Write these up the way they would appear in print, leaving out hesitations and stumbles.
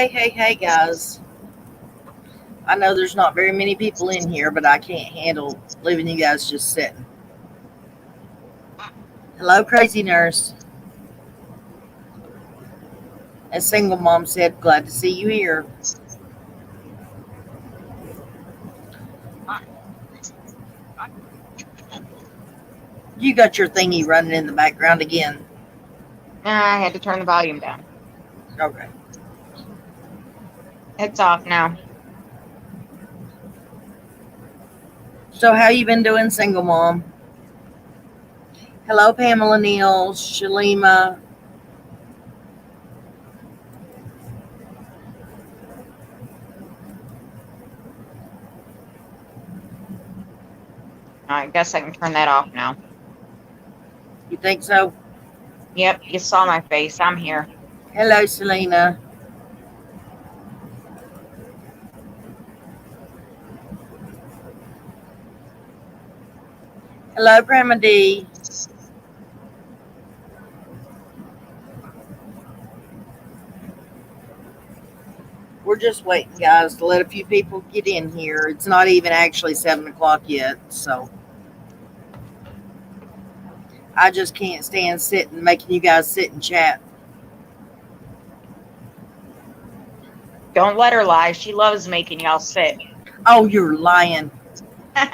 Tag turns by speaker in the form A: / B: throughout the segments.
A: Hey, guys. I know there's not very many people in here, but I can't handle leaving you guys just sitting. Hello, crazy nurse. As single mom said, glad to see you here. You got your thingy running in the background again.
B: I had to turn the volume down.
A: Okay.
B: It's off now.
A: So how you been doing, single mom? Hello, Pamela Neal, Shalima.
B: I guess I can turn that off now.
A: You think so?
B: Yep, you saw my face. I'm here.
A: Hello, Selena. Hello, Grandma D. We're just waiting, guys, to let a few people get in here. It's not even actually 7 o'clock yet, so I just can't stand sitting, making you guys sit and chat.
B: Don't let her lie. She loves making y'all sit.
A: Oh, you're lying.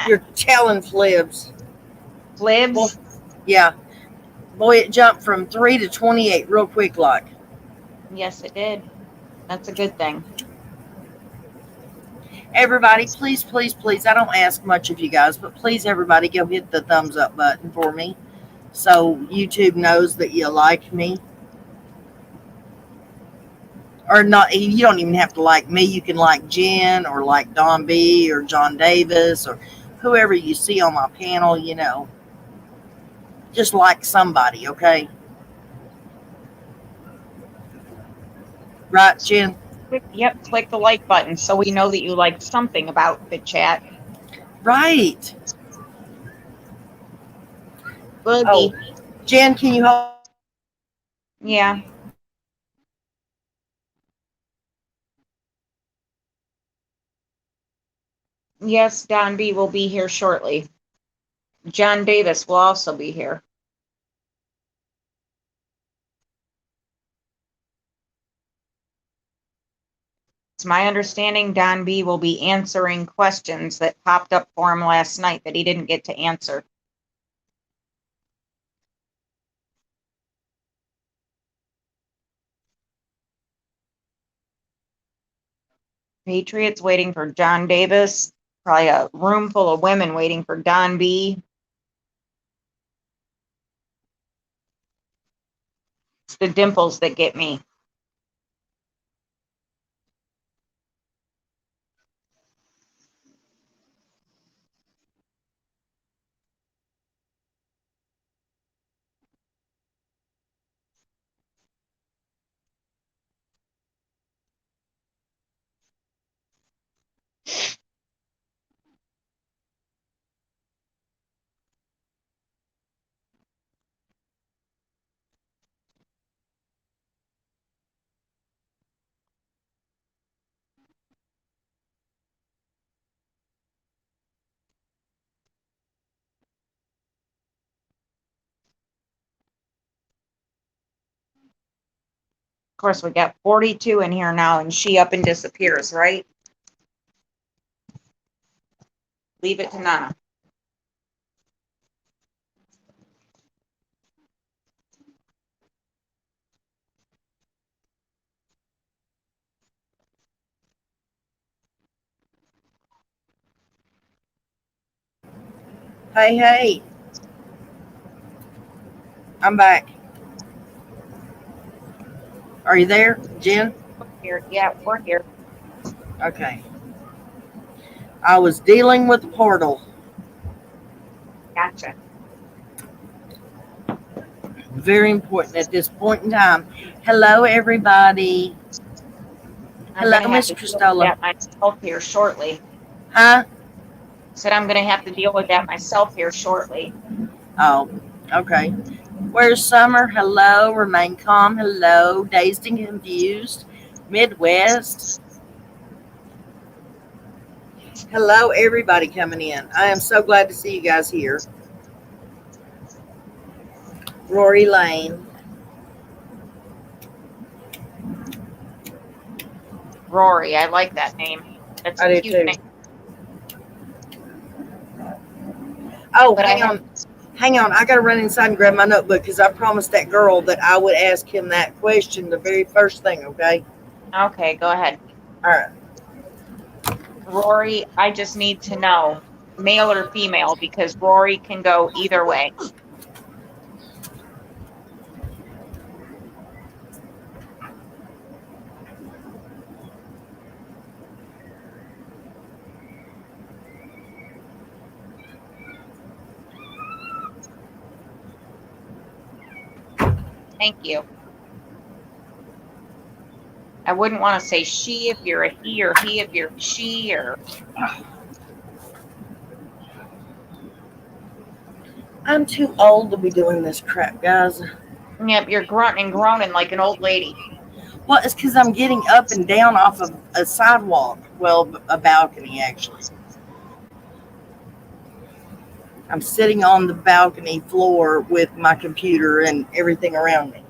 A: You're telling flibs.
B: Flibs?
A: Well, yeah. Boy, it jumped from 3 to 28 real quick like.
B: Yes, it did. That's a good thing.
A: Everybody, please, please, please, I don't ask much of you guys, but please, everybody, go hit the thumbs up button for me so YouTube knows that you like me. Or not, you don't even have to like me. You can like Jen or like Don B or John Davis or whoever you see on my panel, Just like somebody, okay? Right, Jen?
B: Yep, click the like button so we know that you like something about the chat.
A: Right.
B: Boogie.
A: Oh, Jen, can you hold?
B: Yeah. Yes, Don B will be here shortly. John Davis will also be here. It's my understanding Don B will be answering questions that popped up for him last night that he didn't get to answer. Patriots waiting for John Davis. Probably a room full of women waiting for Don B. It's the dimples that get me. Of course, we got 42 in here now, and she up and disappears, right? Leave it to Nana.
A: Hey. I'm back. Are you there, Jen?
B: Here, yeah, we're here.
A: Okay. I was dealing with the portal.
B: Gotcha.
A: Very important at this point in time. Hello, everybody. Hello, Miss Christola.
B: Myself here shortly.
A: Huh?
B: Said I'm going to have to deal with that myself here shortly.
A: Oh, okay. Where's Summer? Hello. Remain calm. Hello. Dazed and confused. Midwest. Hello, everybody coming in. I am so glad to see you guys here. Rory Lane.
B: Rory, I like that name. That's
A: I
B: a
A: do
B: cute
A: too.
B: name.
A: Oh,
B: But
A: hang on. Hang on. I got to run inside and grab my notebook because I promised that girl that I would ask him that question the very first thing, okay?
B: Okay, go ahead.
A: All right.
B: Rory, I just need to know, male or female, because Rory can go either way. Thank you. I wouldn't want to say she if you're a he, or he if you're a she, or...
A: I'm too old to be doing this crap, guys.
B: Yep, you're grunting and groaning like an old lady.
A: Well, it's because I'm getting up and down off of a sidewalk. Well, a balcony, actually. I'm sitting on the balcony floor with my computer and everything around me.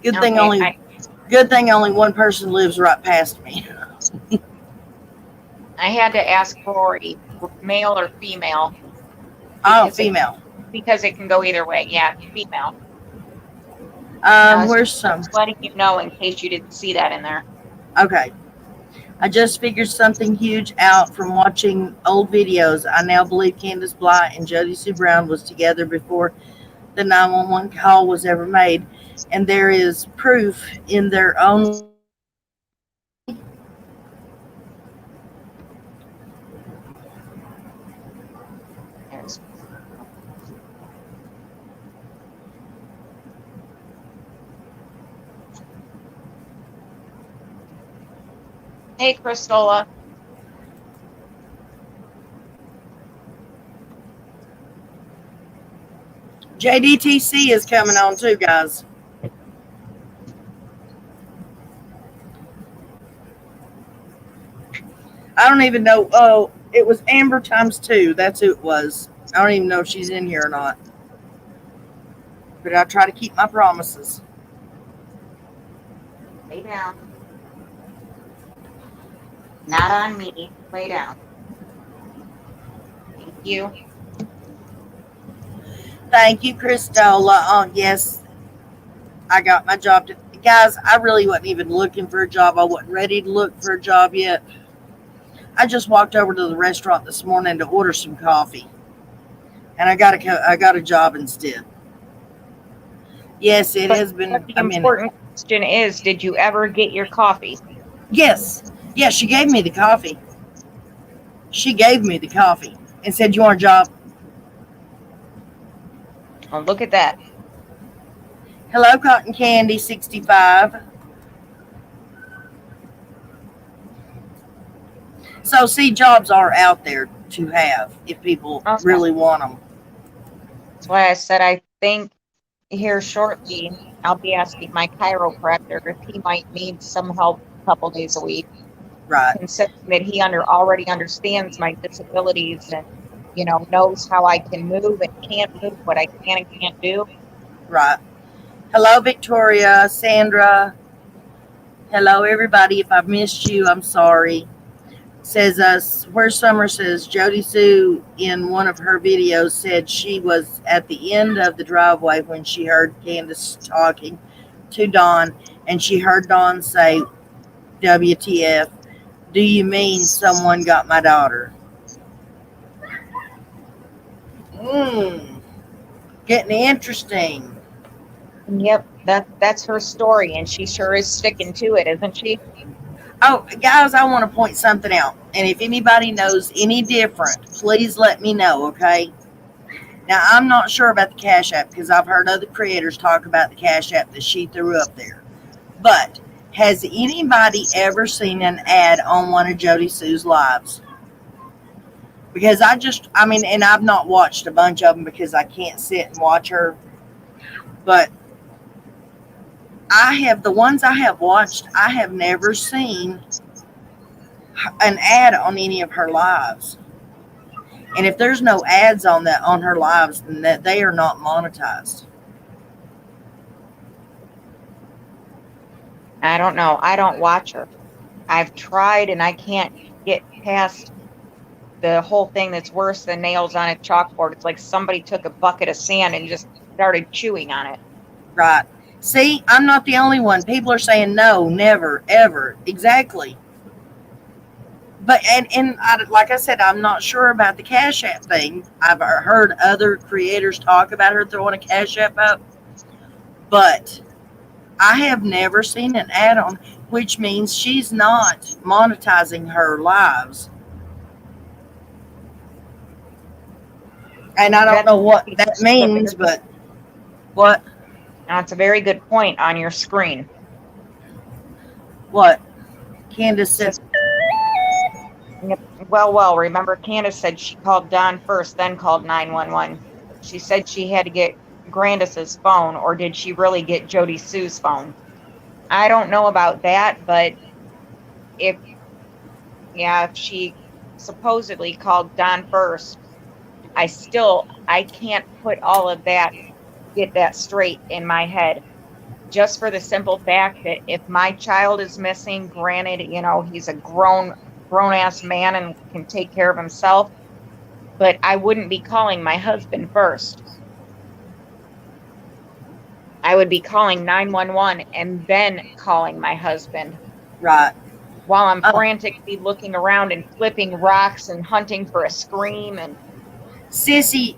A: Good thing only one person lives right past me.
B: I had to ask Rory, male or female.
A: Oh, female.
B: Because it can go either way. Yeah, female.
A: Where's some?
B: Just letting you know in case you didn't see that in there.
A: Okay. I just figured something huge out from watching old videos. I now believe candusbly and Jodie Sue Brown was together before the 911 call was ever made, and there is proof in their own.
B: Hey, Christola.
A: JDTC is coming on too, guys. I don't even know. Oh, it was Amber times 2. That's who it was. I don't even know if she's in here or not. But I try to keep my promises.
B: Lay down. Not on me. Lay down. Thank you.
A: Thank you, Christola. Oh, yes. I got my job. Guys, I really wasn't even looking for a job. I wasn't ready to look for a job yet. I just walked over to the restaurant this morning to order some coffee. And I got a job instead. Yes, it has been a minute.
B: The important question is, did you ever get your coffee?
A: Yes. Yes, she gave me the coffee. She gave me the coffee and said, "You want a job?"
B: Oh, look at that.
A: Hello, Cotton Candy 65. So, see, jobs are out there to have if people really want them.
B: That's why I said I think here shortly I'll be asking my chiropractor if he might need some help a couple days a week.
A: Right.
B: Considering that he already understands my disabilities and, knows how I can move and can't move, what I can and can't do.
A: Right. Hello, Victoria, Sandra. Hello, everybody. If I've missed you, I'm sorry. Says where Summer says Jodie Sue in one of her videos said she was at the end of the driveway when she heard Candace talking to Dawn, and she heard Dawn say, "WTF? Do you mean someone got my daughter?" Getting interesting.
B: Yep, that's her story, and she sure is sticking to it, isn't she?
A: Oh, guys, I want to point something out. And if anybody knows any different, please let me know, okay? Now, I'm not sure about the Cash App because I've heard other creators talk about the Cash App that she threw up there. But has anybody ever seen an ad on one of Jodie Sue's lives? Because and I've not watched a bunch of them because I can't sit and watch her. But the ones I have watched, I have never seen an ad on any of her lives. And if there's no ads on her lives, then that they are not monetized.
B: I don't know. I don't watch her. I've tried and I can't get past the whole thing that's worse than nails on a chalkboard. It's like somebody took a bucket of sand and just started chewing on it.
A: Right. See, I'm not the only one. People are saying no, never, ever. Exactly. But like I said, I'm not sure about the Cash App thing. I've heard other creators talk about her throwing a Cash App up, but I have never seen an ad on, which means she's not monetizing her lives. And I don't know what that means, but what?
B: That's a very good point on your screen.
A: What? Candace said.
B: Well, remember Candace said she called Don first, then called 911. She said she had to get Grandis's phone, or did she really get Jodie Sue's phone? I don't know about that, but if she supposedly called Don first, I can't put all of that, get that straight in my head. Just for the simple fact that if my child is missing, granted, he's a grown ass man and can take care of himself, but I wouldn't be calling my husband first. I would be calling 911 and then calling my husband.
A: Right.
B: While I'm frantically looking around and flipping rocks and hunting for a scream. And
A: Sassy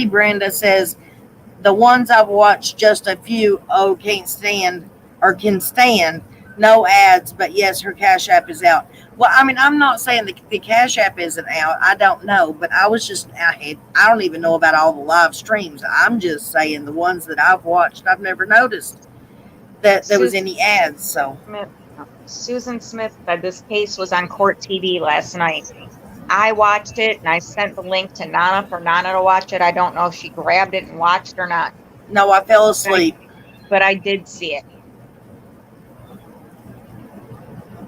A: Brenda says, the ones I've watched, just a few, can stand, no ads, but yes, her Cash App is out. Well, I mean, I'm not saying the Cash App isn't out. I don't know, but I don't even know about all the live streams. I'm just saying the ones that I've watched, I've never noticed that there was any ads. So
B: Susan Smith said this case was on Court TV last night. I watched it and I sent the link to Nana for Nana to watch it. I don't know if she grabbed it and watched or not.
A: No, I fell asleep.
B: But I did see it.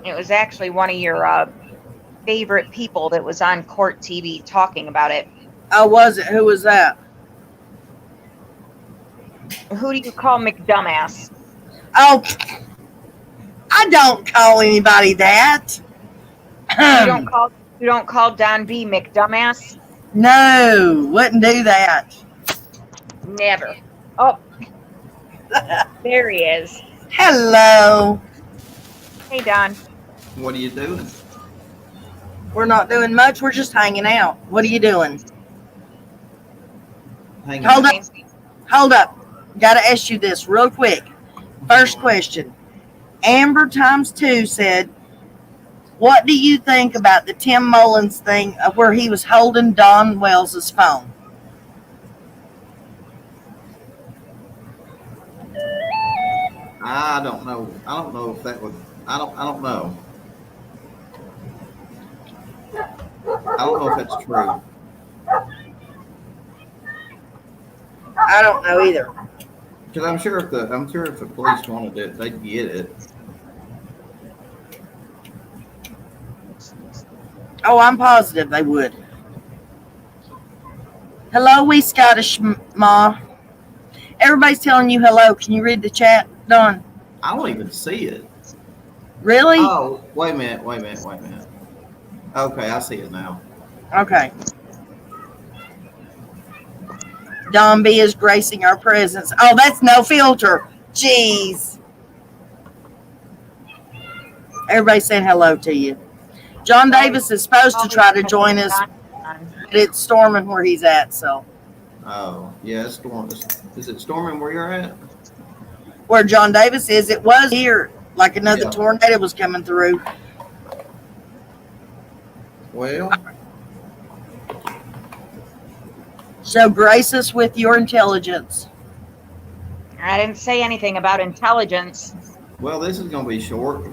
B: It was actually one of your favorite people that was on Court TV talking about it.
A: Oh, was it? Who was that?
B: Who do you call McDumbass?
A: Oh, I don't call anybody that.
B: You don't call Don B McDumbass?
A: No, wouldn't do that.
B: Never. Oh, there he is.
A: Hello.
B: Hey, Don.
C: What are you doing?
A: We're not doing much. We're just hanging out. What are you doing? Hold up. Got to ask you this real quick. First question. Amber times 2 said, what do you think about the Tim Mullins thing where he was holding Donwells' phone?
C: I don't know. I don't know if that would. I don't know. I don't know if that's true.
A: I don't know either.
C: Because I'm sure if the police wanted it, they'd get it.
A: Oh, I'm positive they would. Hello, we Scottish Ma. Everybody's telling you hello. Can you read the chat, Don?
C: I don't even see it.
A: Really?
C: Oh, wait a minute. Okay, I see it now.
A: Okay. Don B is gracing our presence. Oh, that's no filter. Jeez. Everybody's saying hello to you. John Davis is supposed to try to join us, but it's storming where he's at, so.
C: Oh, yeah, it's storming. Is it storming where you're at?
A: Where John Davis is, it was here, like another tornado was coming through.
C: Well.
A: So grace us with your intelligence.
B: I didn't say anything about intelligence.
C: Well, this is going to be short.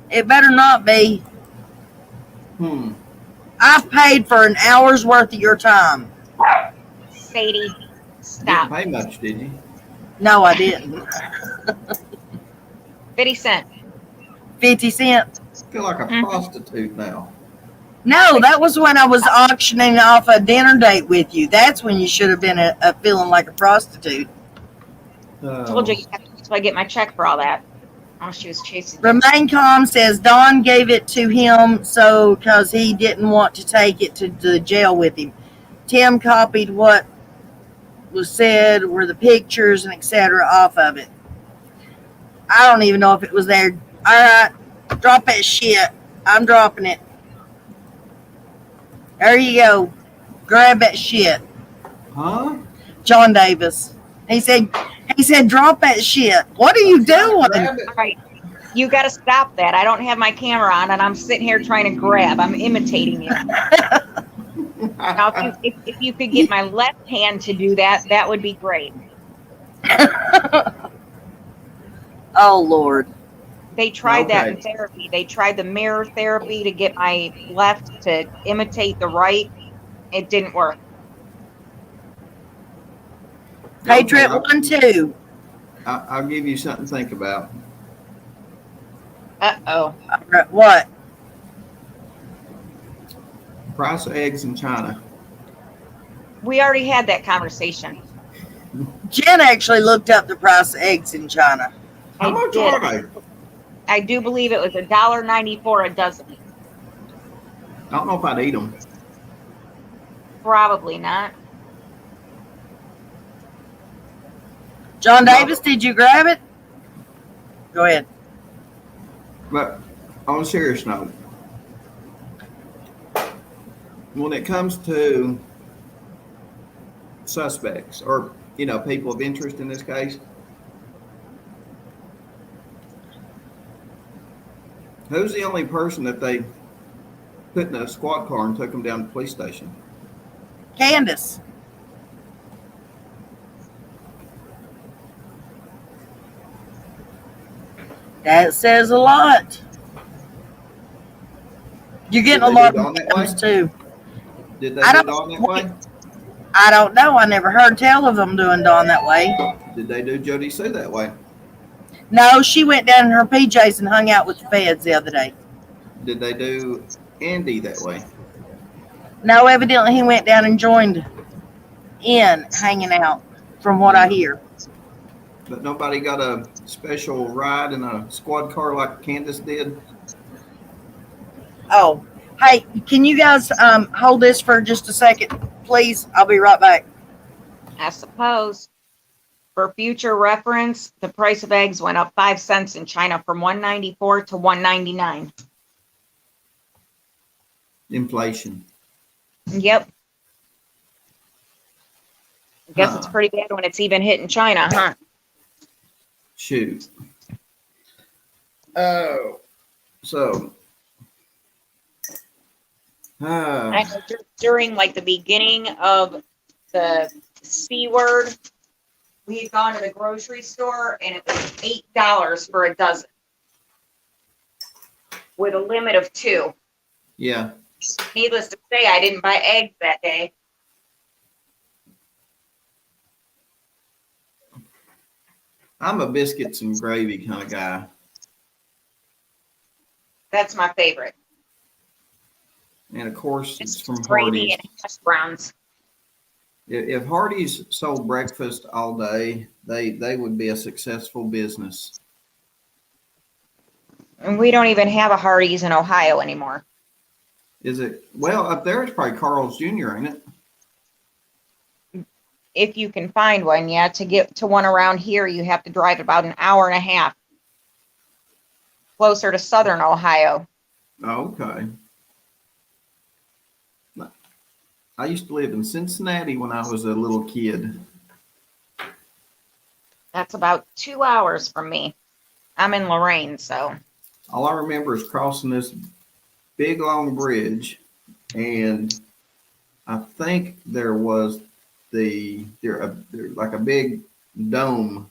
A: It better not be. I've paid for an hour's worth of your time.
B: Sadie,
C: Didn't
B: stop.
C: pay much, did you?
A: No, I didn't.
B: 50 cents.
A: 50 cents.
C: I feel like a
B: Mhm.
C: prostitute now.
A: No, that was when I was auctioning off a dinner date with you. That's when you should have been feeling like a prostitute.
B: Told you have to wait till I get my check for all that. Oh, she was chasing you.
A: Remain Calm says Don gave it to him so because he didn't want to take it to the jail with him. Tim copied what was said, were the pictures and etc. off of it. I don't even know if it was there. All right, drop that shit. I'm dropping it. There you go. Grab that shit.
C: Huh?
A: John Davis. He said, drop that shit. What are you doing?
C: Grab it.
B: All right. You got to stop that. I don't have my camera on, and I'm sitting here trying to grab. I'm imitating you. Now, if you could get my left hand to do that, that would be great.
A: Oh, Lord.
B: They tried that in
C: Okay.
B: therapy. They tried the mirror therapy to get my left to imitate the right. It didn't work.
A: Patriot
C: Okay,
A: 1-2.
C: I'll give you something to think about.
B: Uh-oh.
A: What?
C: Price of eggs in China.
B: We already had that conversation.
A: Jen actually looked up the price of eggs in China.
C: How
B: I
C: much
B: did.
C: are they?
B: I do believe it was $1.94 a dozen.
C: I don't know if I'd eat them.
B: Probably not.
A: John Davis, did you grab it? Go ahead.
C: But on a serious note, when it comes to suspects or people of interest in this case, who's the only person that they put in a squad car and took them down to the police station?
A: Candace. That says a lot. You're getting a
C: Did they
A: lot
C: do
A: of
C: Dawn that way?
A: victims too.
C: Did they
A: I
C: do
A: don't-
C: Dawn that way?
A: I don't know. I never heard tell of them doing Dawn that way.
C: Did they do Jodie Sue that way?
A: No, she went down in her PJs and hung out with the feds the other day.
C: Did they do Andy that way?
A: No, evidently he went down and joined in hanging out, from what I hear.
C: But nobody got a special ride in a squad car like Candace did?
A: Oh, hey, can you guys hold this for just a second, please? I'll be right back.
B: I suppose. For future reference, the price of eggs went up 5 cents in China from $1.94 to $1.99.
C: Inflation.
B: Yep. I guess it's
C: Huh.
B: pretty bad when it's even hitting China, huh?
C: Shoot. Oh, so.
B: I know during like the beginning of the C word, we had gone to the grocery store and it was $8 for a dozen with a limit of 2.
C: Yeah.
B: Needless to say, I didn't buy eggs that day.
C: I'm a biscuits and gravy kind of guy.
B: That's my favorite.
C: And of course, it's from
B: Gravy
C: Hardee's.
B: and hash browns.
C: If Hardee's sold breakfast all day, they would be a successful business.
B: And we don't even have a Hardee's in Ohio anymore.
C: Is it? Well, up there it's probably Carl's Jr., ain't it?
B: If you can find one, yeah. To get to one around here, you have to drive about an hour and a half. Closer to southern Ohio.
C: Oh, okay. I used to live in Cincinnati when I was a little kid.
B: That's about 2 hours from me. I'm in Lorain, so.
C: All I remember is crossing this big long bridge, and I think there was like a big dome.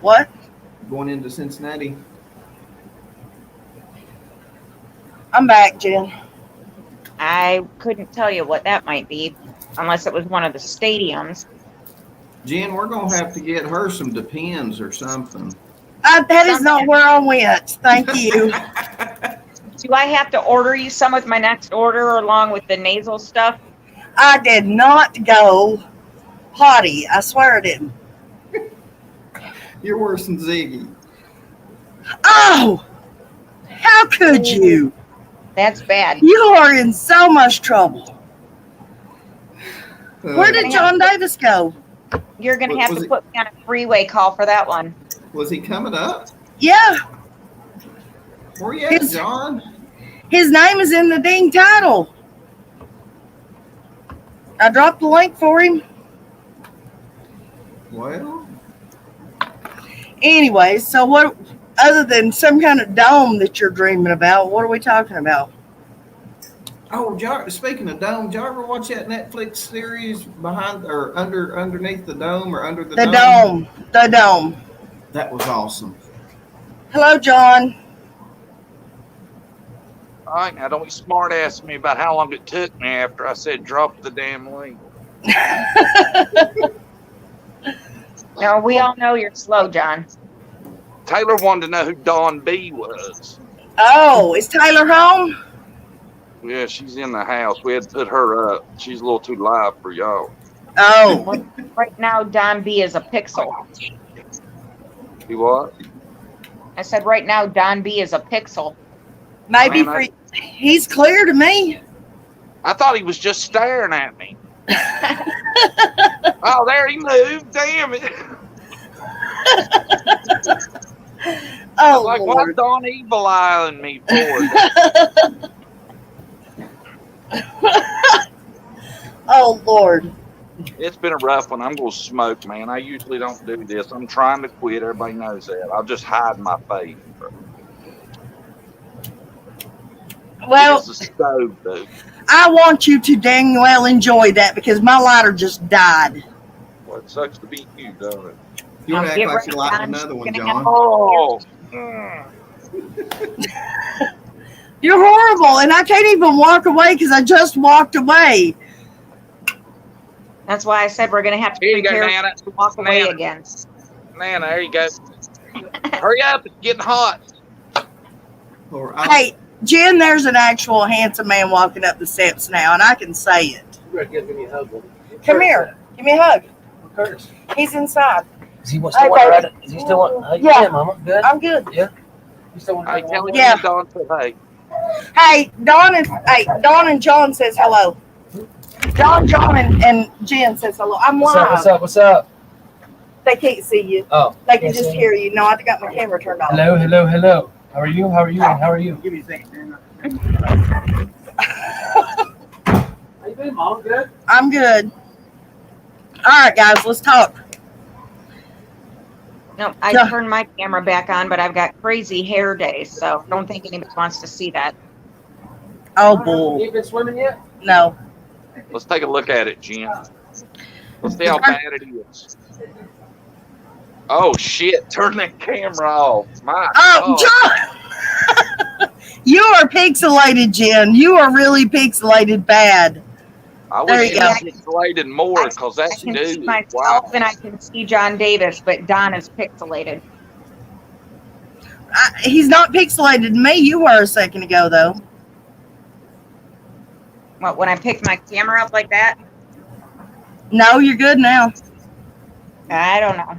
A: What?
C: Going into Cincinnati.
A: I'm back, Jen.
B: I couldn't tell you what that might be, unless it was one of the stadiums.
C: Jen, we're gonna have to get her some Depends or something.
A: That is not where I went. Thank you.
B: Do I have to order you some with my next order along with the nasal stuff?
A: I did not go potty. I swear I didn't.
C: You're worse than Ziggy.
A: Oh, how could you?
B: That's bad.
A: You are in so much trouble. Where did John Davis go?
B: You're going to have to put me on a freeway call for that one.
C: Was he coming up?
A: Yeah.
C: Where you at, John?
A: His name is in the dang title. I dropped the link for him.
C: Well.
A: Anyway, so what, other than some kind of dome that you're dreaming about, what are we talking about?
C: Oh, speaking of dome, did you ever watch that Netflix series behind or underneath the dome or under the dome?
A: The dome.
C: That was awesome.
A: Hello, John.
D: All right, now don't be smart assing me about how long it took me after I said drop the damn link.
B: No, we all know you're slow, John.
D: Taylor wanted to know who Dawn B was.
A: Oh, is Taylor home?
D: Yeah, she's in the house. We had to put her up. She's a little too live for y'all.
A: Oh.
B: Well, right now, Don B is a pixel.
D: You what?
B: I said right now, Don B is a pixel.
A: Maybe he's clear to me.
D: I thought he was just staring at me. Oh, there he moved. Damn it.
A: Oh,
D: like,
A: Lord.
D: what's Dawn evil eyeing me for?
A: Oh, Lord.
D: It's been a rough one. I'm going to smoke, man. I usually don't do this. I'm trying to quit. Everybody knows that. I'll just hide my face.
A: Well,
D: it's a stove, though.
A: I want you to dang well enjoy that because my lighter just died.
D: Well, it sucks to be you, don't it?
C: You want to act like you like another one, John.
D: Oh.
A: You're horrible, and I can't even walk away because I just walked away.
B: That's why I said we're going to have to prepare to walk away again.
D: Nana, there you go. Hurry up, it's getting hot.
A: Hey, Jen, there's an actual handsome man walking up the steps now, and I can say it.
E: You better give me a hug.
A: Come here. Give me a hug.
E: Curtis.
A: He's inside.
E: Is he still wanting to Is he still wanting? How you doing, Mama? Good?
A: I'm good.
E: Yeah? You still want to
D: yeah. Dawn said hey.
A: Hey, Dawn and John says hello. John and Jen says hello. I'm live.
E: What's up?
A: They can't see you.
E: Oh.
A: They can just hear you. No, I got my camera turned off.
E: Hello. How are you? How are you? Give me a second. How you been, Mom? Good?
A: I'm good. All right, guys, let's talk.
B: No, I turned my camera back on, but I've got crazy hair days, so don't think anybody wants to see that.
A: Oh, bull.
E: You been swimming yet?
A: No.
D: Let's take a look at it, Jen. Let's see how bad it is. Oh, shit. Turn that camera off.
A: John! You are pixelated, Jen. You are really pixelated bad.
D: I wish you was pixelated more because that's
B: I can see myself and I can see John Davis, but Don is pixelated.
A: He's not pixelated to me. You were a second ago, though.
B: What, when I picked my camera up like that?
A: No, you're good now.
B: I don't know.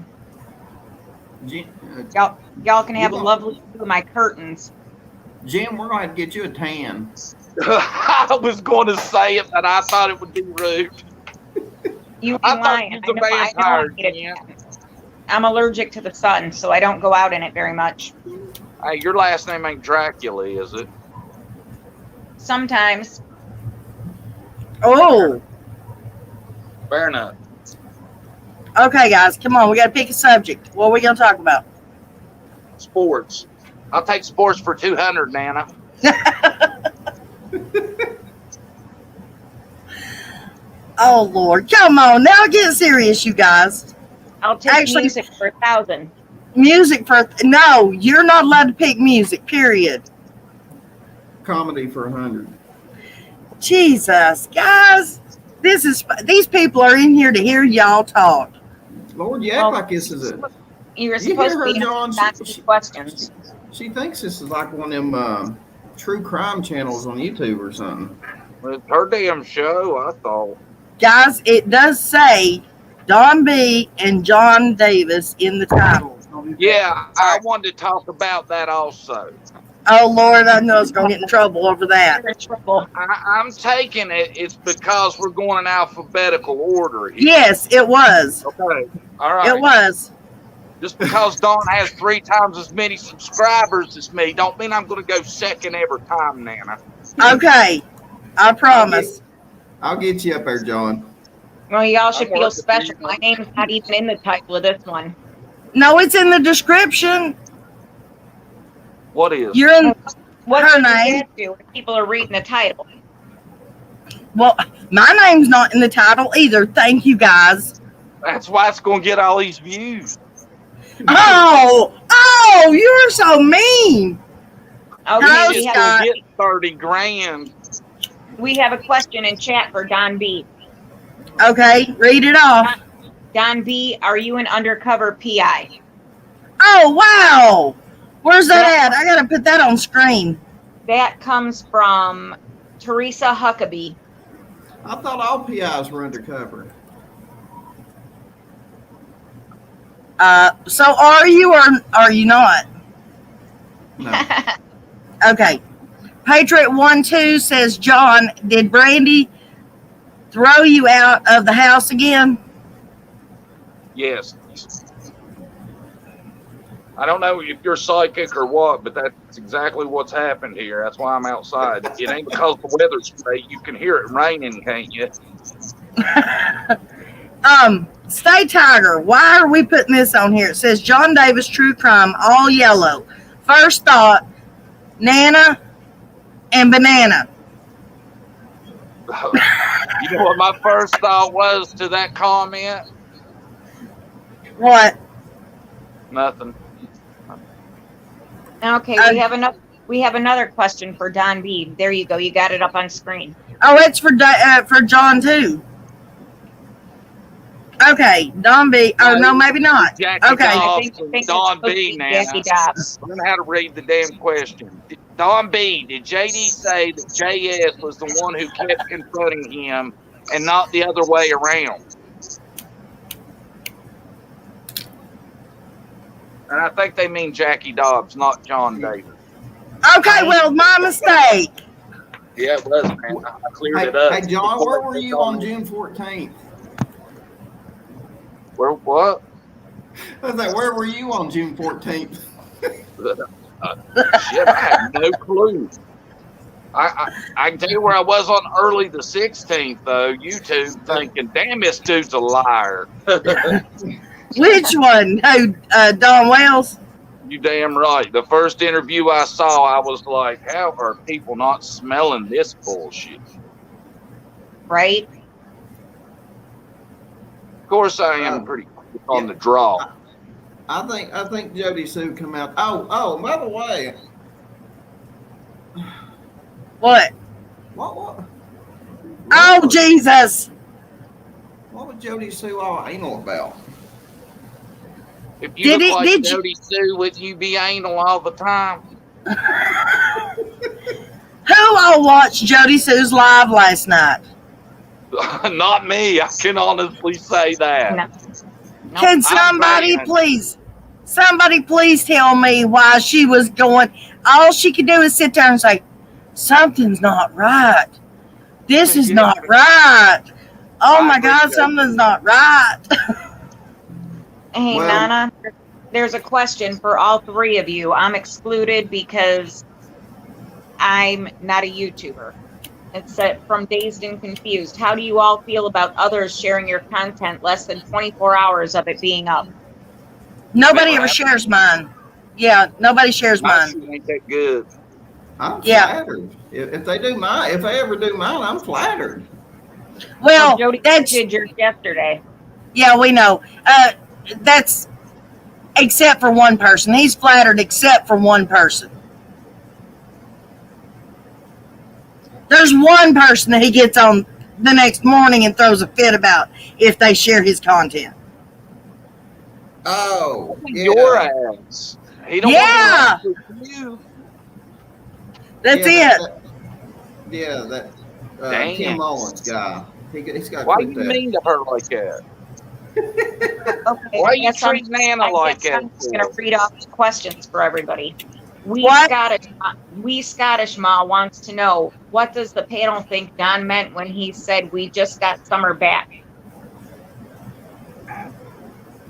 B: Y'all can have a lovely view of my curtains.
C: Jim, we're going to get you a tan.
D: I was going to say it, but I thought it would be rude.
B: You be lying. I'm allergic to the sun, so I don't go out in it very much.
D: Hey, your last name ain't Dracula, is it?
B: Sometimes.
A: Oh.
D: Fair enough.
A: Okay, guys, come on. We got to pick a subject. What are we going to talk about?
D: Sports. I'll take sports for 200, Nana.
A: Oh, Lord. Come on. Now get serious, you guys.
B: I'll take music for 1,000.
A: Music for... No, you're not allowed to pick music, period.
C: comedy for 100.
A: Jesus, guys, these people are in here to hear y'all talk.
C: Lord, you act like this is a.
B: You're
C: You
B: supposed
C: hear
B: to
C: her,
B: be
C: John?
B: asking questions.
C: She thinks this is like one of them true crime channels on YouTube or something.
D: Well, it's her damn show, I thought.
A: Guys, it does say Don B and John Davis in the title.
D: Yeah, I wanted to talk about that also.
A: Oh, Lord, I know I was going to get in trouble over that.
B: You're in trouble.
D: I'm taking it's because we're going in alphabetical order here.
A: Yes, it was.
D: Okay. All right.
A: It was.
D: Just because Dawn has 3 times as many subscribers as me, don't mean I'm going to go second every time, Nana.
A: Okay, I promise.
C: I'll get you up there, John.
B: Well, y'all should
D: I'm
B: feel
D: working
B: special.
D: for you.
B: My name's not even in the title of this one.
A: No, it's in the description.
D: What is?
A: You're in.
B: What
A: Her
B: does
A: name?
B: that do if people are reading the title?
A: Well, my name's not in the title either. Thank you, guys.
D: That's why it's going to get all these views.
A: Oh, you're so mean.
B: Okay,
A: No,
B: we
D: It's
B: have,
A: Scott.
D: going to get 30 grand.
B: we have a question in chat for Don B.
A: Okay, read it off.
B: Don B, are you an undercover PI?
A: Oh, wow. Where's that at? I got to put that on screen.
B: That comes from Teresa Huckabee.
C: I thought all PIs were undercover.
A: So are you or are you not?
C: No.
A: Okay. Patriot12 says, John, did Brandy throw you out of the house again?
D: Yes. I don't know if you're psychic or what, but that's exactly what's happened here. That's why I'm outside. It ain't because the weather's great. You can hear it raining, can't you?
A: Stay Tiger, why are we putting this on here? It says John Davis True Crime, all yellow. First thought, Nana and banana.
D: You know what my first thought was to that comment?
A: What?
D: Nothing.
B: Okay, we have another question for Don B. There you go. You got it up on screen.
A: Oh, it's for John too. Okay, Don B. Oh no, maybe not.
D: Jackie
A: Okay.
D: Dobbs
B: I think
D: and Don
B: it's supposed to
D: B.
B: be
D: Nana.
B: Jackie Dobbs.
D: I don't know how to read the damn question. Don B. Did JD say that JS was the one who kept confronting him and not the other way around? And I think they mean Jackie Dobbs, not John Davis.
A: Okay, well, my mistake.
D: Yeah, it was, man. I cleared
C: Hey,
D: it up.
C: hey, John, where were you on June 14th?
D: Where, what?
C: I was like, where were you on June 14th?
D: Shit, I have no clue. I can tell you where I was on early the 16th, though. YouTube thinking, damn, this dude's a liar.
A: Which one? Who? Don Wells?
D: You damn right. The first interview I saw, I was like, how are people not smelling this bullshit?
B: Right?
D: Of course, I am pretty quick on the draw.
C: I think Jodie Sue come out. Oh, by the way,
A: What?
C: what
A: Oh, Jesus.
C: what was Jodie Sue all anal about?
D: If you
A: Did
D: look like
A: you-
D: Jodie Sue, would you be anal all the time?
A: Who all watched Jodie Sue's live last night?
D: Not me. I can honestly say that.
B: No.
A: Can somebody
D: banned.
A: somebody please tell me why she was going? All she could do is sit there and say, something's not right. This is not right. Oh
D: I
A: my God,
D: appreciate
A: something's not right.
B: Hey,
C: Well-
B: Nana, there's a question for all three of you. I'm excluded because I'm not a YouTuber. It's from Dazed and Confused. How do you all feel about others sharing your content less than 24 hours of it being up?
A: Nobody ever shares mine. Yeah, nobody shares
D: My
A: mine.
D: shit ain't that good.
C: I'm
A: Yeah.
C: flattered. If they do mine, if they ever do mine, I'm flattered.
A: Well,
B: Jodie
A: that's
B: did yours yesterday.
A: yeah, we know. That's except for one person. He's flattered except for one person. There's one person that he gets on the next morning and throws a fit about if they share his content.
C: Oh,
D: Your
C: yeah.
D: ass. He don't
A: Yeah.
D: want to you.
A: That's
C: Yeah,
A: it.
C: that
D: Damn.
C: Tim Mullins guy. He's got to
D: Why
C: quit
D: you
C: that.
D: mean to her like that?
B: Okay,
D: Why
B: I
D: you
B: guess I'm
D: treat Nana like that?
B: I'm just gonna read off the questions for everybody.
A: What?
B: Scottish Ma wants to know, what does the panel think Don meant when he said we just got Summer back?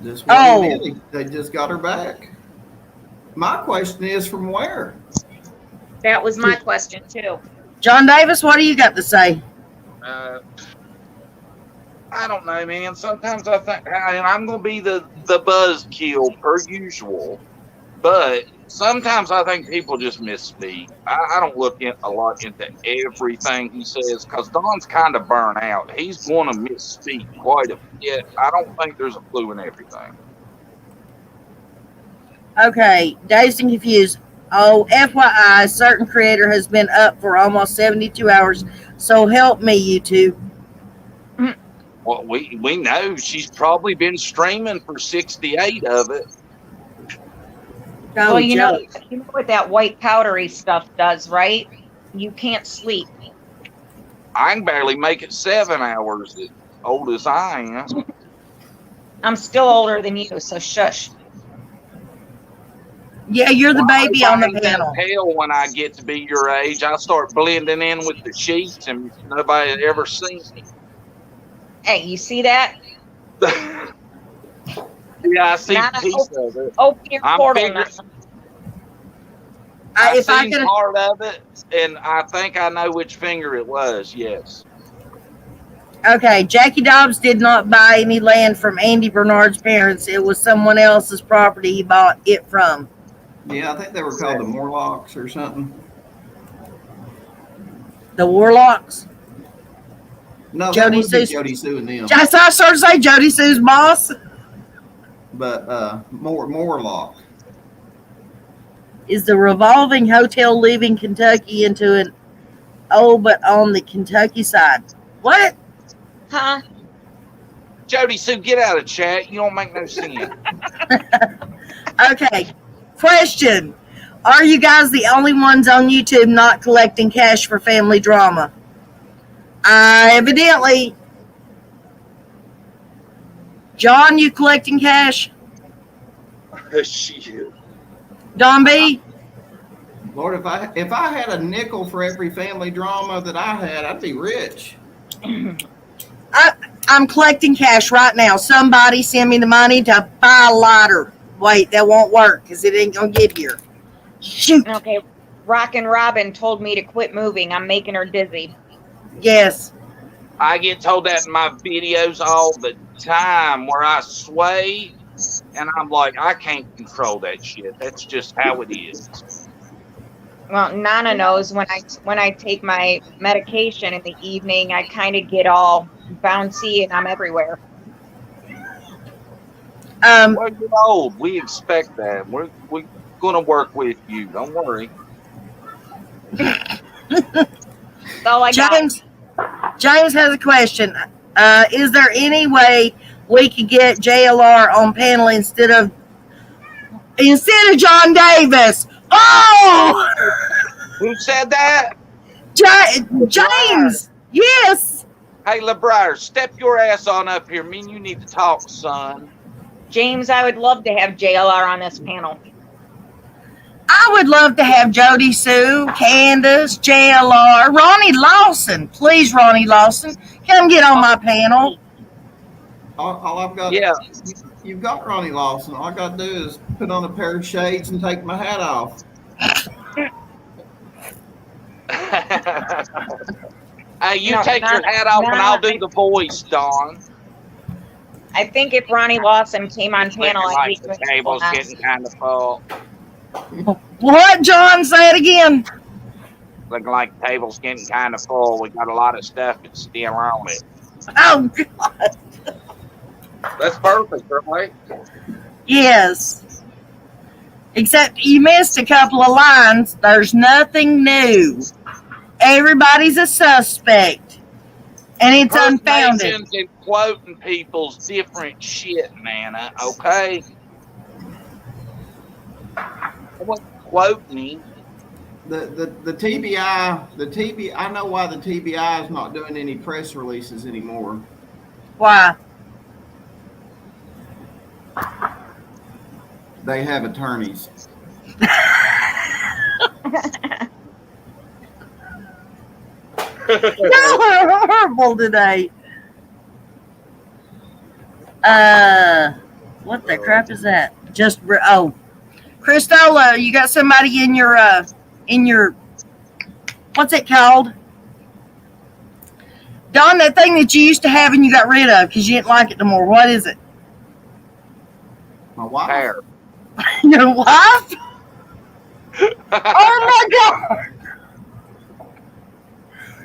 C: Just what
A: Oh.
C: he meant. They just got her back. My question is, from where?
B: That was my question too.
A: John Davis, what do you got to say?
D: I don't know, man. Sometimes I think, and I'm going to be the buzzkill per usual, but sometimes I think people just misspeak. I don't look a lot into everything he says because Don's kind of burnt out. He's going to misspeak quite a bit. I don't think there's a clue in everything.
A: Okay, dazed and confused. Oh, FYI, a certain creator has been up for almost 72 hours, so help me, YouTube.
D: Well, we know she's probably been streaming for 68 of it.
A: Oh,
B: Well, you know what that white powdery stuff does, right? You can't sleep.
D: I can barely make it 7 hours, as old as I am.
B: I'm still older than you, so shush.
A: Yeah, you're the
D: Well,
A: baby
D: I
A: on the
D: ain't that
A: panel.
D: pale when I get to be your age. I start blending in with the sheets, and nobody had ever seen me.
B: Hey, you see that?
D: Yeah, I see a piece of it.
B: Open your
D: I'm
B: portal
D: figuring-
B: now.
D: I
A: If I
D: seen
A: could,
D: part of it, and I think I know which finger it was. Yes.
A: okay, Jackie Dobbs did not buy any land from Andy Bernard's parents. It was someone else's property he bought it from.
C: Yeah, I think they were called the Morlocks or something.
A: The Warlocks.
C: No, that
A: Jodie
C: would be
A: Sue.
C: Jodie Sue and them.
A: I started to say Jodie Sue's boss.
C: But Morlock.
A: Is the revolving hotel leaving Kentucky into an but on the Kentucky side? What?
B: Huh?
D: Jodie Sue, get out of chat. You don't make no sense.
A: Okay. Question. Are you guys the only ones on YouTube not collecting cash for family drama? Evidently. John, you collecting cash?
D: Shit.
A: Don B?
C: Lord, if I had a nickel for every family drama that I had, I'd be rich.
A: I'm collecting cash right now. Somebody send me the money to buy a lighter. Wait, that won't work because it ain't going to get here. Shoot.
B: Okay. Rockin' Robin told me to quit moving. I'm making her dizzy.
A: Yes.
D: I get told that in my videos all the time where I sway, and I'm like, I can't control that shit. That's just how it is.
B: Well, Nana knows when I take my medication in the evening, I kind of get all bouncy and I'm everywhere.
D: Well, you're old. We expect that. We're going to work with you. Don't worry.
B: That's all I got.
A: James has a question. Is there any way we could get JLR on panel instead of John Davis? Oh!
D: Who said that?
A: James! Yes!
D: Hey, LeBrier, step your ass on up here. Me and you need to talk, son.
B: James, I would love to have JLR on this panel.
A: I would love to have Jodie Sue, Candace, JLR, Ronnie Lawson. Please, Ronnie Lawson, come get on my panel.
C: All I've got,
D: Yeah.
C: You've got Ronnie Lawson. All I got to do is put on a pair of shades and take my hat off.
D: Hey, you take your hat off and I'll do the voice, Dawn.
B: I think if Ronnie Lawson came on panel, I'd be
D: Like the table's getting kind of full.
A: What, John? Say it again.
D: Looking like the table's getting kind of full. We got a lot of stuff that's still on it.
A: Oh, God.
D: That's perfect, right?
A: Yes. Except you missed a couple of lines. There's nothing new. Everybody's a suspect, and it's unfounded.
D: Impersonations and quoting people's different shit, Nana. Okay. I wasn't quoting him.
C: The TBI, I know why the TBI is not doing any press releases anymore.
A: Why?
C: They have attorneys.
A: Y'all are horrible today. What the crap is that? Christola, you got somebody in your what's it called? Don, that thing that you used to have and you got rid of because you didn't like it no more. What is it?
C: My wife.
D: Hair.
A: Your wife? Oh my God!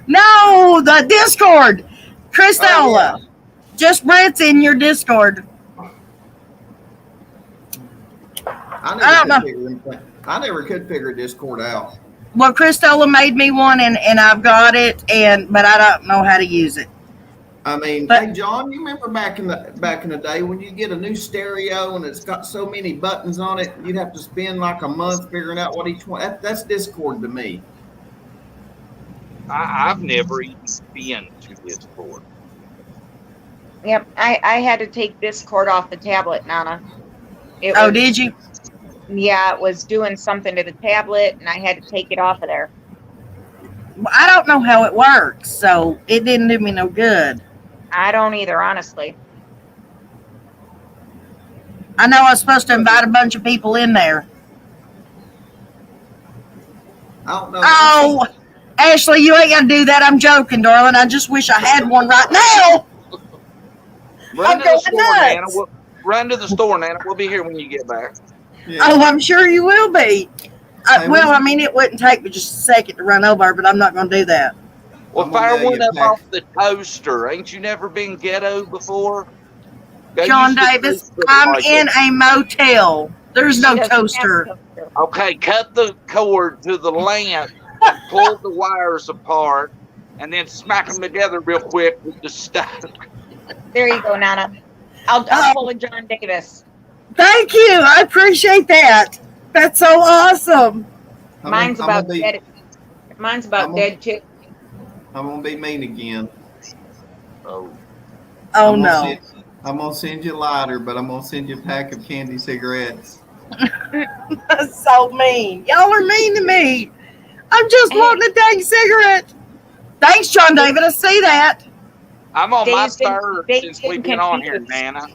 A: No, the Discord, Christola.
C: Oh, yeah.
A: Just Brett's in your Discord.
C: I never could figure Discord out.
A: Well, Christola made me one, and I've got it, but I don't know how to use it.
C: I mean,
A: But-
C: hey John, you remember back in the day when you get a new stereo and it's got so many buttons on it, you'd have to spend like a month figuring out what each one. That's Discord to me.
D: I've never even been to Discord.
B: Yep, I had to take Discord off the tablet, Nana.
A: Did you?
B: Yeah, it was doing something to the tablet, and I had to take it off of there.
A: Well, I don't know how it works, so it didn't do me no good.
B: I don't either, honestly.
A: I know I was supposed to invite a bunch of people in there.
C: I don't know.
A: Oh, Ashley, you ain't gonna do that. I'm joking, darling. I just wish I had one right now.
D: Run
A: I'm
D: to the
A: going
D: store,
A: nuts.
D: Nana. Run to the store, Nana. We'll be here when you get back.
C: Yeah.
A: Oh, I'm sure you will be.
C: Hey,
A: Well, I mean, it wouldn't take me just a second to run over, but I'm not gonna do that.
D: Well,
C: I'm gonna
D: fire
C: mail
D: one
C: you a
D: up
C: pack.
D: off the toaster. Ain't you never been ghetto before? They
A: John
D: used to
A: Davis,
D: toast it
A: I'm
D: like
A: in a motel. There's no
B: She doesn't have a
A: toaster.
B: toaster.
D: Okay, cut the cord to the lamp, pull the wires apart, and then smack them together real quick with the stove.
B: There you go, Nana. I'll pull a John Davis.
A: Thank you. I appreciate that. That's so awesome.
B: Mine's about dead. Mine's about dead too.
C: I'm gonna be mean again.
D: Oh,
A: Oh
C: I'm gonna
A: no.
C: I'm gonna send you a lighter, but I'm gonna send you a pack of candy cigarettes.
A: That's so mean. Y'all are mean to me. I'm just wanting a dang cigarette. Thanks, John David. I see that.
D: I'm on my
B: Dazed and-
D: third
B: dazed
D: since we've
B: and
D: been on here,
B: confused.
D: Nana.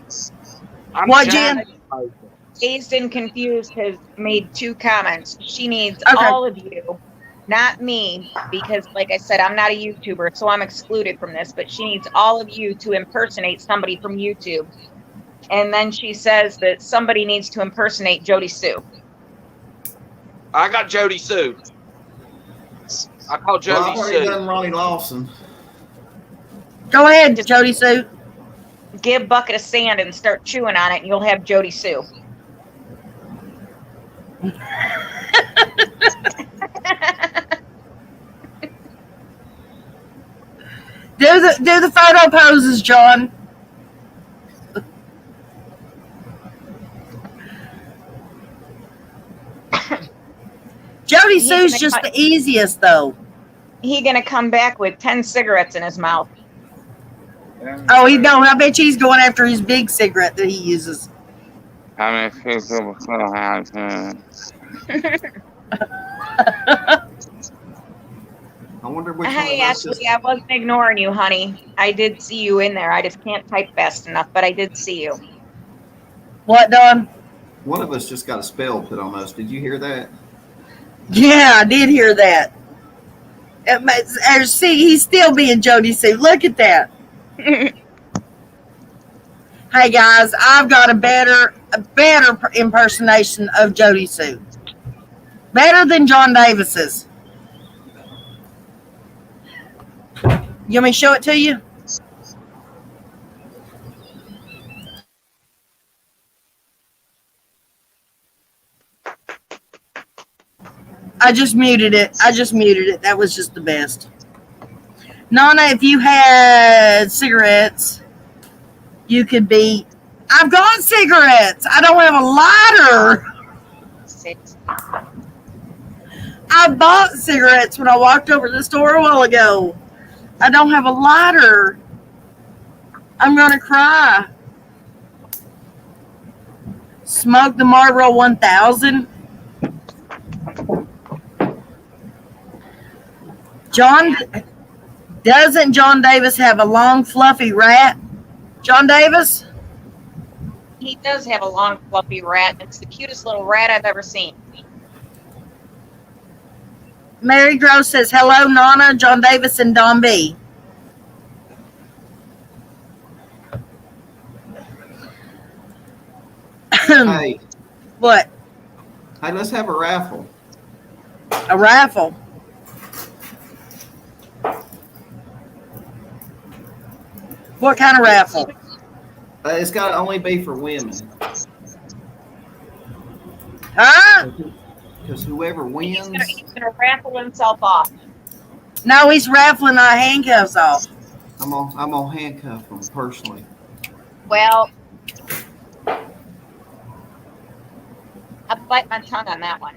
D: I'm
A: What,
D: chain
A: Jen?
D: smoking.
B: Dazed and Confused has made 2 comments. She needs
A: Okay.
B: all of you, not me, because like I said, I'm not a YouTuber, so I'm excluded from this, but she needs all of you to impersonate somebody from YouTube. And then she says that somebody needs to impersonate Jodie Sue.
D: I got Jodie Sue. I call
C: Well,
D: Jodie
C: I've already
D: Sue.
C: done Ronnie Lawson.
A: Go ahead, Jodie Sue.
B: Give a bucket of sand and start chewing on it, and you'll have Jodie Sue.
A: Do the photo poses, John. Jodie Sue's just the easiest, though.
B: He gonna come back with 10 cigarettes in his mouth.
A: Oh, he don't. I bet you he's going after his big cigarette that he uses.
D: I mean,
C: I wonder which
B: Hey,
C: one of us
B: Ashley, I wasn't ignoring you, honey. I did see you in there. I just can't type fast enough, but I did see you.
A: What, Don?
C: one of us just got a spell put on us. Did you hear that?
A: Yeah, I did hear that. See, he's still being Jodie Sue. Look at that. Hey guys, I've got a better impersonation of Jodie Sue. Better than John Davis's. You want me to show it to you? I just muted it. That was just the best. Nana, if you had cigarettes, you could be. I've got cigarettes. I don't have a lighter.
B: Sit.
A: I bought cigarettes when I walked over to the store a while ago. I don't have a lighter. I'm going to cry. Smoke the Marlboro 1000. Doesn't John Davis have a long, fluffy rat? John Davis?
B: He does have a long, fluffy rat. It's the cutest little rat I've ever seen.
A: Mary Gross says, hello, Nana, John Davis, and Don B.
C: Hey,
A: What?
C: hey, let's have a raffle.
A: A raffle? What kind of raffle?
C: It's got to only be for women.
A: Huh?
C: Because whoever
B: He's
C: wins,
B: gonna raffle himself off.
A: No, he's raffling our handcuffs off.
C: I'm gonna handcuff them personally.
B: Well, I bite my tongue on that one.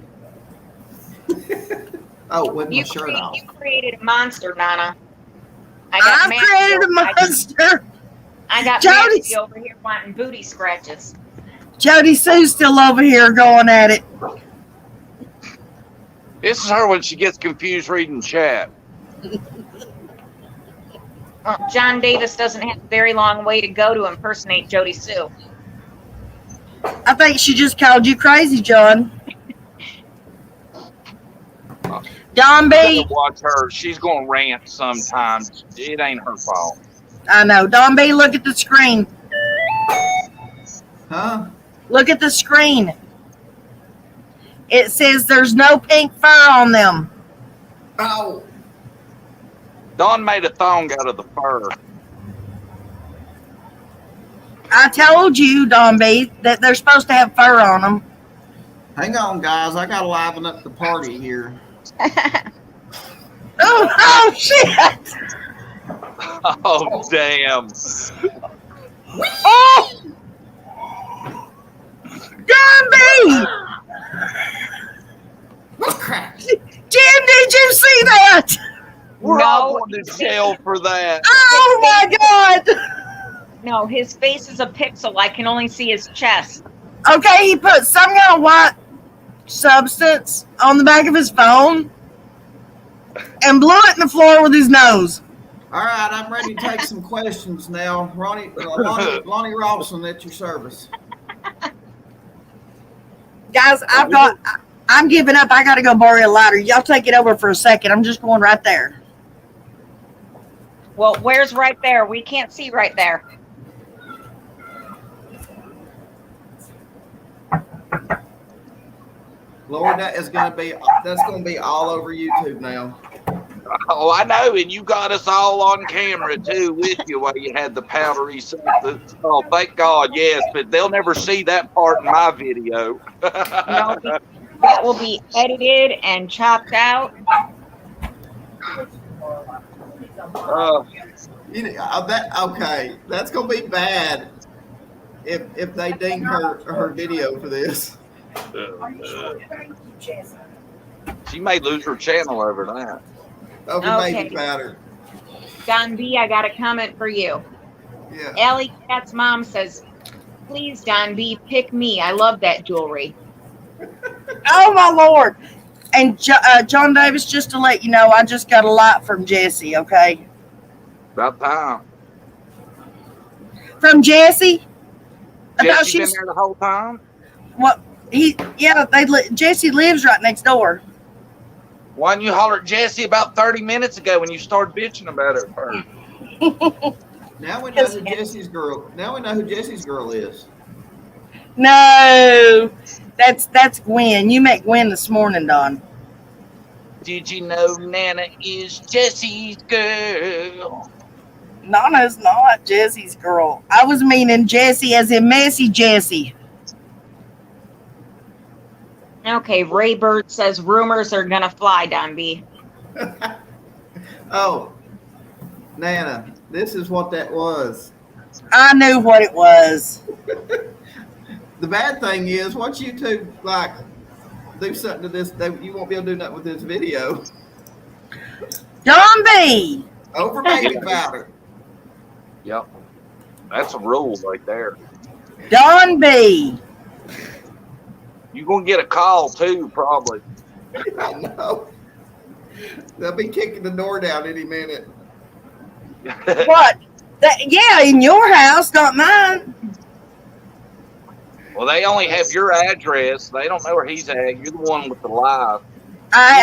C: Oh, with my
B: You,
C: shirt off.
B: you created a monster, Nana.
A: I've created a monster.
B: I got
A: Jodie-
B: Mandy over here wanting booty scratches.
A: Jodie Sue's still over here going at it.
D: This is her when she gets confused reading chat.
B: John Davis doesn't have a very long way to go to impersonate Jodie Sue.
A: I think she just called you crazy, John. Don
D: You
A: B.
D: gotta watch her. She's gonna rant sometimes. It ain't her fault.
A: I know. Don B, look at the screen.
C: Huh?
A: Look at the screen. It says there's no pink fur on them.
C: Oh,
D: Dawn made a thong out of the fur.
A: I told you, Don B, that they're supposed to have fur on them.
C: hang on, guys. I gotta liven up the party here.
A: Oh shit!
D: Oh, damn.
A: Oh! Don B!
C: What crap?
A: Jim, did you see that?
D: We're
B: No.
D: all going to jail for that.
A: Oh my god!
B: No, his face is a pixel. I can only see his chest.
A: Okay, he put some kind of white substance on the back of his phone and blew it in the floor with his nose.
C: All right, I'm ready to take some questions now. Lonnie Robson at your service.
A: Guys, I'm giving up. I gotta go borrow a lighter. Y'all take it over for a second. I'm just going right there.
B: Well, where's right there? We can't see right there.
C: Lord, that's gonna be all over YouTube now.
D: Oh, I know, and you got us all on camera too with you while you had the powdery substance. Oh, thank God, yes, but they'll never see that part in my video.
B: No, that will be edited and chopped out.
C: Okay, that's gonna be bad if they ding her video for this.
D: She may lose her channel over that.
C: That'll be
B: Okay.
C: maybe better.
B: Don B, I got a comment for you.
C: Yeah.
B: Allie Cat's mom says, please, Don B, pick me. I love that jewelry.
A: Oh my Lord! And John Davis, just to let you know, I just got a lot from Jesse. Okay,
D: About time.
A: from Jesse. I thought
D: Jesse
A: she
D: been
A: was
D: there the whole time?
A: what? Jesse lives right next door.
D: Why didn't you holler at Jesse about 30 minutes ago when you started bitching about it first?
C: Now we know who Jesse's girl. Now we know who Jesse's girl is.
A: No, that's Gwen. You met Gwen this morning, Don.
D: Did you know Nana is Jesse's girl?
A: Nana's not Jesse's girl. I was meaning Jesse as in messy Jesse.
B: Okay, Ray Bird says rumors are gonna fly, Don B.
C: Oh, Nana, this is what that was.
A: I knew what it was.
C: The bad thing is, once you two like do something to this, you won't be able to do nothing with this video.
A: Don B.
C: Over baby powder.
D: Yep. That's a rule right there.
A: Don B.
D: You're going to get a call too, probably.
C: I know. They'll be kicking the door down any minute.
A: What? Yeah, in your house, not mine.
D: Well, they only have your address. They don't know where he's at. You're the one with the live.
A: I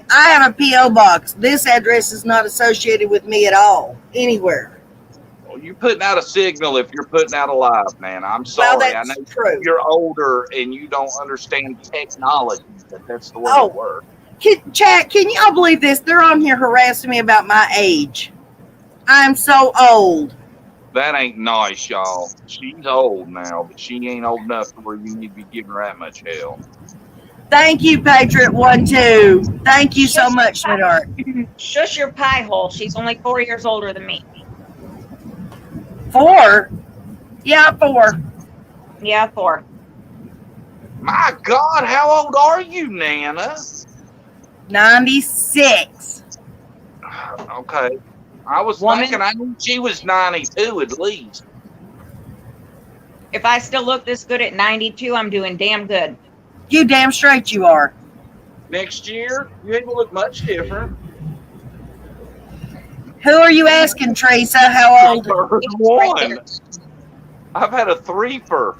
A: have a PO box. This address is not associated with me at all, anywhere.
D: Well, you're putting out a signal if you're putting out a live, man. I'm sorry.
A: Well,
D: I
A: that's
D: know
A: true.
D: you're older and you don't understand technology, but that's the way
A: Oh.
D: it works.
A: Chat, can y'all believe this? They're on here harassing me about my age. I'm so old.
D: That ain't nice, y'all. She's old now, but she ain't old enough to where you need to be giving her that much hell.
A: Thank you, Patriot12. Thank you so much, sweetheart.
B: Shush your pie hole. She's only 4 years older than me.
A: 4? Yeah, 4.
B: Yeah, 4.
D: My God, how old are you, Nana?
A: 96.
D: Okay. I was thinking I knew she was 92 at least.
B: If I still look this good at 92, I'm doing damn good.
A: You damn straight you are.
D: Next year, you ain't gonna look much different.
A: Who are you asking, Teresa? How old?
D: One. I've had a threefer.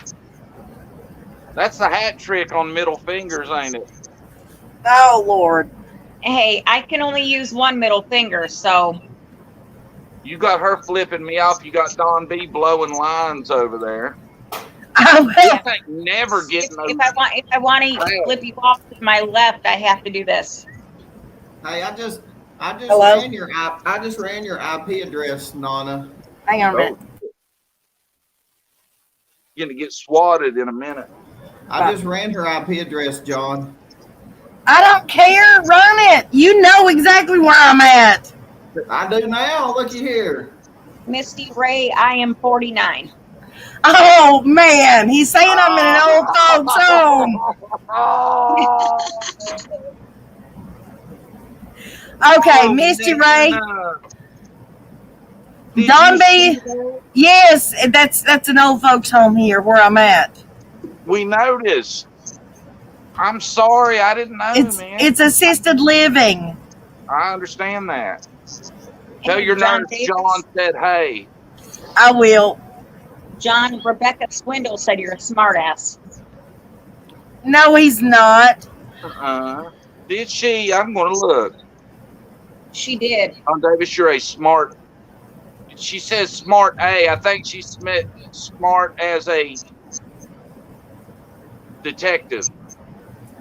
D: That's the hat trick on middle fingers, ain't it?
A: Oh, Lord.
B: Hey, I can only use one middle finger, so.
D: You got her flipping me off. You got Don B blowing lines over there.
A: Oh,
D: I ain't never getting
B: If I want to flip you off with my left, I have to do this.
C: Hey, I just
A: Hello?
C: ran your IP address, Nana.
A: hang on a minute.
D: You're gonna get swatted in a minute.
C: I just ran her IP address, John.
A: I don't care. Run it. You know exactly where I'm at.
C: I do now. Looky here.
B: Misty Ray, I am 49.
A: Oh, man. He's saying I'm in an old folks home. Okay, Misty Ray. Don B. Yes, that's an old folks home here where I'm at.
D: We noticed. I'm sorry, I didn't know, man.
A: It's assisted living.
D: I understand that. Tell
B: Hey,
D: your
B: John
D: nurse
B: Davis.
D: John said, hey.
A: I will.
B: John, Rebecca Swindle said you're a smartass.
A: No, he's not.
D: Did she? I'm going to look.
B: She did.
D: John Davis, you're a smart. She says smart A. I think she's smart as a detective.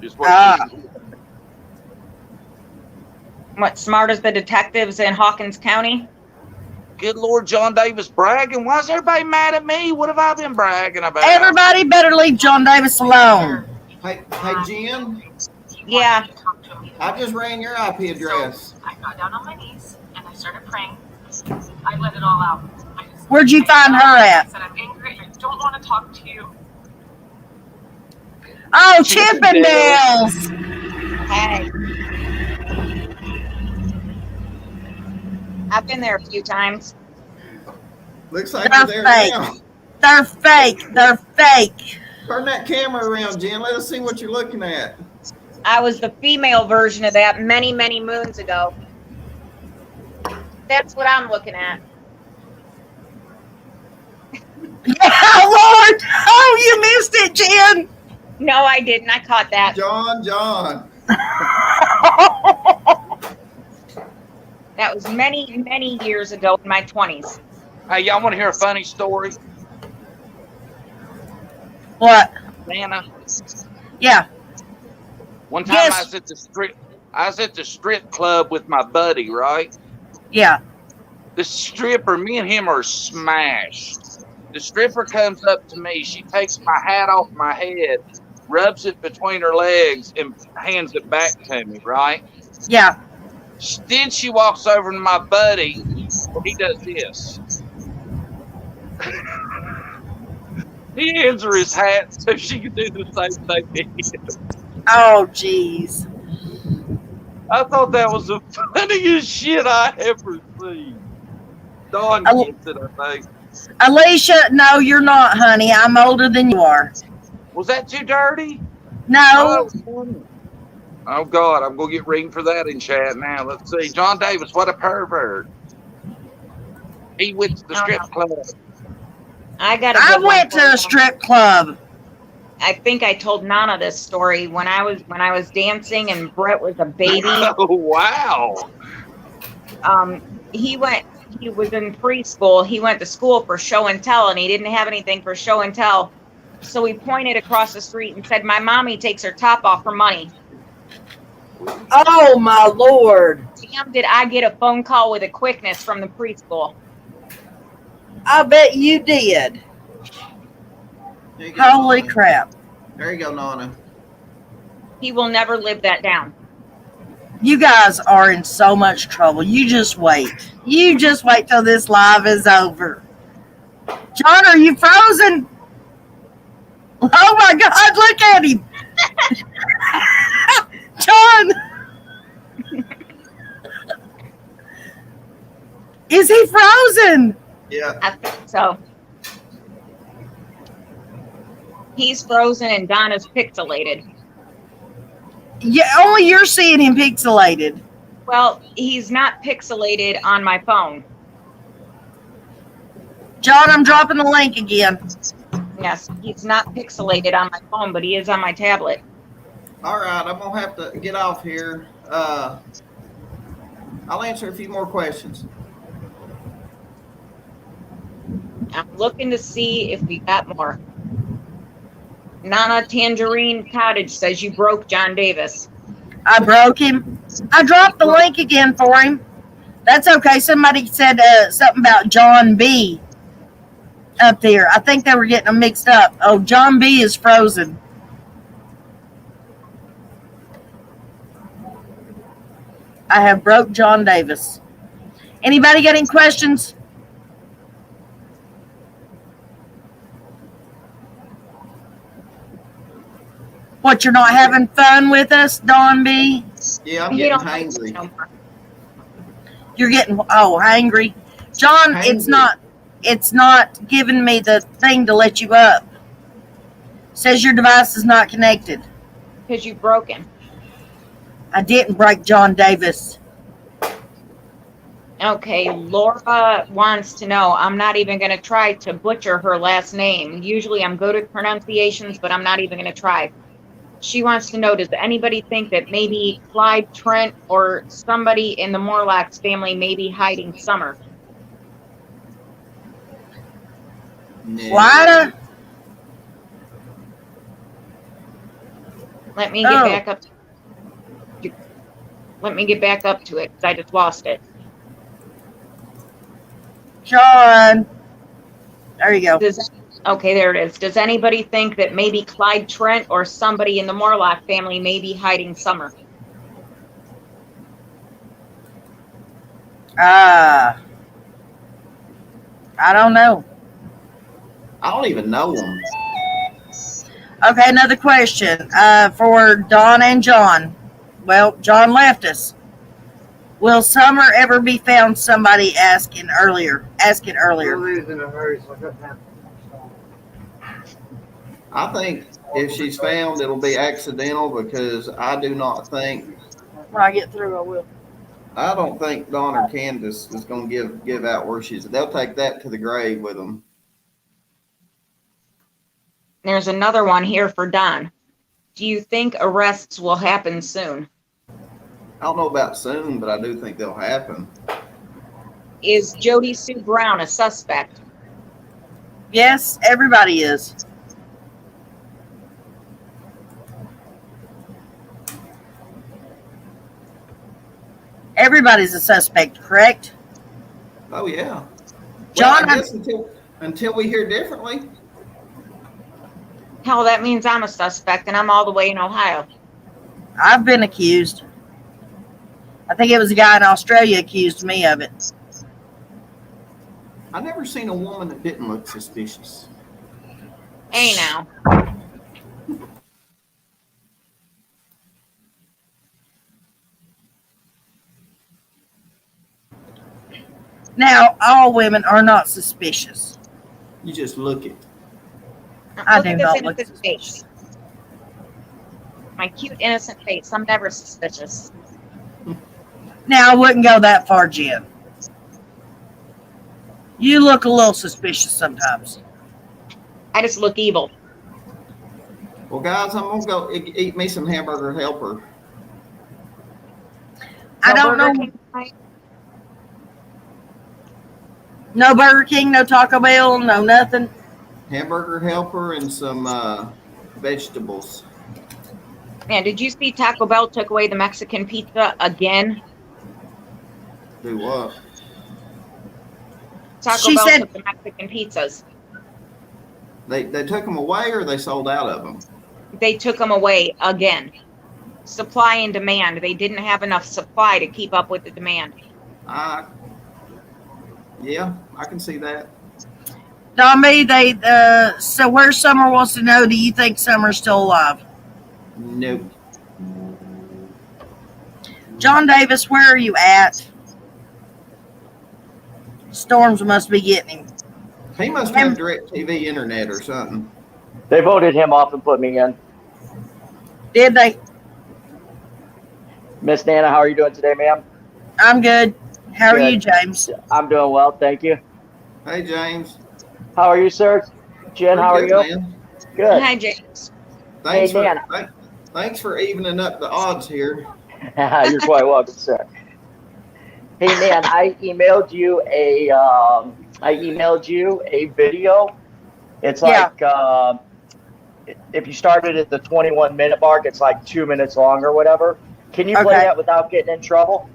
D: Just what she
B: What, smart as the detectives in Hawkins County?
D: Good Lord, John Davis bragging. Why is everybody mad at me? What have I been bragging about?
A: Everybody better leave John Davis alone.
C: Hey, Jen.
B: Yeah.
C: I just ran your IP address.
F: I got down on my knees and I started praying. I let it all out.
A: Where'd you find her
F: I
A: at?
F: said, I'm angry. I don't want to talk to you.
A: Oh, Chippendales.
B: Hey. I've been there a few times.
C: Looks like
A: They're
C: you're there
A: fake.
C: now.
A: They're fake. They're fake.
C: Turn that camera around, Jen. Let us see what you're looking at.
B: I was the female version of that many, many moons ago. That's what I'm looking at.
A: Yeah, Lord. Oh, you missed it, Jen.
B: No, I didn't. I caught that.
C: John.
B: That was many, many years ago in my 20s.
D: Hey, y'all want to hear a funny story?
A: What?
D: Nana?
A: Yeah.
D: One time
A: Yes.
D: I was at the strip club with my buddy, right?
A: Yeah.
D: The stripper, me and him are smashed. The stripper comes up to me. She takes my hat off my head rubs it between her legs, and hands it back to me, right?
A: Yeah.
D: Then she walks over to my buddy, and he does this. He hands her his hat so she can do the same thing.
A: Oh, jeez.
D: I thought that was the funniest shit I ever seen. Dawn
A: Oh.
D: gets it, I think.
A: Alicia, no, you're not, honey. I'm older than you are.
D: Was that too dirty?
A: No.
D: Oh, God, I'm going to get ringed for that in chat now. Let's see. John Davis, what a pervert. He went to the strip club.
B: I got.
A: I went to a strip club.
B: I think I told Nana this story when I was dancing and Brett was a baby.
D: Oh, wow.
B: He was in preschool. He went to school for show and tell, and he didn't have anything for show and tell. So he pointed across the street and said, "My mommy takes her top off for money."
A: Oh, my Lord.
B: Damn, did I get a phone call with a quickness from the preschool.
A: I bet you did.
C: There you go,
A: Holy
C: Nana.
A: crap.
C: There you go, Nana.
B: He will never live that down.
A: You guys are in so much trouble. You just wait. You just wait till this live is over. John, are you frozen? Oh, my God. Look at him. John. Is he frozen?
C: Yeah.
B: I think so. He's frozen and Donna's pixelated.
A: Yeah, only you're seeing him pixelated.
B: Well, he's not pixelated on my phone.
A: John, I'm dropping the link again.
B: Yes, he's not pixelated on my phone, but he is on my tablet.
C: All right, I'm gonna have to get off here. I'll answer a few more questions.
B: I'm looking to see if we got more. Nana Tangerine Cottage says you broke John Davis.
A: I broke him. I dropped the link again for him. That's okay. Somebody said something about John B. up there. I think they were getting them mixed up. Oh, John B. is frozen. I have broke John Davis. Anybody got any questions? What, you're not having fun with us, Don B?
C: Yeah, I'm
B: You
C: getting
B: don't like
C: hangry.
B: no more.
A: You're getting, hangry. John,
C: Hangry.
A: it's not giving me the thing to let you up. Says your device is not connected.
B: Because you broke him.
A: I didn't break John Davis.
B: Okay, Laura wants to know. I'm not even going to try to butcher her last name. Usually I'm good at pronunciations, but I'm not even going to try. She wants to know, does anybody think that maybe Clyde Trent or somebody in the Morlocks family may be hiding Summer?
C: No.
A: Why?
B: Let me get back up. Let me get back up to it because I just lost it.
A: John. There you go.
B: Okay, there it is. Does anybody think that maybe Clyde Trent or somebody in the Morlock family may be hiding Summer?
A: I don't know.
C: I don't even know them.
A: Okay, another question for Don and John. Well, John left us. Will Summer ever be found? Somebody asking earlier.
C: I think if she's found, it'll be accidental because I do not think.
A: When I get through, I will.
C: I don't think Dawn or Candace is going to give out where she's. They'll take that to the grave with them.
B: There's another one here for Don. Do you think arrests will happen soon?
C: I don't know about soon, but I do think they'll happen.
B: Is Jodie Sue Brown a suspect?
A: Yes, everybody is. Everybody's a suspect, correct?
C: Oh yeah,
A: John,
C: well, I guess until we hear differently.
B: Hell, that means I'm a suspect, and I'm all the way in Ohio.
A: I've been accused. I think it was a guy in Australia accused me of it.
C: I never seen a woman that didn't look suspicious.
B: Hey, now.
A: Now, all women are not suspicious.
C: You just look it.
A: I
B: Look
A: do
B: at this
A: not look
B: innocent
A: suspicious.
B: face. My cute, innocent face. I'm never suspicious.
A: Now, I wouldn't go that far, Jen. You look a little suspicious sometimes.
B: I just look evil.
C: Well, guys, I'm gonna go eat me some hamburger helper.
A: I
B: No
A: don't
B: Burger
A: know.
B: King tonight?
A: No Burger King, no Taco Bell, no nothing.
C: Hamburger helper and some vegetables.
B: Man, did you see Taco Bell took away the Mexican pizza again?
C: Do what?
B: Taco
A: She
B: Bell
A: said-
B: took the Mexican pizzas.
C: They took them away or they sold out of them?
B: They took them away again. Supply and demand. They didn't have enough supply to keep up with the demand.
C: Yeah, I can see that.
A: Domby, so where Summer wants to know, do you think Summer's still alive?
C: Nope.
A: John Davis, where are you at? Storms must be getting him.
C: He must have DirecTV internet or something.
E: They voted him off and put me in.
A: Did they?
E: Miss Nana, how are you doing today, ma'am?
A: I'm good. How are
E: Good.
A: you, James?
E: I'm doing well, thank you.
C: Hey, James.
E: How are you, sir? Jen, how are
C: Pretty
E: you?
C: good, man.
E: Good.
B: Hi, James.
C: Thanks
E: Hey,
C: for
E: man.
C: thanks for evening up the odds here.
E: You're quite welcome, sir. Hey, man, I emailed you a video. It's
A: Yeah.
E: like if you started at the 21-minute mark, it's like 2 minutes long or whatever. Can you play
A: Okay.
E: that without getting in trouble?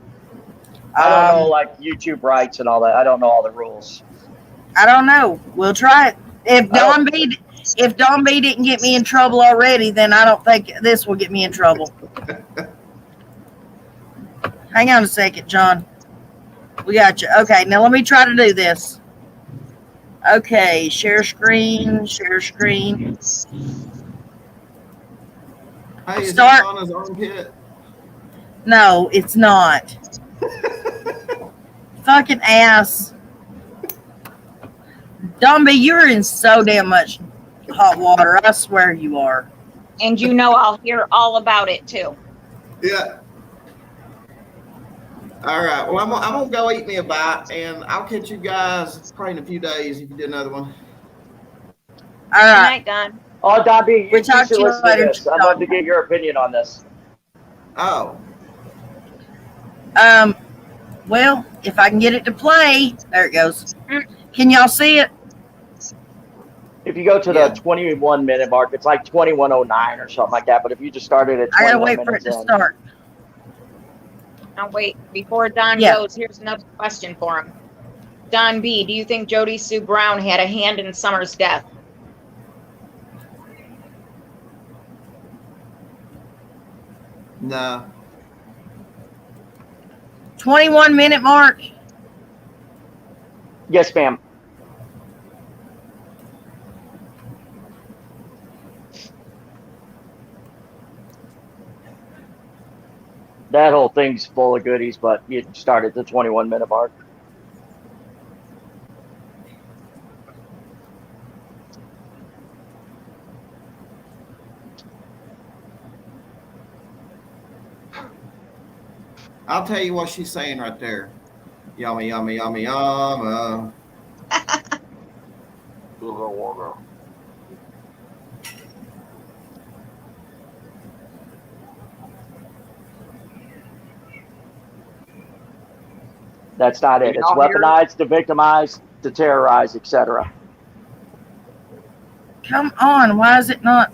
E: I don't know, like YouTube rights and all that. I don't know all the rules.
A: I don't know. We'll try it. If
E: I
A: Don B didn't get me in trouble already, then I don't think this will get me in trouble. Hang on a second, John. We got you. Okay, now let me try to do this. Okay, share screen, share screen.
C: Hey, is
A: Start.
C: that Donna's armpit?
A: No, it's not. Fucking ass. Don B, you're in so damn much hot water. I swear you are.
B: And you know I'll hear all about it, too.
C: Yeah. All right. Well, I'm gonna go eat me a bite, and I'll catch you guys probably in a few days if you do another one.
A: All
B: Good
A: right.
B: night, Don.
E: Oh, Dobby,
A: We'll
E: you
A: talk
E: should
A: to you
E: listen to
A: later,
E: this. I'd
A: John.
E: love to get your opinion on this.
C: Oh.
A: Well, if I can get it to play, there it goes. Can y'all see it?
E: If you go to
C: Yeah.
E: the 21-minute mark, it's like 21:09 or something like that. But if you just started at
A: I gotta
E: 21
A: wait for it
E: minutes
A: to
E: in,
A: start.
B: Now, wait. Before Don
A: Yeah.
B: goes, here's another question for him. Don B., do you think Jodie Sue Brown had a hand in Summer's death?
C: No.
A: 21-minute mark.
E: yes, ma'am. That whole thing's full of goodies, but you start at the 21-minute mark.
C: I'll tell you what she's saying right there. Yummy, yummy, yummy, yum.
D: Little water.
E: That's not it.
D: Can
E: It's
D: y'all hear it?
E: weaponized to victimize, to terrorize, etc.
A: Come on. Why is it not?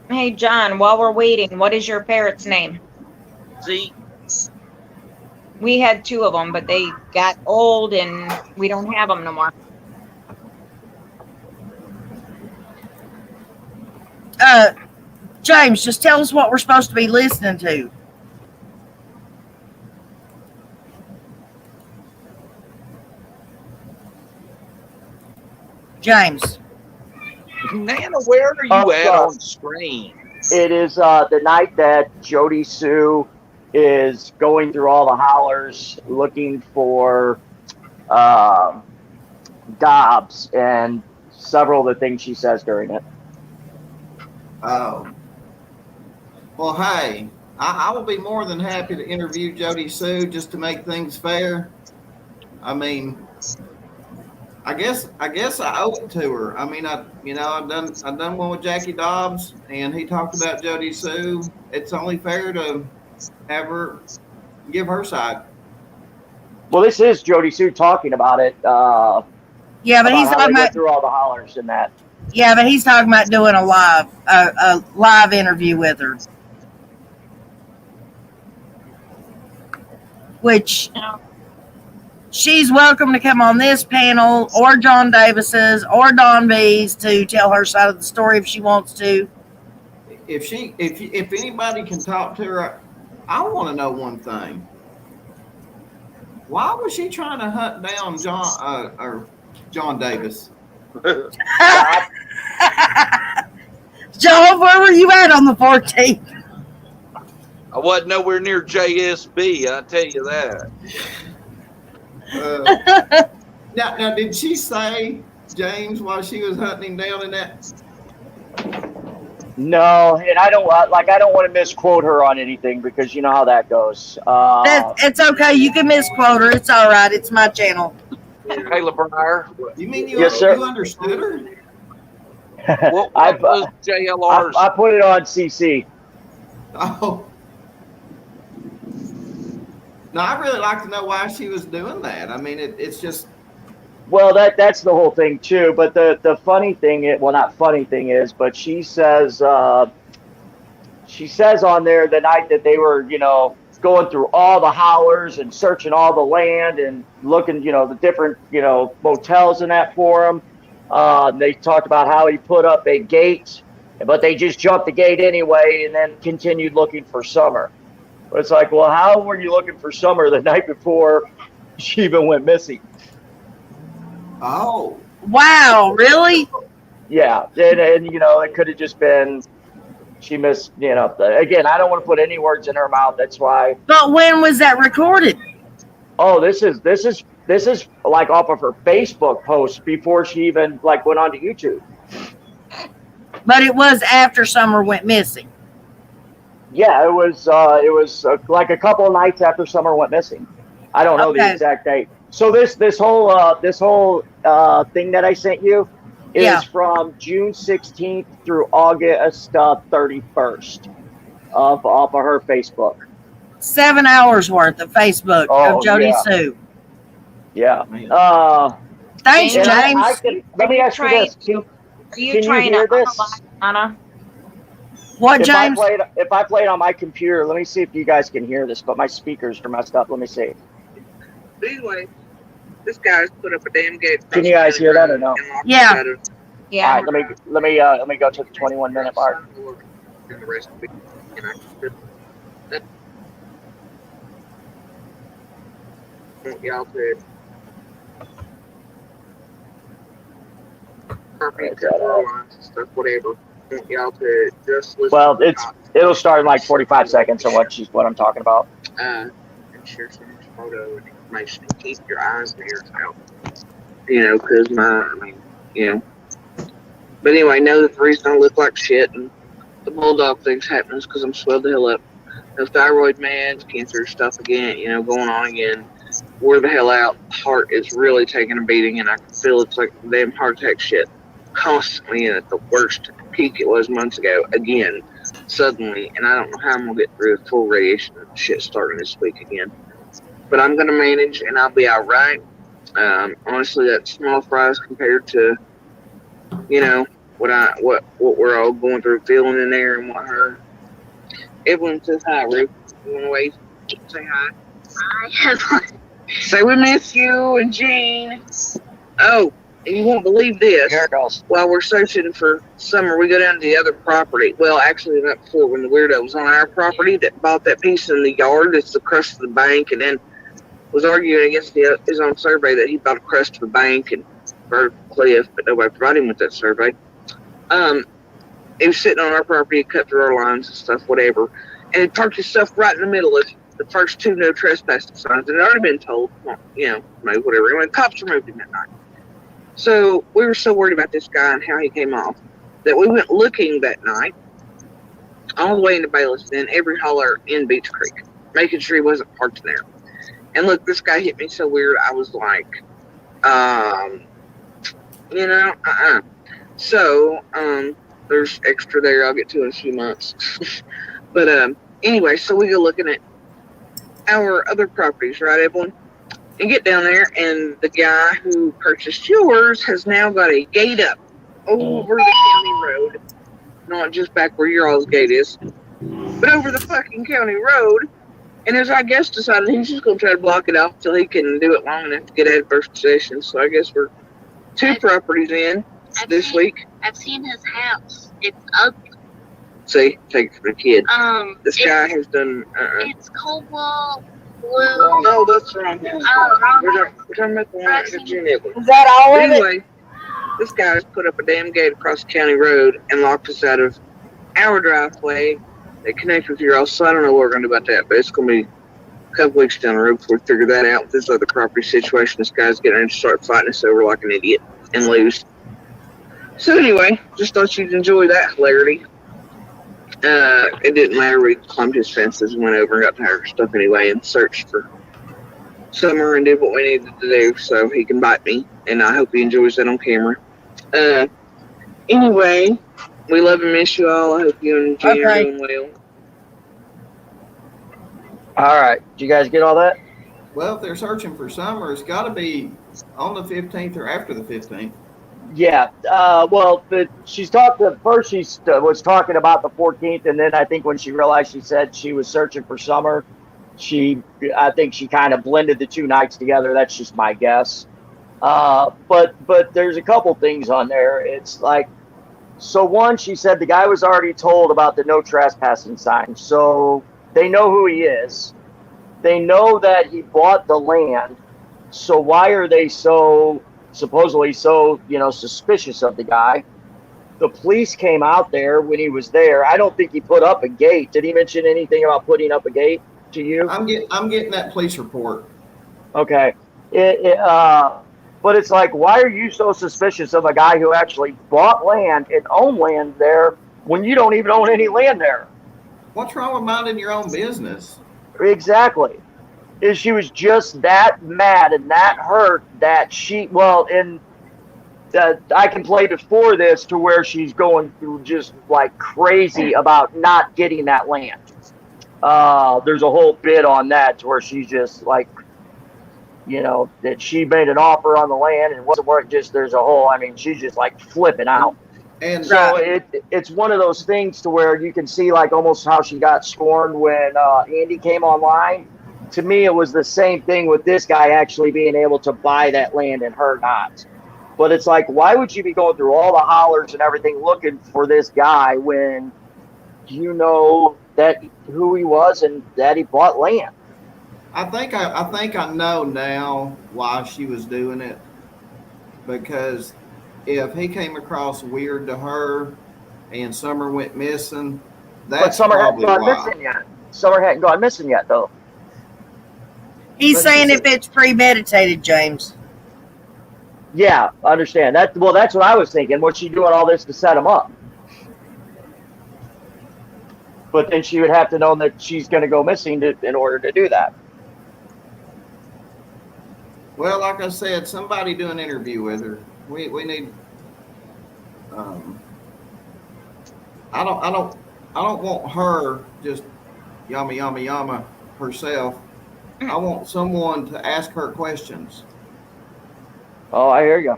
B: Hey, John, while we're waiting, what is your parrot's name?
D: See,
B: We had 2 of them, but they got old and we don't have them no more.
A: James, just tell us what we're supposed to be listening to. James.
D: Nana, where are you at on screen?
E: It is the night that Jodie Sue is going through all the hollers looking for Dobbs and several of the things she says during it.
C: Oh. Well, hey, I will be more than happy to interview Jodie Sue just to make things fair. I mean, I guess I owe it to her. I mean, I've done one with Jackie Dobbs, and he talked about Jodie Sue. It's only fair to have her give her side.
E: Well, this is Jodie Sue talking about it.
A: Yeah, but
E: about
A: he's
E: how
A: talking
E: they went
A: about.
E: through all the hollers and that.
A: Yeah, but he's talking about doing a live interview with her, which she's welcome to come on this panel or John Davis's or Don B's to tell her side of the story if she wants to.
C: If anybody can talk to her, I want to know one thing. Why was she trying to hunt down John Davis?
A: John, where were you at on the 14th?
D: I wasn't nowhere near JSB, I tell you that.
C: Now, did she say, James, while she was hunting him down in that?
E: No, and I don't want to misquote her on anything because you know how that goes.
A: It's okay. You can misquote her. It's all right. It's my channel.
D: Kayla Breyer.
C: You mean you understood her?
D: What was JLR's?
E: I put it on CC.
C: Oh. No, I'd really like to know why she was doing that. I mean, it's just.
E: Well, that's the whole thing too. But the funny thing, not funny thing is, but she says on there the night that they were, going through all the hollers and searching all the land and looking, the different, motels and that for him. They talked about how he put up a gate, but they just jumped the gate anyway and then continued looking for Summer. But it's like, well, how were you looking for Summer the night before she even went missing?
C: Oh.
A: Wow, really?
E: Yeah, and it could have just been she missed, again, I don't want to put any words in her mouth. That's why.
A: But when was that recorded?
E: Oh, this is like off of her Facebook post before she even went onto YouTube.
A: But it was after Summer went missing.
E: Yeah, it was like a couple of nights after Summer went missing. I don't know the exact date. So this whole thing that I sent you is from June 16th through August 31st off of her Facebook. 7
A: hours worth of Facebook of Jodie Sue.
E: Yeah.
A: Thanks, James.
E: Let me ask you this. Can you hear this?
B: Anna?
A: What, James?
E: If I play it on my computer, let me see if you guys can hear this, but my speakers are messed up. Let me see.
G: Anyway, this guy's put up a damn gate.
E: Can you guys hear that or no?
A: Yeah.
B: Yeah.
E: All right, let me go to the 21-minute mark.
G: Y'all could stuff, whatever. Y'all could just listen.
E: Well, it'll start in like 45 seconds on what I'm talking about.
G: And share some photo and information. Keep your eyes and ears out. Because But anyway, know that the reason I look like shit and the bulldog thing's happening is because I'm swelled the hell up. The thyroid meds, cancer stuff again, going on again. Where the hell out? Heart is really taking a beating, and I can feel it's like damn heart attack shit constantly, and at the worst peak it was months ago again, suddenly, and I don't know how I'm gonna get through a full radiation shit starting this week again. But I'm gonna manage, and I'll be all right. Honestly, that's small fries compared to, what we're all going through, feeling in there, and what her. Everyone says hi, Ruth. You wanna wave? Say hi.
F: Hi.
G: Say we miss you and Jean. Oh, you won't believe this.
E: Here it goes.
G: While we're searching for Summer, we go down to the other property. Well, actually, not before, when the weirdo was on our property that bought that piece in the yard that's the crust of the bank, and then was arguing against his own survey that he bought a crust of the bank and for Cliff, but nobody provided him with that survey. He was sitting on our property, cut through our lines and stuff, whatever, and he parked his stuff right in the middle of the first two no trespassing signs. And it had already been told, maybe whatever. Anyway, the cops removed him that night. So we were so worried about this guy and how he came off that we went looking that night all the way into Bayless and every holler in Beach Creek, making sure he wasn't parked there. And look, this guy hit me so weird. I was like, So, there's extra there I'll get to in a few months. But anyway, so we go looking at our other properties, right, Evelyn? And get down there, and the guy who purchased yours has now got a gate up over the county road. Not just back where your all's gate is, but over the fucking county road. And as I guess decided he's just going to try to block it off until he can do it long enough to get adverse possession. So I guess we're two properties in this week.
F: I've seen his house. It's ugly.
G: See, take it from the kid. This guy has done.
F: It's cobalt blue.
G: No, that's wrong.
F: Wrong.
G: We're talking about the one at Virginia.
B: Is that all of it?
G: Anyway, this guy has put up a damn gate across the county road and locked us out of our driveway that connects with your house. So I don't know what we're going to do about that, but it's going to be a couple weeks down the road before we figure that out. With this other property situation, this guy's getting ready to start fighting us over like an idiot and lose. So anyway, just thought you'd enjoy that hilarity. It didn't matter. We climbed his fences and went over and got to our stuff anyway and searched for Summer and did what we needed to do so he can bite me. And I hope he enjoys that on camera. Anyway, we love and miss you all. I hope you and Jen are doing well.
E: All right. Did you guys get all that?
C: Well, if they're searching for Summer, it's got to be on the 15th or after the 15th.
E: Yeah. Well, she's talked. First, she was talking about the 14th, and then I think when she realized she said she was searching for Summer, I think she kind of blended the two nights together. That's just my guess. But there's a couple things on there. It's like, so one, she said the guy was already told about the no trespassing sign, so they know who he is. They know that he bought the land. So why are they supposedly so suspicious of the guy? The police came out there when he was there. I don't think he put up a gate. Did he mention anything about putting up a gate to you?
C: I'm getting that police report.
E: Okay. But it's like, why are you so suspicious of a guy who actually bought land and owned land there when you don't even own any land there?
C: What's wrong with minding your own business?
E: Exactly. She was just that mad and that hurt that I can play before this to where she's going through just like crazy about not getting that land. There's a whole bit on that to where she's just like, that she made an offer on the land and it wasn't working. There's a whole, she's just like flipping out.
C: And
E: so it's one of those things to where you can see like almost how she got scorned when Andy came online. To me, it was the same thing with this guy actually being able to buy that land and her not. But it's like, why would you be going through all the hollers and everything looking for this guy when you know that who he was and that he bought land?
C: I think I know now why she was doing it, because if he came across weird to her and Summer went missing, that's
E: Summer hadn't
C: probably
E: gone
C: why.
E: missing yet. Summer hadn't gone missing yet, though.
A: He's saying if it's premeditated, James.
E: Yeah, I understand that. Well, that's what I was thinking. Was she doing all this to set him up? But then she would have to know that she's going to go missing in order to do that.
C: Well, like I said, somebody do an interview with her. We need. I don't want her just yama herself. I want someone to ask her questions.
E: Oh, I hear you.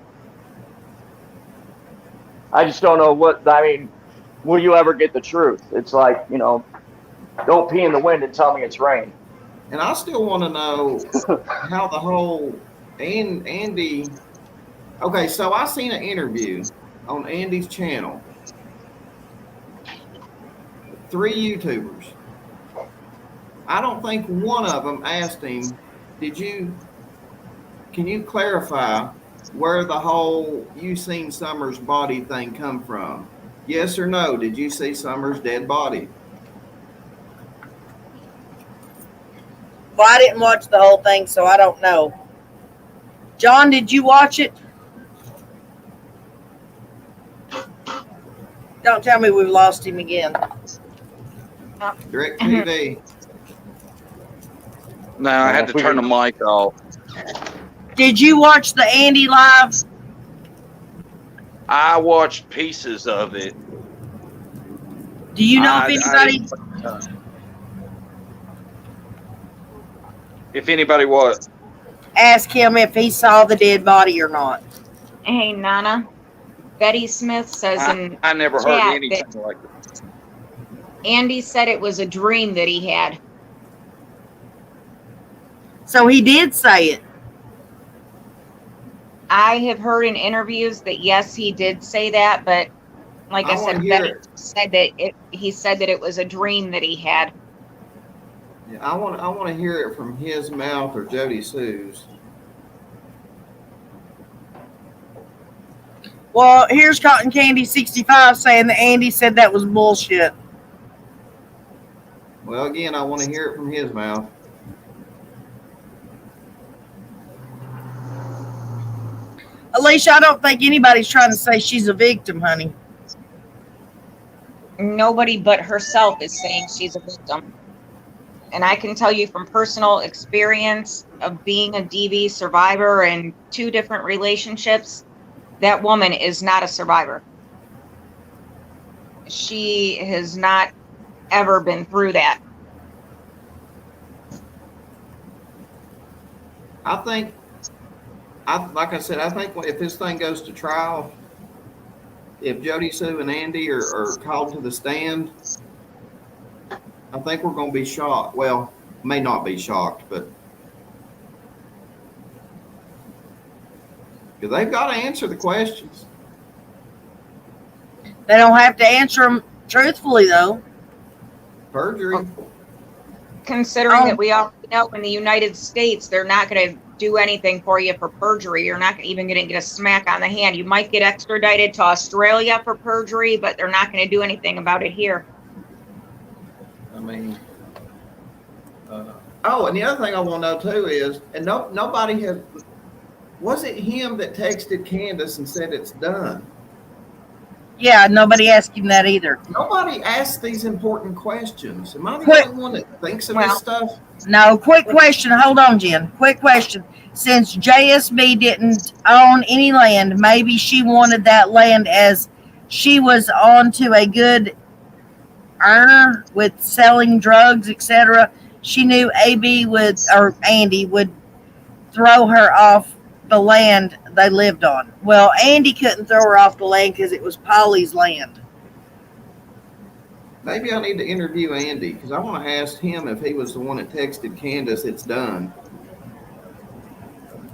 E: I just don't know will you ever get the truth? It's like, don't pee in the wind and tell me it's rain.
C: And I still want to know how the whole Andy Okay, so I seen an interview on Andy's channel. 3 YouTubers. I don't think one of them asked him, can you clarify where the whole you seen Summer's body thing come from? Yes or no? Did you see Summer's dead body?
A: Well, I didn't watch the whole thing, so I don't know. John, did you watch it? Don't tell me we've lost him again.
C: Direct TV.
D: No, I had to turn the mic off.
A: Did you watch the Andy live?
D: I watched pieces of it.
A: Do you know if anybody?
D: If anybody what?
A: Ask him if he saw the dead body or not.
B: Hey, Nana. Betty Smith says
D: I never heard anything like that.
B: Andy said it was a dream that he had.
A: So he did say it.
B: I have heard in interviews that yes, he did say that, but like I said, Betty said that he said that it was a dream that he had.
C: Yeah, I want to hear it from his mouth or Jodie Sue's.
A: Well, here's Cotton Candy 65 saying that Andy said that was bullshit.
C: Well, again, I want to hear it from his mouth.
A: Alicia, I don't think anybody's trying to say she's a victim, honey.
B: Nobody but herself is saying she's a victim. And I can tell you from personal experience of being a DV survivor in 2 different relationships, that woman is not a survivor. She has not ever been through that.
C: I think, like I said, I think if this thing goes to trial, if Jodie Sue and Andy are called to the stand, I think we're going to be shocked. Well, may not be shocked, but because they've got to answer the questions.
A: They don't have to answer them truthfully, though.
C: Perjury.
B: Considering that we all know in the United States, they're not going to do anything for you for perjury. You're not even going to get a smack on the hand. You might get extradited to Australia for perjury, but they're not going to do anything about it here.
C: I mean, oh, and the other thing I want to know too is, and nobody has, was it him that texted Candace and said it's done?
A: Yeah, nobody asked him that either.
C: Nobody asked these important questions. Am I the only one that thinks of this stuff?
A: No, quick question. Hold on, Jen. Quick question. Since JSB didn't own any land, maybe she wanted that land as she was on to a good earner with selling drugs, etc. She knew Andy would throw her off the land they lived on. Well, Andy couldn't throw her off the land because it was Polly's land.
C: Maybe I need to interview Andy because I want to ask him if he was the one that texted Candace it's done.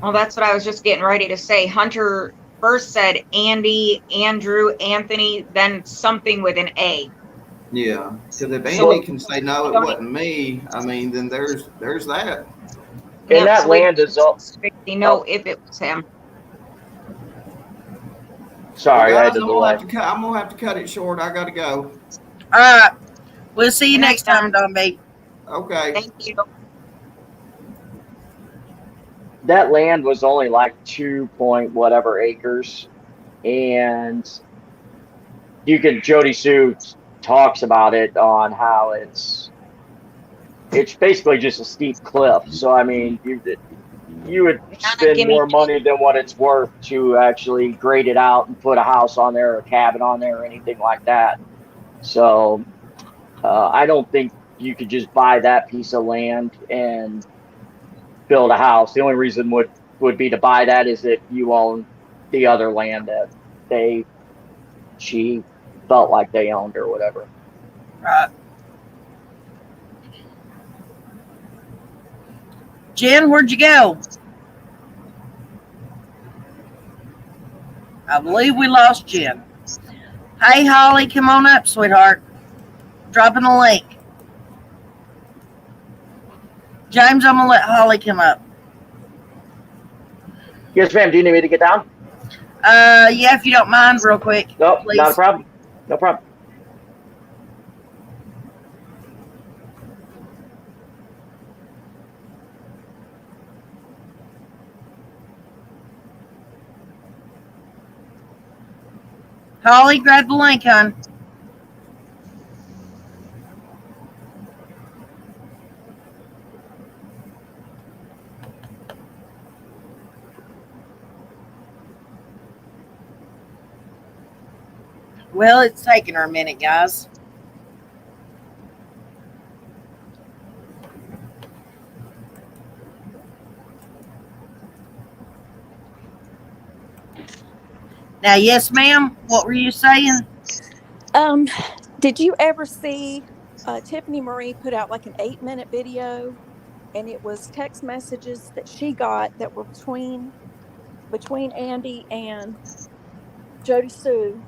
B: Well, that's what I was just getting ready to say. Hunter first said Andy, Andrew, Anthony, then something with an A.
C: Yeah, because if Andy can say no, it wasn't me, I mean, then there's that.
E: And that land is all.
B: You know, if it was him.
E: Sorry,
C: well,
E: I
C: guys,
E: had to delay.
C: I'm gonna have to cut it short. I gotta go.
A: All right. We'll see you next time, Don B.
C: Okay.
B: Thank you.
E: That land was only like 2 point whatever acres, and Jodie Sue talks about it on how it's basically just a steep cliff. So I mean, you would spend more money than what it's worth to actually grade it out and put a house on there or a cabin on there or anything like that. So I don't think you could just buy that piece of land and build a house. The only reason would be to buy that is if you own the other land that she felt like they owned or whatever.
A: Right. Jen, where'd you go? I believe we lost Jen. Hey, Holly, come on up, sweetheart. Dropping a link. James, I'm going to let Holly come up.
E: Yes, ma'am. Do you need me to get down?
A: Yeah, if you don't mind, real quick.
E: No,
A: please.
E: not a problem. No problem.
A: Holly, grab the link, hon. Well, it's taking her a minute, guys. Now, yes, ma'am. What were you saying?
H: Did you ever see Tiffany Marie put out like an 8-minute video, and it was text messages that she got that were between Andy and Jodie Sue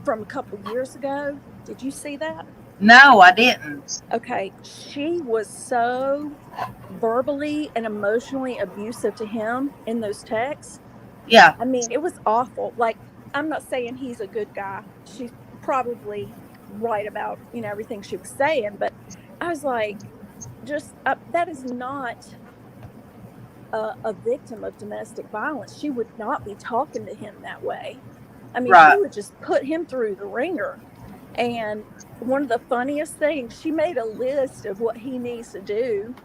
H: from a couple years ago? Did you see that?
A: No, I didn't.
H: Okay, she was so verbally and emotionally abusive to him in those texts.
A: Yeah.
H: I mean, it was awful. Like, I'm not saying he's a good guy. She's probably right about, everything she was saying, but I was like, just that is not a victim of domestic violence. She would not be talking to him that way. I mean,
A: Right.
H: She would just put him through the ringer. And one of the funniest things, she made a list of what he needs to do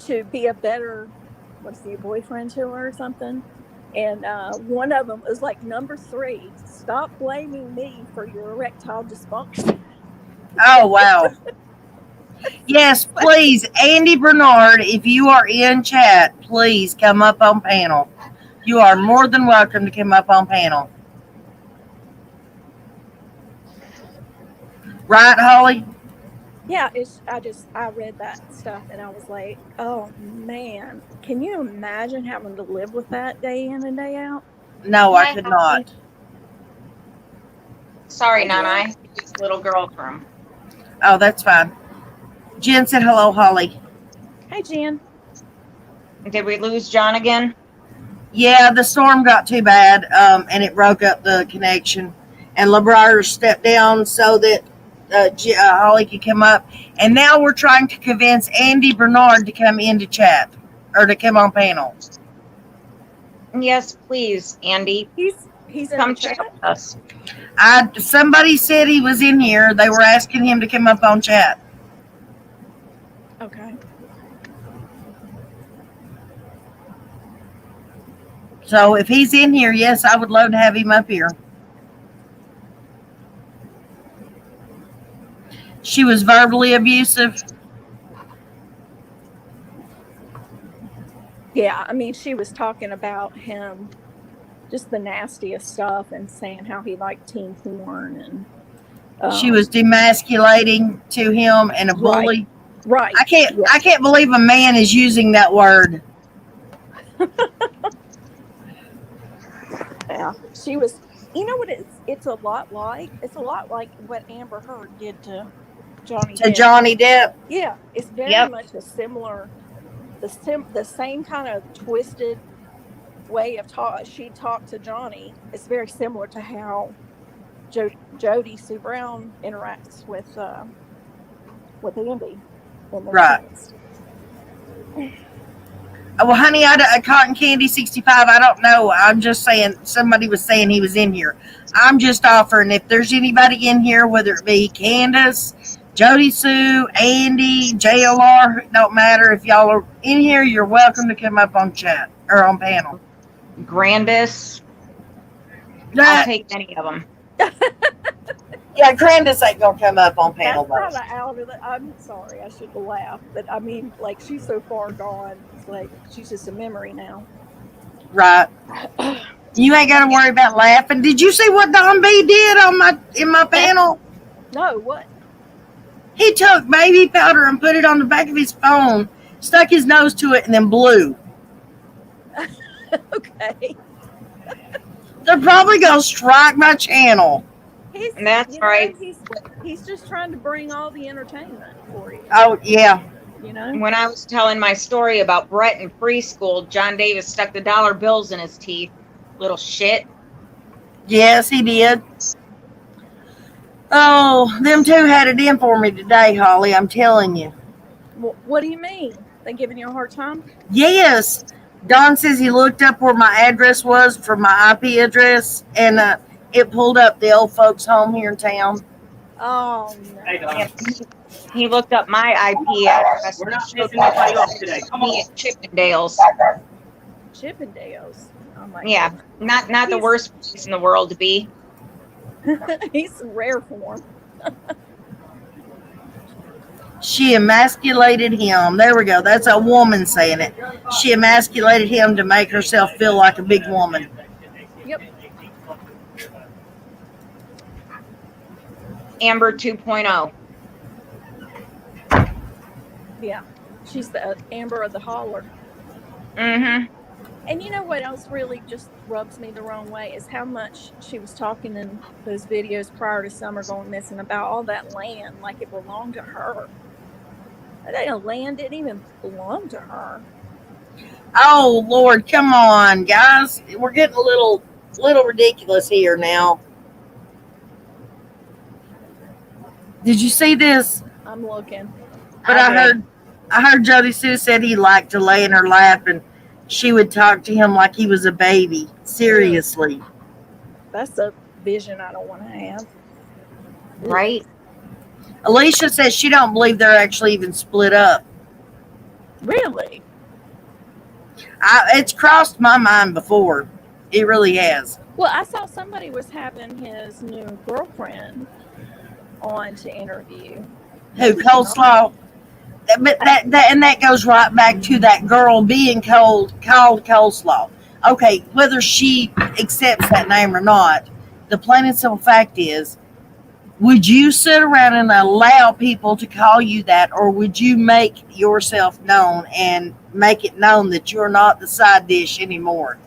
H: to be a better, boyfriend to her or something. And one of them was like number 3, stop blaming me for your erectile dysfunction.
A: Oh, wow. Yes, please, Andy Bernard, if you are in chat, please come up on panel. You are more than welcome to come up on panel. Right, Holly?
H: Yeah, I read that stuff and I was like, oh man, can you imagine having to live with that day in and day out?
A: No, I could not.
B: Sorry, Nana. I have to use little girl's room.
A: Oh, that's fine. Jen said hello, Holly.
H: Hey, Jen.
B: Did we lose John again?
A: Yeah, the storm got too bad, and it broke up the connection. And LeBrier stepped down so that Holly could come up. And now we're trying to convince Andy Bernard to come into chat or to come on panel.
B: Yes, please, Andy.
H: He's
B: come chat with us.
A: Somebody said he was in here. They were asking him to come up on chat.
H: Okay.
A: So if he's in here, yes, I would love to have him up here. She was verbally abusive.
H: Yeah, I mean, she was talking about him, just the nastiest stuff, and saying how he liked teen porn, and
A: she was demasculating to him and a bully.
H: Right.
A: I can't believe a man is using that word.
H: Yeah, she was. You know what it's a lot like? It's a lot like what Amber Heard did to Johnny Depp.
A: Johnny Depp.
H: Yeah, it's very much a similar, the same kind of twisted way of she talked to Johnny. It's very similar to how Jodie Sue Brown interacts with Andy.
A: Right. Well, honey, Cotton Candy 65, I don't know. I'm just saying, somebody was saying he was in here. I'm just offering, if there's anybody in here, whether it be Candace, Jodie Sue, Andy, JLR, don't matter. If y'all are in here, you're welcome to come up on chat or on panel.
B: Grandis. I'll take any of them.
A: Yeah, Grandis ain't going to come up on panel.
H: That's kind of out of it. I'm sorry, I should have laughed. But I mean, like, she's so far gone. It's like, she's just a memory now.
A: Right. You ain't got to worry about laughing. Did you see what Don B did in my panel?
H: No, what?
A: He took baby powder and put it on the back of his phone, stuck his nose to it, and then blew.
H: Okay.
A: They're probably gonna strike my channel.
H: He's
B: That's right.
H: He's just trying to bring all the entertainment for you.
A: Oh yeah.
H: You know.
B: When I was telling my story about Brett in preschool, John Davis stuck the dollar bills in his teeth. Little shit.
A: Yes, he did. Oh, them two had it in for me today, Holly. I'm telling you.
H: What do you mean? They giving you a hard time?
A: Yes. Don says he looked up where my address was for my IP address, and it pulled up the old folks' home here in town.
H: Oh no.
E: Hey, Don.
B: He looked up my IP address.
E: We're not pissing anybody off today. Come
B: Me
E: on.
B: at Chippendales.
H: Chippendales. Oh my
B: Yeah, not the
H: He's-
B: worst place in the world to be.
H: God. He's rare form.
A: She emasculated him. There we go. That's a woman saying it. She emasculated him to make herself feel like a big woman.
H: Yep.
B: Amber 2.0.
H: Yeah. She's the Amber of the holler.
B: Mm-hmm.
H: And you know what else really just rubs me the wrong way is how much she was talking in those videos prior to Summer going missing about all that land like it belonged to her. That land didn't even belong to her.
A: Oh Lord, come on, guys. We're getting a little ridiculous here now. Did you see this?
H: I'm looking.
A: But I heard Jodie Sue said he liked to lay in her lap and she would talk to him like he was a baby. Seriously.
H: That's a vision I don't want to have.
B: Right?
A: Alicia says she don't believe they're actually even split up.
H: Really?
A: It's crossed my mind before. It really has.
H: Well, I saw somebody was having his new girlfriend on to interview.
A: Who, Coleslaw? But that goes right back to that girl being called Coleslaw. Okay, whether she accepts that name or not, the plain and simple fact is, would you sit around and allow people to call you that, or would you make yourself known and make it known that you're not the side dish anymore?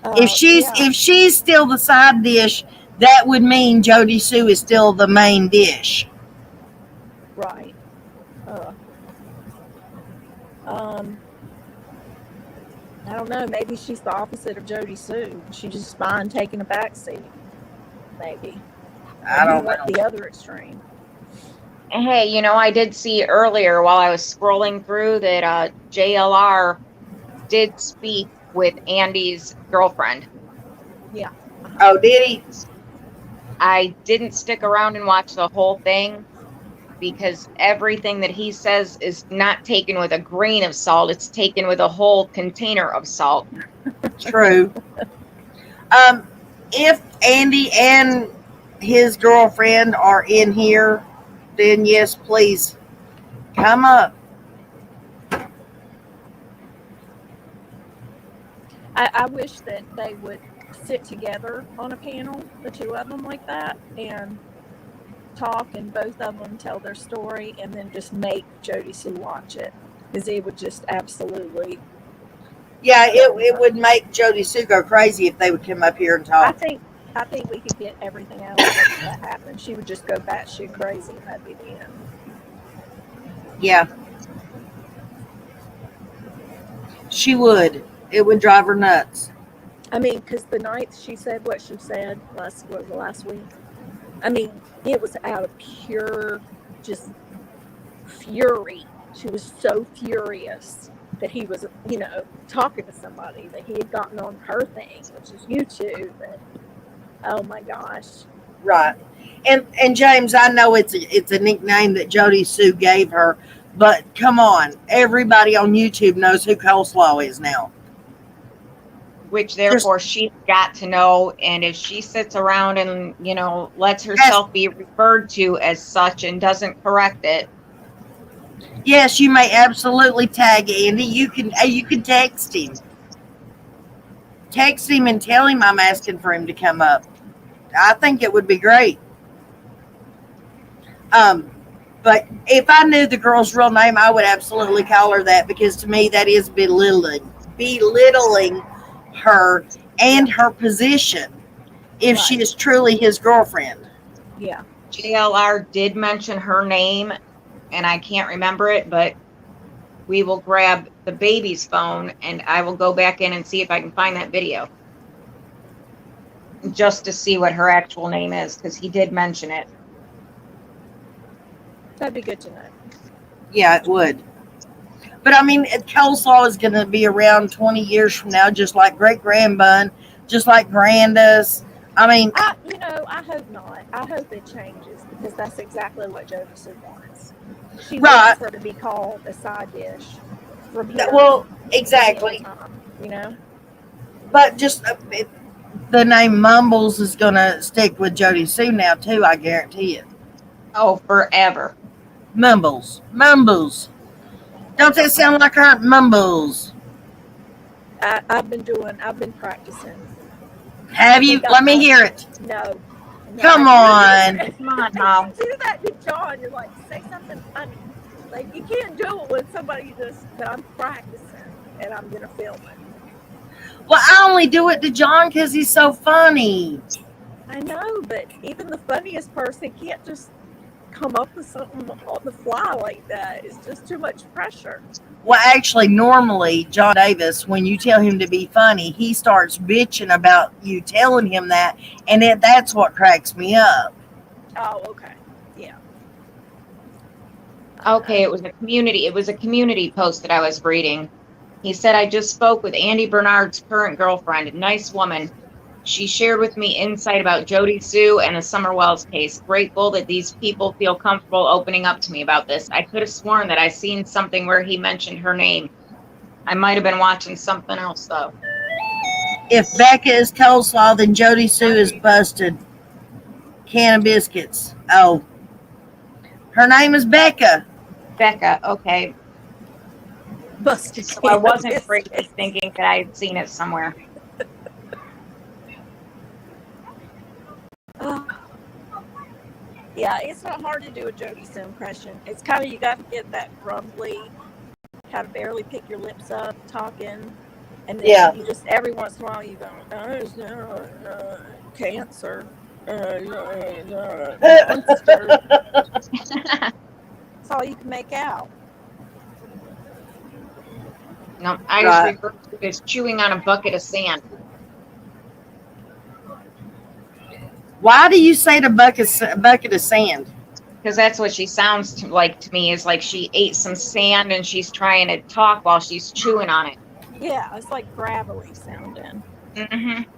A: If she's still the side dish, that would mean Jodie Sue is still the main dish.
H: Right. I don't know. Maybe she's the opposite of Jodie Sue. She just fine taking a back seat. Maybe.
A: I don't know.
H: The other extreme.
B: Hey, you know, I did see earlier while I was scrolling through that JLR did speak with Andy's girlfriend.
H: Yeah.
A: Oh, did he?
B: I didn't stick around and watch the whole thing because everything that he says is not taken with a grain of salt. It's taken with a whole container of salt.
A: True. If Andy and his girlfriend are in here, then yes, please come up.
H: I wish that they would sit together on a panel, the two of them like that, and talk, and both of them tell their story, and then just make Jodie Sue watch it, because it would just absolutely.
A: Yeah, it would make Jodie Sue go crazy if they would come up here and
H: I
A: talk.
H: think we could get everything out of it if that happened. She would just go batshit crazy, and that'd be the end.
A: Yeah. She would. It would drive her nuts.
H: I mean, because the night she said what she said last week, I mean, it was out of pure just fury. She was so furious that he was, talking to somebody, that he had gotten on her thing, which is YouTube. And, oh my gosh.
A: Right. And James, I know it's a nickname that Jodie Sue gave her, but come on, everybody on YouTube knows who Coleslaw is now.
B: Which therefore she's got to know, and if she sits around and lets herself be referred to as such and doesn't correct it.
A: Yes, you may absolutely tag Andy. You can text him. Text him and tell him I'm asking for him to come up. I think it would be great. But if I knew the girl's real name, I would absolutely call her that, because to me that is belittling her and her position if she
H: Right.
A: is truly his girlfriend.
H: Yeah.
B: JLR did mention her name, and I can't remember it, but we will grab the baby's phone and I will go back in and see if I can find that video. Just to see what her actual name is, because he did mention it.
H: That'd be good to know.
A: Yeah, it would. But I mean, coleslaw is going to be around 20 years from now, just like great grandbun, just like Grandis. I mean,
H: I hope not. I hope it changes because that's exactly what Jodie Sue wants. She
A: Right.
H: wants her to be called a side dish from here.
A: well, exactly.
H: You know?
A: But just the name Mumbles is going to stick with Jodie Sue now, too, I guarantee it.
B: Oh, forever.
A: Mumbles. Mumbles. Don't that sound like her? Mumbles.
H: I've been practicing.
A: Have you? Let me hear it.
H: No.
A: Come on.
B: Come on, Mom.
H: You do that to John. You're like, say something funny. Like, you can't do it with somebody but I'm practicing and I'm going to film it.
A: Well, I only do it to John because he's so funny.
H: I know, but even the funniest person can't just come up with something on the fly like that. It's just too much pressure.
A: Well, actually, normally, John Davis, when you tell him to be funny, he starts bitching about you telling him that, and that's what cracks me up.
H: Oh, okay. Yeah.
B: Okay, it was a community post that I was reading. He said, I just spoke with Andy Bernard's current girlfriend, a nice woman. She shared with me insight about Jodie Sue and the Summerwells case. Grateful that these people feel comfortable opening up to me about this. I could have sworn that I seen something where he mentioned her name. I might have been watching something else, though.
A: If Becca is coleslaw, then Jodie Sue is busted. Can of biscuits. Oh. Her name is Becca.
B: Becca, okay.
H: Busted.
B: So I wasn't freaking thinking that I had seen it somewhere.
H: Yeah, it's not hard to do a Jodie Sue impression. It's kind of, you got to get that grumbly, kind of barely pick your lips up, talking, and then you just, every once in a while, you go, cancer, monster. That's all you can make out.
B: No, I just refer to it as chewing on a bucket of sand.
A: Why do you say the bucket of sand?
B: Because that's what she sounds like to me, is like she ate some sand and she's trying to talk while she's chewing on it.
H: Yeah, it's like gravelly sounding.
B: Mm-hmm.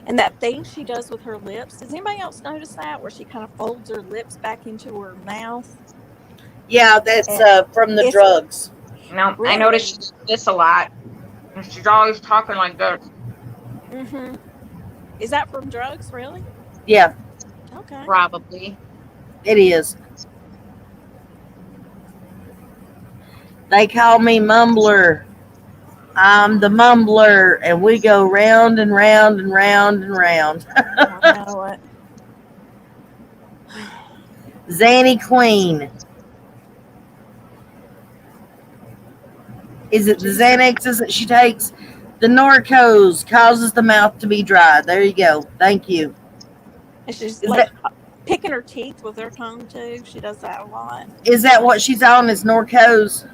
H: And that thing she does with her lips, does anybody else notice that? Where she kind of folds her lips back into her mouth?
A: Yeah, that's from the drugs.
B: No,
H: Really?
B: I noticed she does this a lot. And she's always talking like this.
H: Mm-hmm. Is that from drugs, really?
A: Yeah,
H: Okay.
B: Probably.
A: it is. They call me Mumbler. I'm the Mumbler, and we go round and round and round and round.
H: I know it.
A: Zanny Queen. Is it the Xanaxes that she takes? The Norcos causes the mouth to be dry. There you go. Thank you.
H: And she's
A: Is
H: like picking her teeth with her tongue, too. She does that a lot.
A: Is that what she's on, is Norcos?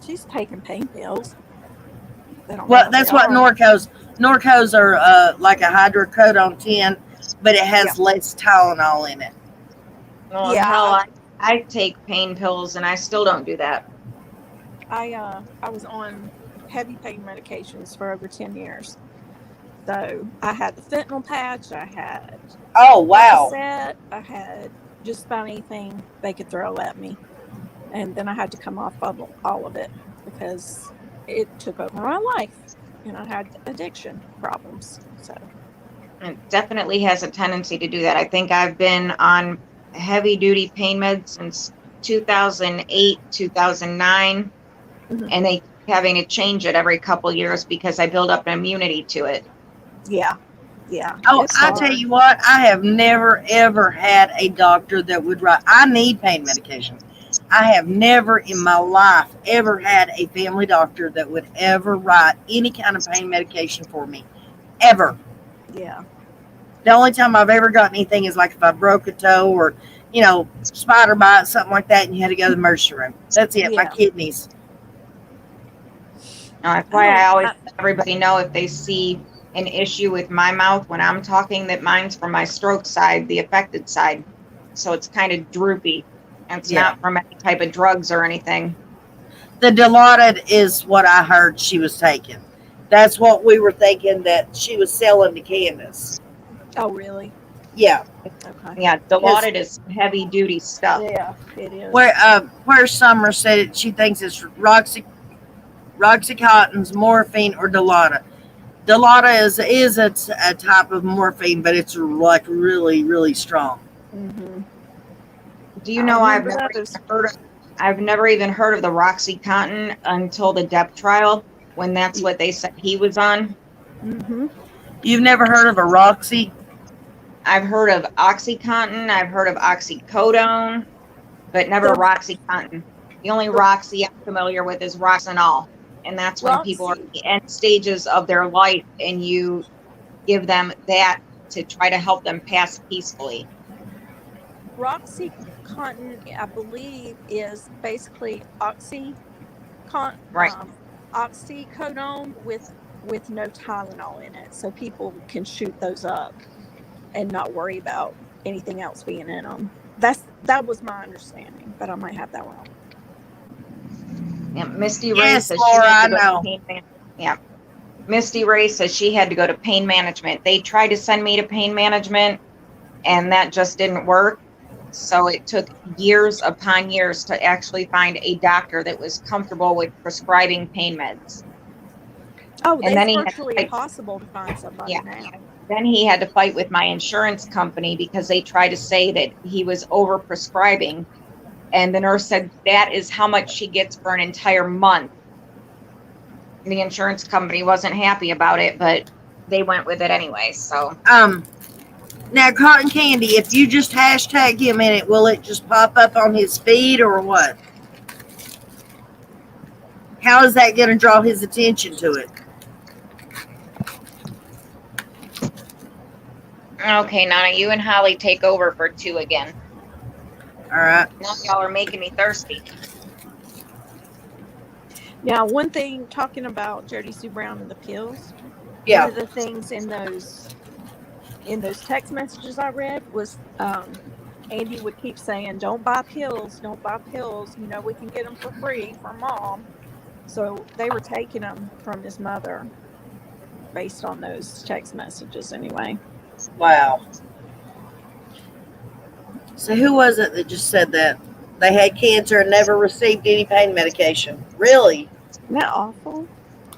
H: She's taking pain pills.
A: Well, that's what Norcos are like a hydrocodone 10, but it has less Tylenol in it.
B: Well, hell, I take pain pills and I still don't do that.
H: I was on heavy pain medications for over 10 years. So I had the fentanyl patch, I had Percocet, I had just about anything they could throw at me. And then I had to come off of all of it because it took over my life and I had addiction problems. So
B: it definitely has a tendency to do that. I think I've been on heavy duty pain meds since 2008, 2009, and they having to change it every couple years because I build up an immunity to it.
H: Yeah.
A: Oh, I tell you what, I have never ever had a doctor that would write. I need pain medication. I have never in my life ever had a family doctor that would ever write any kind of pain medication for me. Ever.
H: Yeah.
A: The only time I've ever gotten anything is like if I broke a toe or, spider bite, something like that, and you had to go to the emergency room. That's it. My
H: Yeah.
A: kidneys.
B: That's why I always let everybody know if they see an issue with my mouth when I'm talking that mine's from my stroke side, the affected side. So it's kind of droopy. And it's not from any type of drugs or anything.
A: The Dilaudid is what I heard she was taking. That's what we were thinking that she was selling to Candace.
H: Oh, really?
A: Yeah.
H: Okay.
B: Yeah, Dilaudid is heavy duty stuff.
H: Yeah, it is.
A: Where Summer said it, she thinks it's Roxycontin's morphine or Dilaudid. Dilaudid is a type of morphine, but it's like really, really strong.
H: Mm-hmm.
B: Do you know I've never even heard of the Roxycontin until the Depp trial, when that's what they said he was on.
H: Mm-hmm.
A: You've never heard of a Roxy?
B: I've heard of Oxycontin, I've heard of oxycodone, but never Roxycontin. The only Roxy I'm familiar with is Roxanol, and that's when people are in the end stages of their life and you give them that to try to help them pass peacefully.
H: Roxycontin, I believe, is basically oxycodone with no Tylenol in it, so people can shoot those up and not worry about anything else being in them. That was my understanding, but I might have that wrong.
B: Yeah, Misty Ray
A: Yes,
B: says
A: Laura,
B: she had
A: I
B: to go
A: know.
B: to pain yeah. Misty Ray says she had to go to pain management. They tried to send me to pain management, and that just didn't work. So it took years upon years to actually find a doctor that was comfortable with prescribing pain meds.
H: Oh,
B: and
H: it's virtually impossible to find somebody now.
B: Then he had to fight with my insurance company because they tried to say that he was over prescribing. And the nurse said that is how much she gets for an entire month. The insurance company wasn't happy about it, but they went with it anyway. So
A: now Cotton Candy, if you just hashtag him in it, will it just pop up on his feed or what? How is that going to draw his attention to it?
B: okay, Nana, you and Holly take over for 2 again.
A: All right.
B: Now y'all are making me thirsty.
H: Now, one thing, talking about Jodie Sue Brown and the pills.
A: Yeah.
H: One of the things in those text messages I read was Andy would keep saying, "Don't buy pills. Don't buy pills. You know we can get them for free from Mom." So they were taking them from his mother, based on those text messages, anyway.
A: Wow. So who was it that just said that? They had cancer and never received any pain medication. Really?
H: Isn't that awful?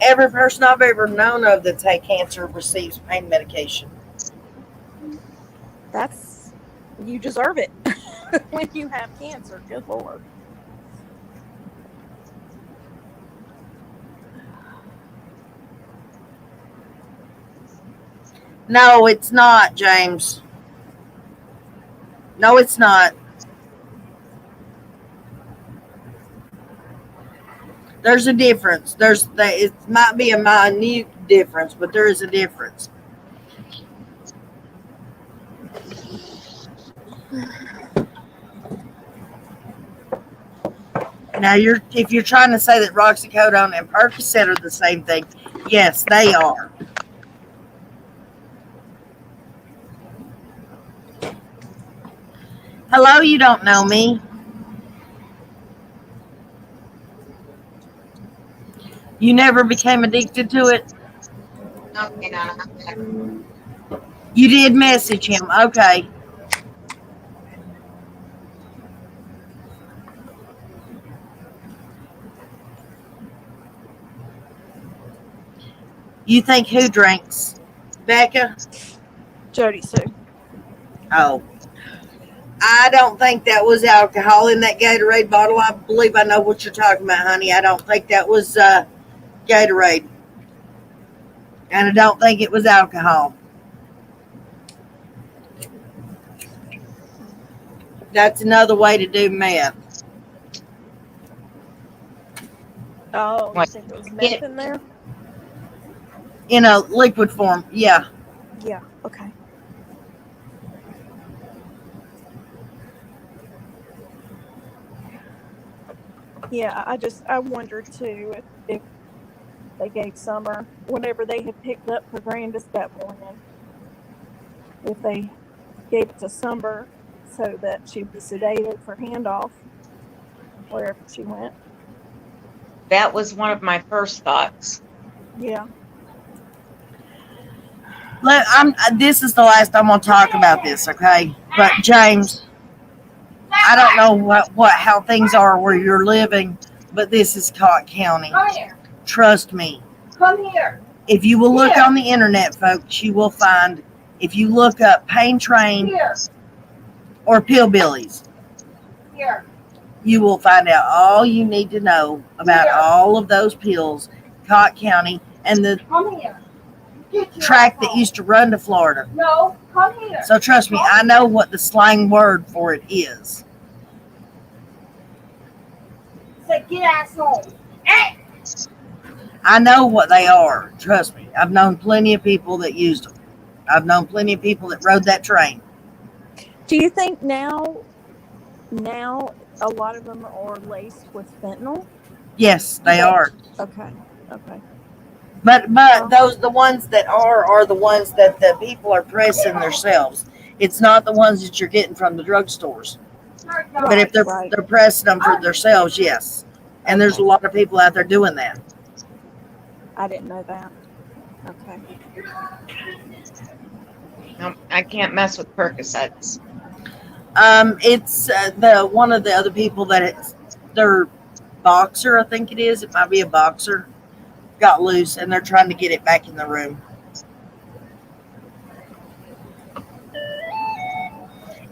A: Every person I've ever known of that's had cancer receives pain medication.
H: You deserve it when you have cancer. Good Lord.
A: No, it's not, James. No, it's not. There's a difference. It might be a minute difference, but there is a difference. Now, if you're trying to say that Roxycodone and Percocet are the same thing, yes, they are. Hello, you don't know me. You never became addicted to it?
B: Okay, Nana.
A: You did message him. Okay. You think who drinks? Becca?
H: Jodie Sue.
A: Oh. I don't think that was alcohol in that Gatorade bottle. I believe I know what you're talking about, honey. I don't think that was Gatorade. And I don't think it was alcohol. That's another way to do meth.
H: Oh, you
B: What?
H: think there was meth in there?
A: In a liquid form. Yeah.
H: Yeah. Okay. Yeah, I wondered too if they gave Summer whatever they had picked up for Grandis that morning, if they gave it to Summer so that she was sedated for handoff wherever she went.
B: That was one of my first thoughts.
H: Yeah.
A: This is the last I'm gonna talk about this, okay? But James, I don't know how things are where you're living, but this is Cott County. Trust me.
I: Come here.
A: If you will look on the internet, folks, you will find, if you look up Pain Train
I: Here.
A: or Pillbillies,
I: Here.
A: you will find out all you need to know about all of those pills, Cott County, and the
I: Come here. Get your
A: track that
I: asshole.
A: used to run to Florida.
I: No, come here.
A: So trust me, I know what the slang word for it is.
I: Say, get asshole. Hey.
A: I know what they are. Trust me. I've known plenty of people that used them. I've known plenty of people that rode that train.
H: Do you think now a lot of them are laced with fentanyl?
A: Yes, they are.
H: Okay. Okay.
A: But the ones that are the ones that the people are pressing themselves. It's not the ones that you're getting from the drugstores. But if they're pressing them for themselves, yes. And there's a lot of people out there doing that.
H: I didn't know that. Okay.
B: No, I can't mess with Percocets.
A: It's the one of the other people that their boxer, I think it is. It might be a boxer. Got loose, and they're trying to get it back in the room.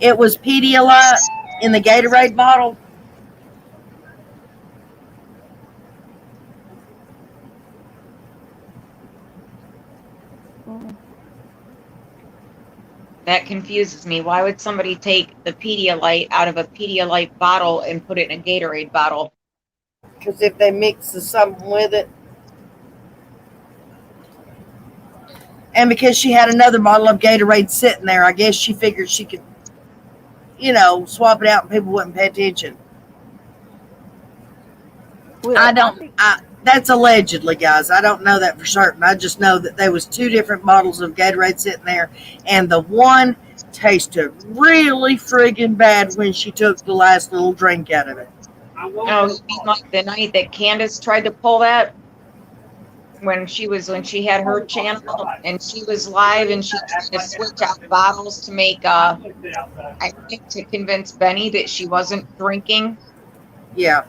A: It was Pedialyte in the Gatorade bottle.
B: That confuses me. Why would somebody take the Pedialyte out of a Pedialyte bottle and put it in a Gatorade bottle?
A: Because if they mix something with it. And because she had another bottle of Gatorade sitting there, I guess she figured she could, swap it out and people wouldn't pay attention.
H: Well,
A: that's allegedly, guys. I don't know that for certain. I just know that there was 2 different bottles of Gatorade sitting there, and the one tasted really friggin' bad when she took the last little drink out of it.
B: Oh, you mean like the night that Candace tried to pull that? When she had her channel and she was live and she tried to switch out bottles to make I think to convince Benny that she wasn't drinking.
A: Yeah.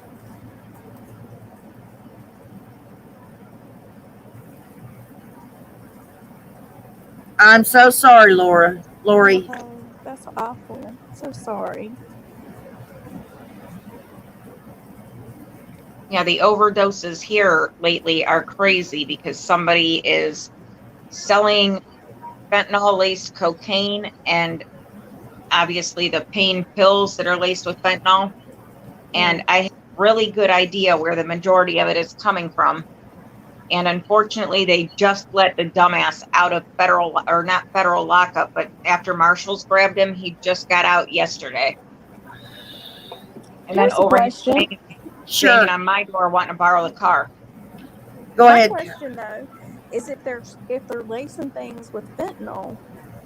A: I'm so sorry, Lori.
H: oh, that's awful. So sorry.
B: Yeah, the overdoses here lately are crazy because somebody is selling fentanyl laced cocaine and obviously the pain pills that are laced with fentanyl. And I have a really good idea where the majority of it is coming from. And unfortunately, they just let the dumbass out of not federal lockup, but after marshals grabbed him, he just got out yesterday. And
H: Here's
B: then over
H: question.
B: banging on my door wanting to borrow the car.
A: Go
H: My
A: ahead.
H: question though is if they're lacing things with fentanyl,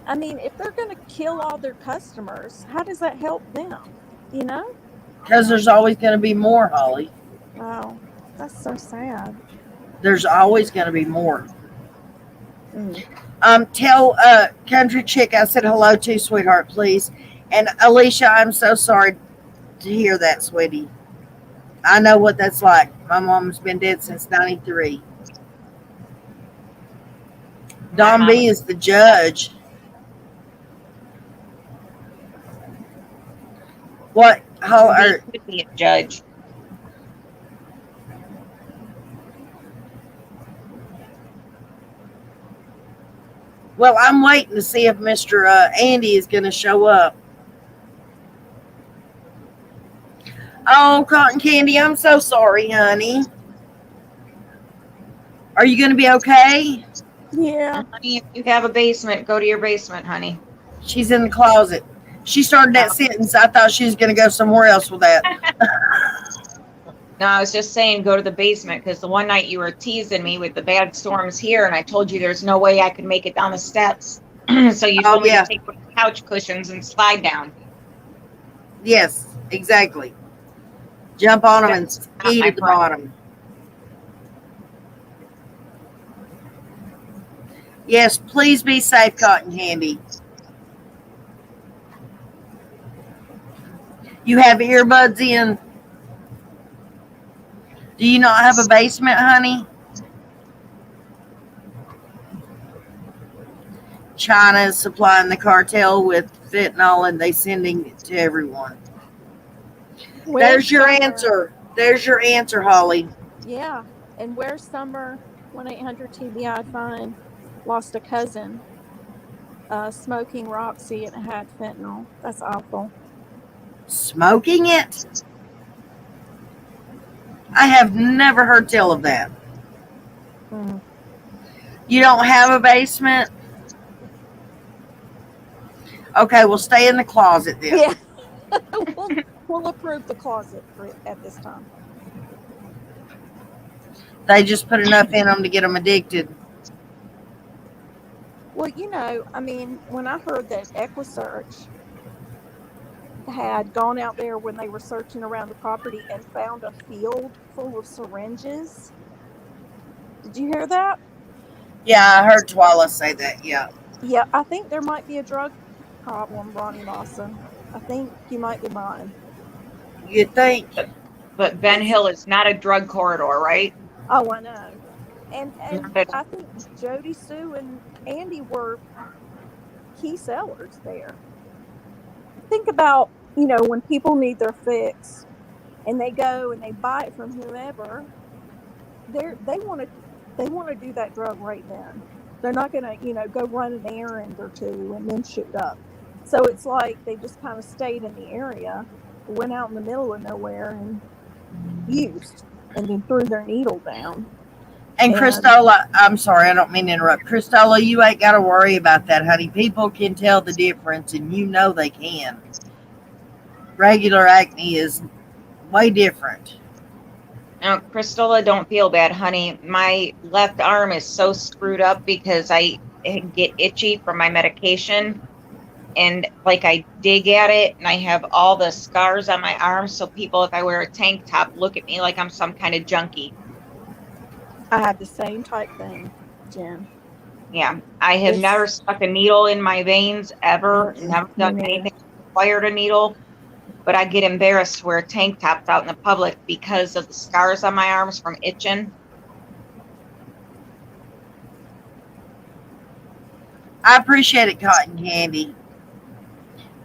H: I mean, if they're going to kill all their customers, how does that help them?
A: Because there's always going to be more, Holly.
H: Oh, that's so sad.
A: There's always going to be more.
H: Mm.
A: Tell Country Chick I said hello to, sweetheart, please. And Alicia, I'm so sorry to hear that, sweetie. I know what that's like. My mom's been dead since 93. Don B is the judge. What?
B: Could be a judge.
A: Well, I'm waiting to see if Mr. Andy is going to show up. Oh, Cotton Candy, I'm so sorry, honey. Are you going to be okay?
H: Yeah.
B: Honey, if you have a basement, go to your basement, honey.
A: She's in the closet. She started that sentence. I thought she was going to go somewhere else with that.
B: No, I was just saying go to the basement because the one night you were teasing me with the bad storms here, and I told you there's no way I could make it down the steps. So you told me
A: yeah.
B: to take one of the couch cushions and slide down.
A: Yes, exactly. Jump on them and
B: That's
A: ski
B: not
A: to
B: my
A: the
B: friend.
A: bottom. Yes, please be safe, Cotton Candy. You have earbuds in? Do you not have a basement, honey? China is supplying the cartel with fentanyl and they sending it to everyone. There's your answer. There's your answer, Holly.
H: Yeah. And where's Summer 1-800-TBI Fine lost a cousin smoking Roxy and it had fentanyl. That's awful.
A: Smoking it? I have never heard tell of that.
H: Mm.
A: You don't have a basement? Okay, we'll stay in the closet then.
H: Yeah. we'll approve the closet at this time.
A: They just put enough in them to get them addicted.
H: Well, I mean, when I heard that EquiSearch had gone out there when they were searching around the property and found a field full of syringes. Did you hear that?
A: Yeah, I heard Twila say that, yeah.
H: Yeah, I think there might be a drug problem, Ronnie Lawson. I think you might be mine.
A: You think?
B: But Ben Hill is not a drug corridor, right?
H: Oh, I know. And I think Jodie Sue and Andy were key sellers there. Think about, when people need their fix and they go and they buy it from whoever, they want to do that drug right then. They're not going to, go run an errand or two and then shoot up. So it's like they just kind of stayed in the area, went out in the middle of nowhere and used, and then threw their needle down.
A: And Christola, I'm sorry, I don't mean to interrupt. Christola, you ain't got to worry about that, honey. People can tell the difference, and they can. Regular acne is way different.
B: Now, Christola, don't feel bad, honey. My left arm is so screwed up because I get itchy from my medication. And I dig at it and I have all the scars on my arms. So people, if I wear a tank top, look at me like I'm some kind of junkie.
H: I have the same type thing, Jen.
B: Yeah. I have never stuck a needle in my veins ever. Never done anything that required a needle. But I get embarrassed to wear tank tops out in the public because of the scars on my arms from itching.
A: I appreciate it, Cotton Candy.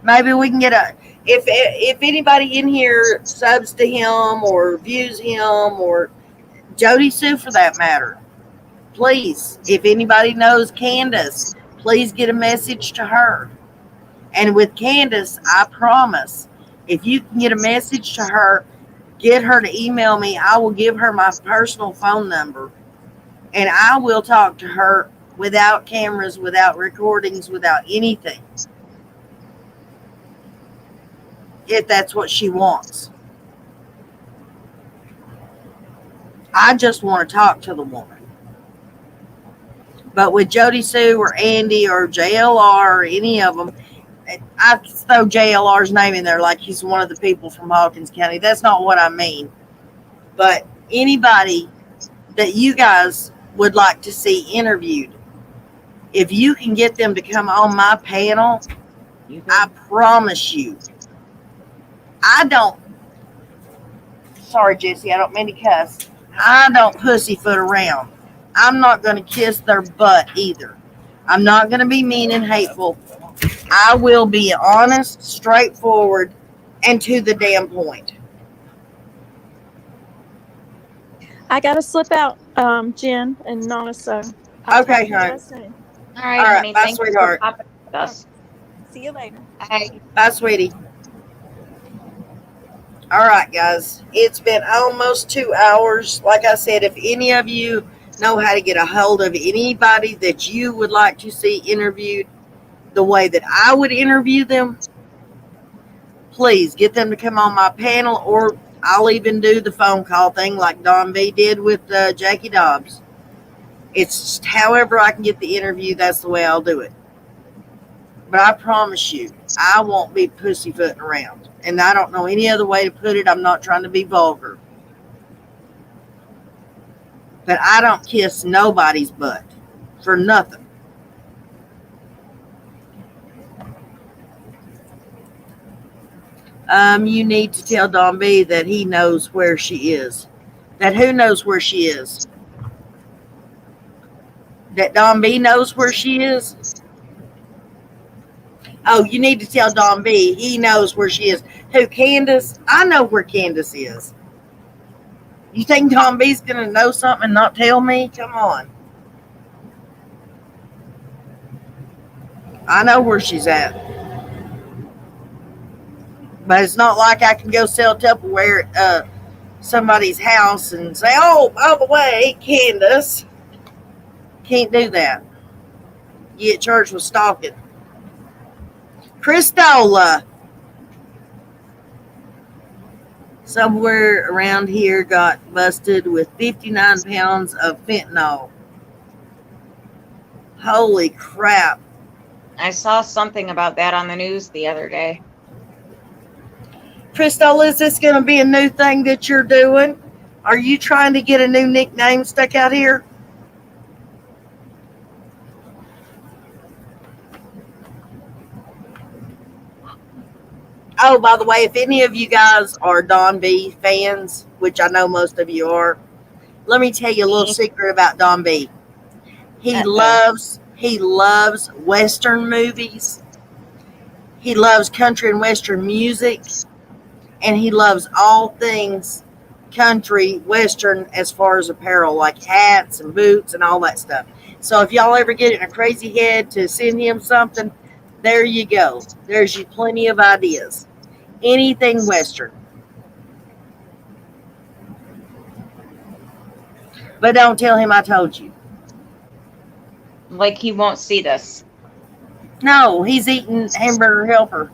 A: Maybe we can get if anybody in here subs to him or views him or Jodie Sue for that matter, please, if anybody knows Candace, please get a message to her. And with Candace, I promise, if you can get a message to her, get her to email me. I will give her my personal phone number and I will talk to her without cameras, without recordings, without anything. If that's what she wants. I just want to talk to the woman. But with Jodie Sue or Andy or JLR or any of them, I throw JLR's name in there like he's one of the people from Hawkins County. That's not what I mean. But anybody that you guys would like to see interviewed, if you can get them to come on my panel, I promise you, sorry, Jesse, I don't mean to cuss. I don't pussyfoot around. I'm not going to kiss their butt either. I'm not going to be mean and hateful. I will be honest, straightforward, and to the damn point.
H: I got to slip out, Jen and Nana, so.
A: Okay, honey.
B: All right, honey.
A: Bye,
B: Thanks
A: sweetheart.
B: for popping with us.
H: See you later.
B: Bye.
A: Bye, sweetie. All right, guys. It's been almost 2 hours. Like I said, if any of you know how to get a hold of anybody that you would like to see interviewed the way that I would interview them, please get them to come on my panel, or I'll even do the phone call thing like Don B did with Jackie Dobbs. It's just however I can get the interview, that's the way I'll do it. But I promise you, I won't be pussyfooting around. And I don't know any other way to put it. I'm not trying to be vulgar. But I don't kiss nobody's butt for nothing. You need to tell Don B that he knows where she is. That who knows where she is? That Don B knows where she is? Oh, you need to tell Don B he knows where she is. Who, Candace? I know where Candace is. You think Don B's going to know something and not tell me? Come on. I know where she's at. But it's not like I can go sell Tupperware at somebody's house and say, oh, by the way, Candace. Can't do that. You get charged with stalking. Christola. Somewhere around here got busted with 59 pounds of fentanyl. Holy crap.
B: I saw something about that on the news the other day.
A: Crystal, is this going to be a new thing that you're doing? Are you trying to get a new nickname stuck out here? Oh, by the way, if any of you guys are Don B fans, which I know most of you are, let me tell you a little secret about Don B. He loves Western movies. He loves country and Western music. And he loves all things country, Western, as far as apparel, like hats and boots and all that stuff. So if y'all ever get in a crazy head to send him something, there you go. There's you plenty of ideas. Anything Western. But don't tell him I told you.
B: Like he won't see this.
A: No, he's eating hamburger helper.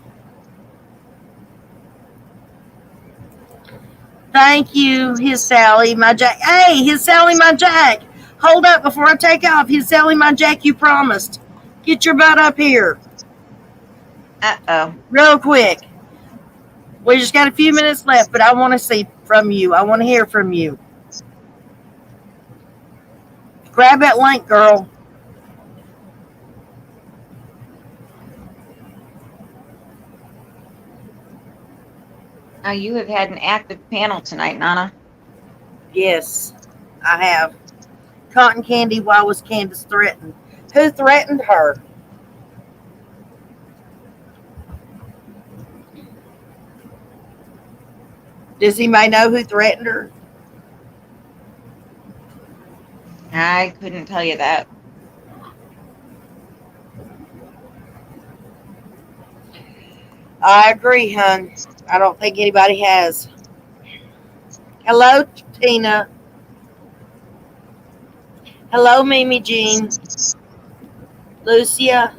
A: Thank you, his Sally, my Jack. Hey, his Sally, my Jack. Hold up before I take off. His Sally, my Jack, you promised. Get your butt up here.
B: Uh-oh.
A: Real quick. We just got a few minutes left, but I want to see from you. I want to hear from you. Grab that link, girl.
B: Now you have had an active panel tonight, Nana.
A: Yes, I have. Cotton Candy, why was Candace threatened? Who threatened her? Does anybody know who threatened her?
B: I couldn't tell you that.
A: I agree, hon. I don't think anybody has. Hello, Tina. Hello, Mimi Jean. Lucia.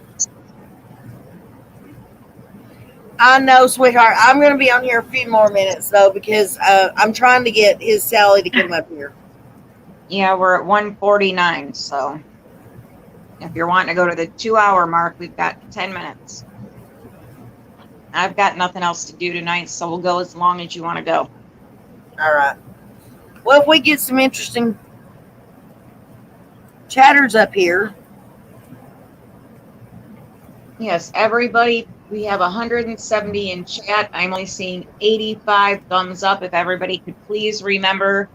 A: I know, sweetheart. I'm going to be on here a few more minutes, though, because I'm trying to get his Sally to come up here.
B: Yeah, we're at 1:49, so if you're wanting to go to the 2-hour mark, we've got 10 minutes. I've got nothing else to do tonight, so we'll go as long as you want to go.
A: All right. Well, if we get some interesting chatters up here.
B: Yes, everybody, we have 170 in chat. I'm only seeing 85 thumbs up. If everybody could please remember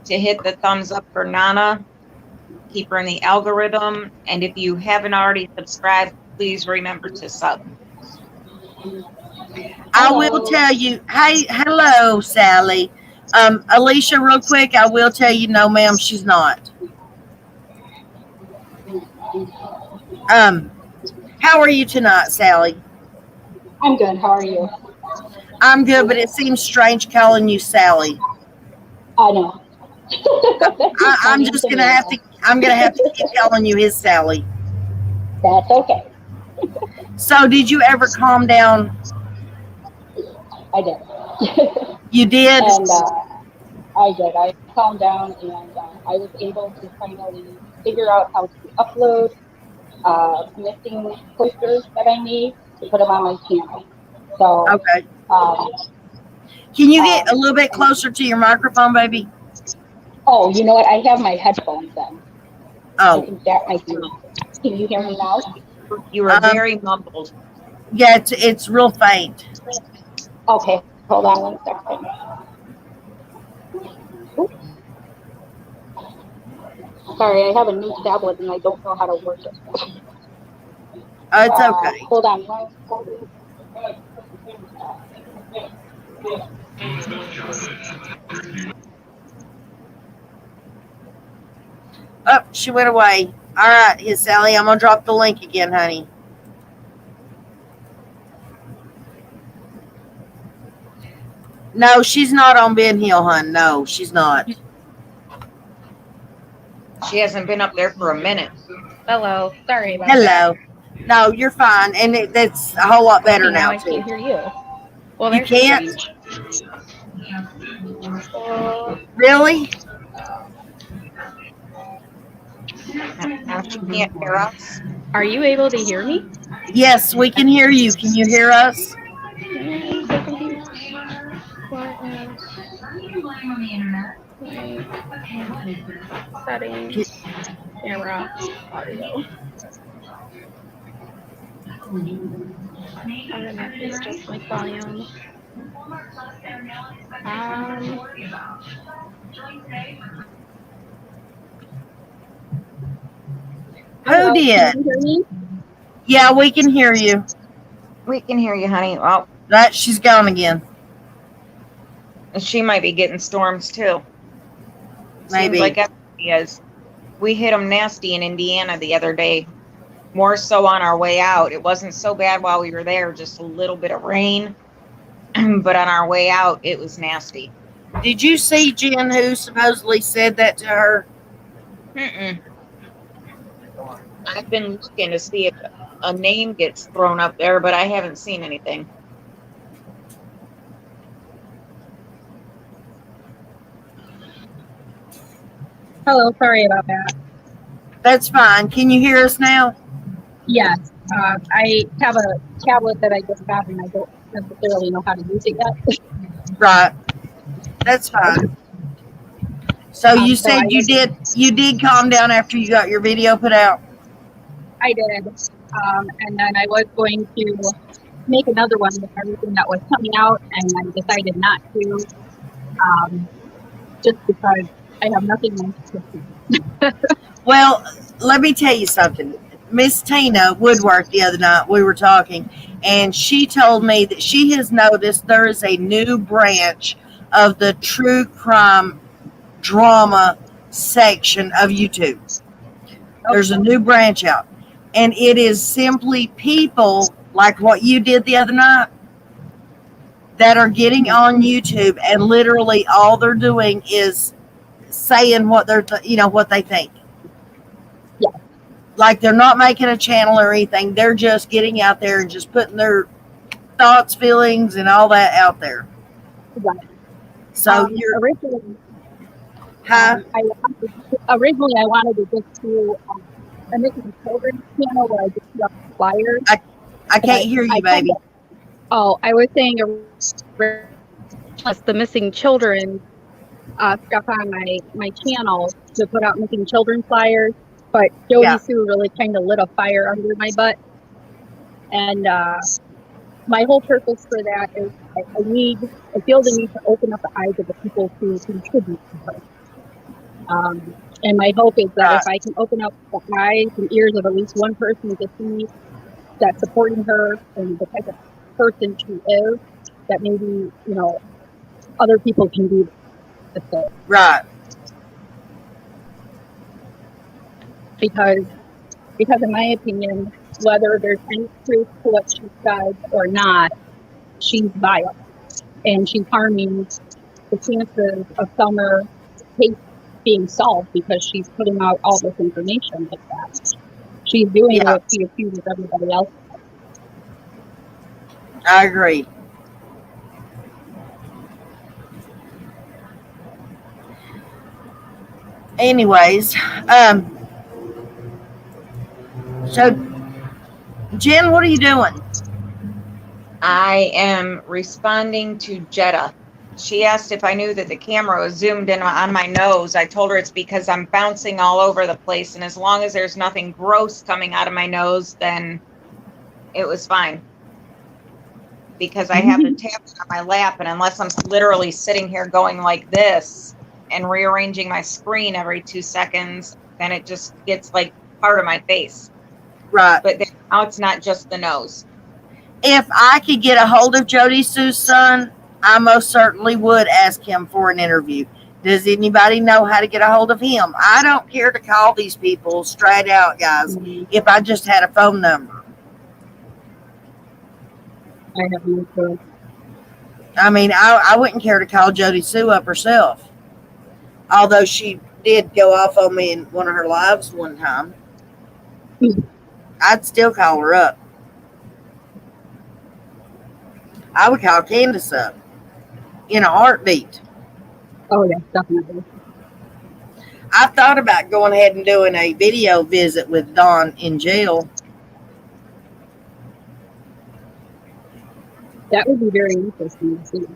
B: to hit the thumbs up for Nana. Keep her in the algorithm. And if you haven't already subscribed, please remember to sub.
A: I will tell you, hey, hello, Sally. Alicia, real quick, I will tell you, no, ma'am, she's not. How are you tonight, Sally?
J: I'm good. How are you?
A: I'm good, but it seems strange calling you Sally.
J: I know.
A: I'm just gonna have to. I'm gonna have to keep telling you his Sally.
J: That's okay.
A: So, did you ever calm down?
J: I did.
A: You did.
J: And I did. I calmed down, and I was able to finally figure out how to upload missing posters that I need to put them on my channel. So,
A: Okay.
J: um,
A: Can you get a little bit closer to your microphone, baby?
J: oh, you know what? I have my headphones in. I
A: Oh,
J: think that might be. Can you hear me now?
B: You were very mumbled.
A: yeah. It's real faint.
J: Okay, hold on 1 second. Oops. Sorry, I have a new tablet and I don't know how to work it.
A: It's okay.
J: Hold on 1 second.
A: Oh, she went away. All right, his Sally. I'm gonna drop the link again, honey. No, she's not on Ben Hill, hun. No, she's not.
B: She hasn't been up there for a minute.
K: Hello. Sorry about that.
A: Hello. No, you're fine, and that's a whole lot better
K: Okay, now
A: now
K: I
A: too.
K: can't hear you. Well,
A: You
K: there's
A: can't?
K: strange.
A: Really?
B: Now she can't hear us.
K: Are you able to hear me?
A: Yes, we can hear you. Can you hear us?
K: I'm so confused. What else? Settings, camera, audio. I'm gonna have to adjust my volume.
A: Who did?
J: Can you hear me?
A: Yeah, we can hear you.
B: We can hear you, honey. Well,
A: That she's gone again.
B: she might be getting storms too.
A: Maybe.
B: Seems like everybody is. We hit them nasty in Indiana the other day. More so on our way out. It wasn't so bad while we were there, just a little bit of rain. But on our way out, it was nasty.
A: Did you see Jen who supposedly said that to her?
B: Mm-mm. I've been looking to see if a name gets thrown up there, but I haven't seen anything.
J: Hello, sorry about that.
A: That's fine. Can you hear us now?
J: Yes, I have a tablet that I just got and I don't necessarily know how to use it yet.
A: Right. That's fine. So you
J: So
A: said you did calm down after you got your video put out?
J: I did. And then I was going to make another one with everything that was coming out, and I decided not to, just because I have nothing else to do.
A: Well, let me tell you something. Miss Tina Woodworth the other night, we were talking, and she told me that she has noticed there is a new branch of the true crime drama section of YouTube. There's a new branch out, and it is simply people like what you did the other night that are getting on YouTube, and literally all they're doing is saying what they're what they think.
J: Yeah.
A: Like they're not making a channel or anything. They're just getting out there and just putting their thoughts, feelings, and all that out there.
J: Right.
A: So you're
J: originally,
A: huh?
J: Originally I wanted to just do a missing children channel where I just put up flyers.
A: I can't hear you, baby.
J: I was saying plus the missing children stuff on my channel to put out missing children flyers, but Jodie Sue really kind of lit a fire under my butt, and my whole purpose for that is I feel the need to open up the eyes of the people who contribute to her. And my hope is that if I can open up the eyes and ears of at least one person to see that supporting her and the type of person she is, that maybe, other people can do the same.
A: Right.
J: Because in my opinion, whether there's any truth to what she says or not, she's vile. And she's harming the chances of Summer being solved because she's putting out all this information like that. She's doing
A: Yeah,
J: what she accuses everybody else.
A: I agree. Anyways, so Jen, what are you doing?
B: I am responding to Jetta. She asked if I knew that the camera was zoomed in on my nose. I told her it's because I'm bouncing all over the place, and as long as there's nothing gross coming out of my nose, then it was fine. Because I have the tablet on my lap, and unless I'm literally sitting here going like this and rearranging my screen every 2 seconds, then it just gets like part of my face.
A: Right.
B: But now it's not just the nose.
A: If I could get a hold of Jodie Sue's son, I most certainly would ask him for an interview. Does anybody know how to get a hold of him? I don't care to call these people straight out, guys, if I just had a phone number.
J: I have no clue.
A: I mean, I wouldn't care to call Jodie Sue up herself. Although she did go off on me in one of her lives one time. I'd still call her up. I would call Candace up in a heartbeat.
J: Oh, yeah, definitely.
A: I thought about going ahead and doing a video visit with Dawn in jail.
J: That would be very interesting to see.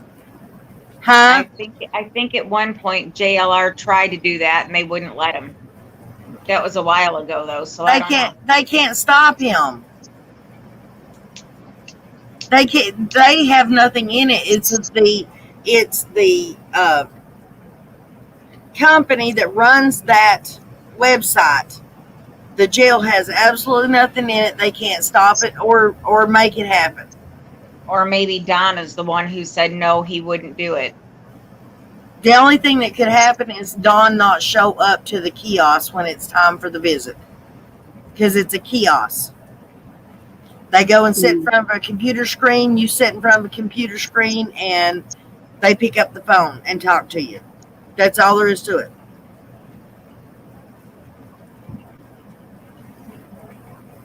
A: Huh?
B: I think at one point JLR tried to do that and they wouldn't let him. That was a while ago though, so I don't know.
A: They can't stop him. They have nothing in it. It's the company that runs that website. The jail has absolutely nothing in it. They can't stop it or make it happen.
B: Or maybe Don is the one who said no, he wouldn't do it.
A: The only thing that could happen is Dawn not show up to the kiosk when it's time for the visit. Because it's a kiosk. They go and sit in front of a computer screen. You sit in front of a computer screen and they pick up the phone and talk to you. That's all there is to it.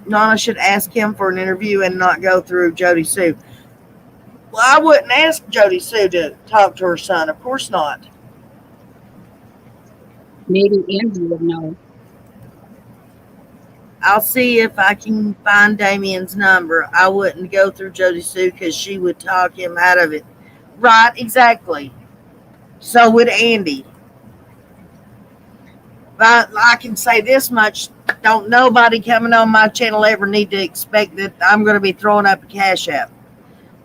A: Nana should ask him for an interview and not go through Jodie Sue. Well, I wouldn't ask Jodie Sue to talk to her son. Of course not.
J: Maybe Andrew would know.
A: I'll see if I can find Damien's number. I wouldn't go through Jodie Sue because she would talk him out of it. Right, exactly. So would Andy. But I can say this much. Don't nobody coming on my channel ever need to expect that I'm going to be throwing up a Cash App.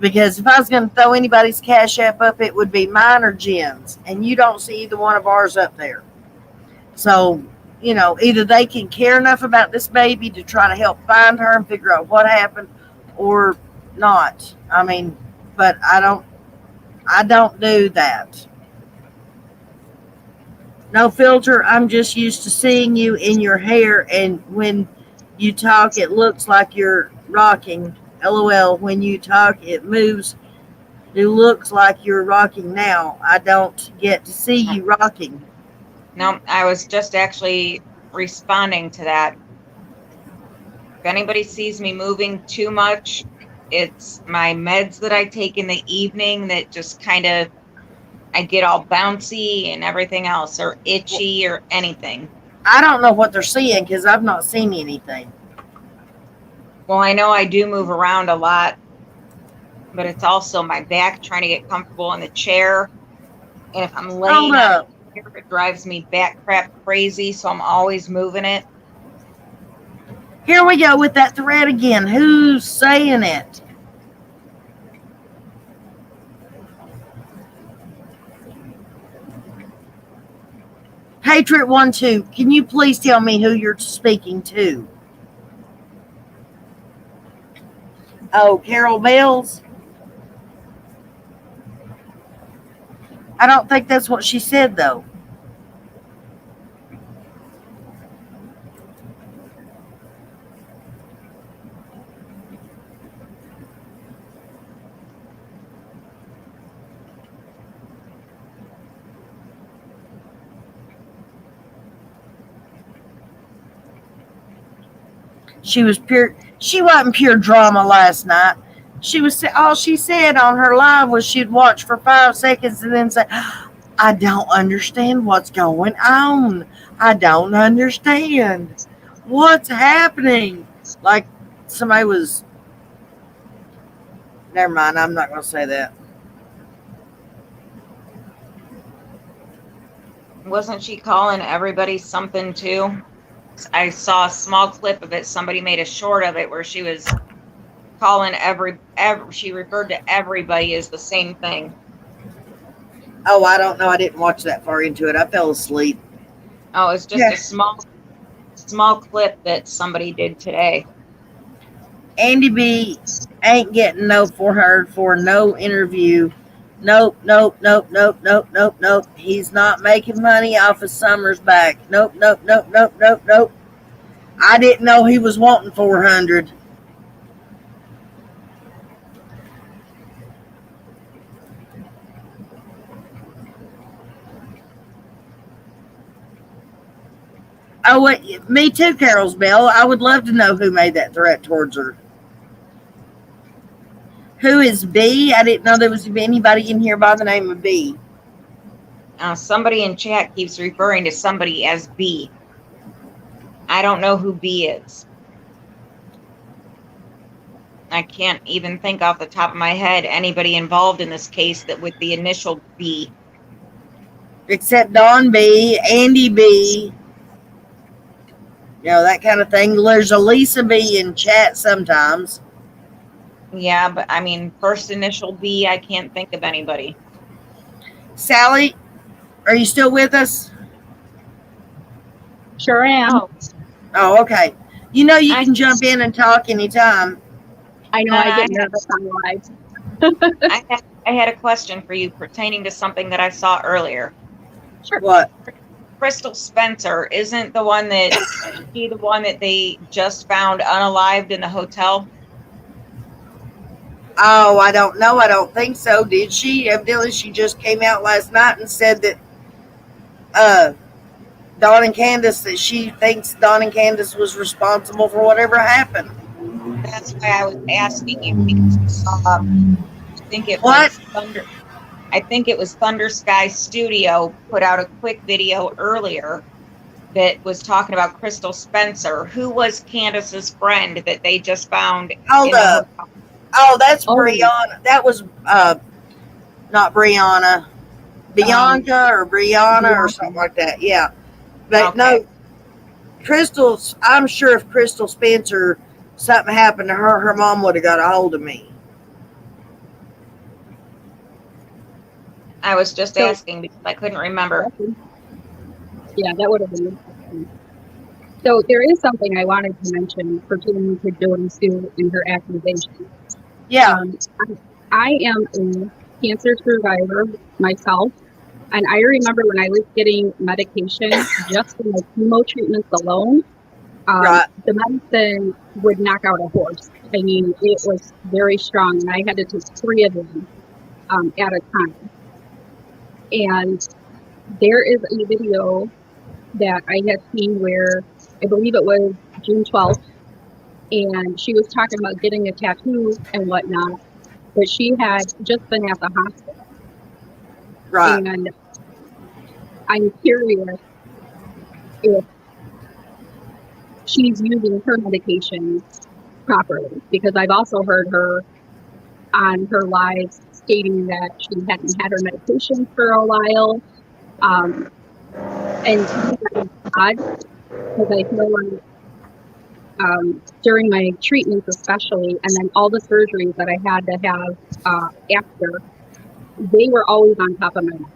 A: Because if I was going to throw anybody's Cash App up, it would be mine or Jen's. And you don't see either one of ours up there. So, you know, either they can care enough about this baby to try to help find her and figure out what happened or not. I mean, but I don't do that. No filter. I'm just used to seeing you in your hair, and when you talk, it looks like you're rocking. LOL. When you talk, it moves. It looks like you're rocking now. I don't get to see you rocking.
B: No, I was just actually responding to that. If anybody sees me moving too much, it's my meds that I take in the evening that just kind of, I get all bouncy and everything else, or itchy or anything.
A: I don't know what they're seeing because I've not seen anything.
B: Well, I know I do move around a lot, but it's also my back trying to get comfortable in the chair. And if I'm laying on the chair, it drives me back crap crazy, so I'm always moving it.
A: Here we go with that thread again. Who's saying it? Patriot12, can you please tell me who you're speaking to? Oh, Carol Bells? I don't think that's what she said, though. She wasn't pure drama last night. All she said on her live was she'd watch for 5 seconds and then say, I don't understand what's going on. I don't understand what's happening. Like somebody was, never mind, I'm not going to say that.
B: Wasn't she calling everybody something too? I saw a small clip of it. Somebody made a short of it where she was calling she referred to everybody as the same thing.
A: Oh, I don't know. I didn't watch that far into it. I fell asleep.
B: Oh, it's just a small clip that somebody did today.
A: Andy B ain't getting no for her for no interview. Nope. He's not making money off of Summer's back. Nope. I didn't know he was wanting 400. Oh, wait, me too, Carol's Bell. I would love to know who made that threat towards her. Who is B? I didn't know there was anybody in here by the name of B.
B: Somebody in chat keeps referring to somebody as B. I don't know who B is. I can't even think off the top of my head anybody involved in this case that with the initial B.
A: Except Don B, Andy B, that kind of thing. There's a Lisa B in chat sometimes.
B: Yeah, but I mean, first initial B, I can't think of anybody.
A: Sally, are you still with us?
J: Sure am.
A: Oh, okay. You can jump in and talk anytime.
J: I know I get nervous on live.
B: I had a question for you pertaining to something that I saw earlier.
J: Sure.
A: What?
B: Crystal Spencer, isn't the one that they just found unalived in the hotel?
A: Oh, I don't know. I don't think so. Did she? Evidently, she just came out last night and said that Dawn and Candace, that she thinks Dawn and Candace was responsible for whatever happened.
B: That's why I was asking you, because I think it was Thunder Sky Studio put out a quick video earlier that was talking about Crystal Spencer, who was Candace's friend that they just found.
A: Hold up. Oh, that's Brianna. That was not Brianna. Bianca or Brianna or something like that. Yeah. But no, Crystal's, I'm sure if Crystal Spencer, something happened to her, her mom would have got a hold of me.
B: I was just asking because I couldn't remember.
J: Yeah, that would have been interesting. So there is something I wanted to mention pertaining to Jodie Sue and her accusation.
A: Yeah.
J: I am a cancer survivor myself, and I remember when I was getting medication just for my chemo treatments alone, the medicine would knock out a horse. I mean, it was very strong, and I had to take 3 of them at a time. And there is a video that I had seen where I believe it was June 12th, and she was talking about getting a tattoo and whatnot, but she had just been at the hospital.
A: Right.
J: And I'm curious if she's using her medication properly, because I've also heard her on her lives stating that she hadn't had her medication for a while. And to me, that is odd, because I feel like during my treatments especially, and then all the surgeries that I had to have after, they were always on top of my mind.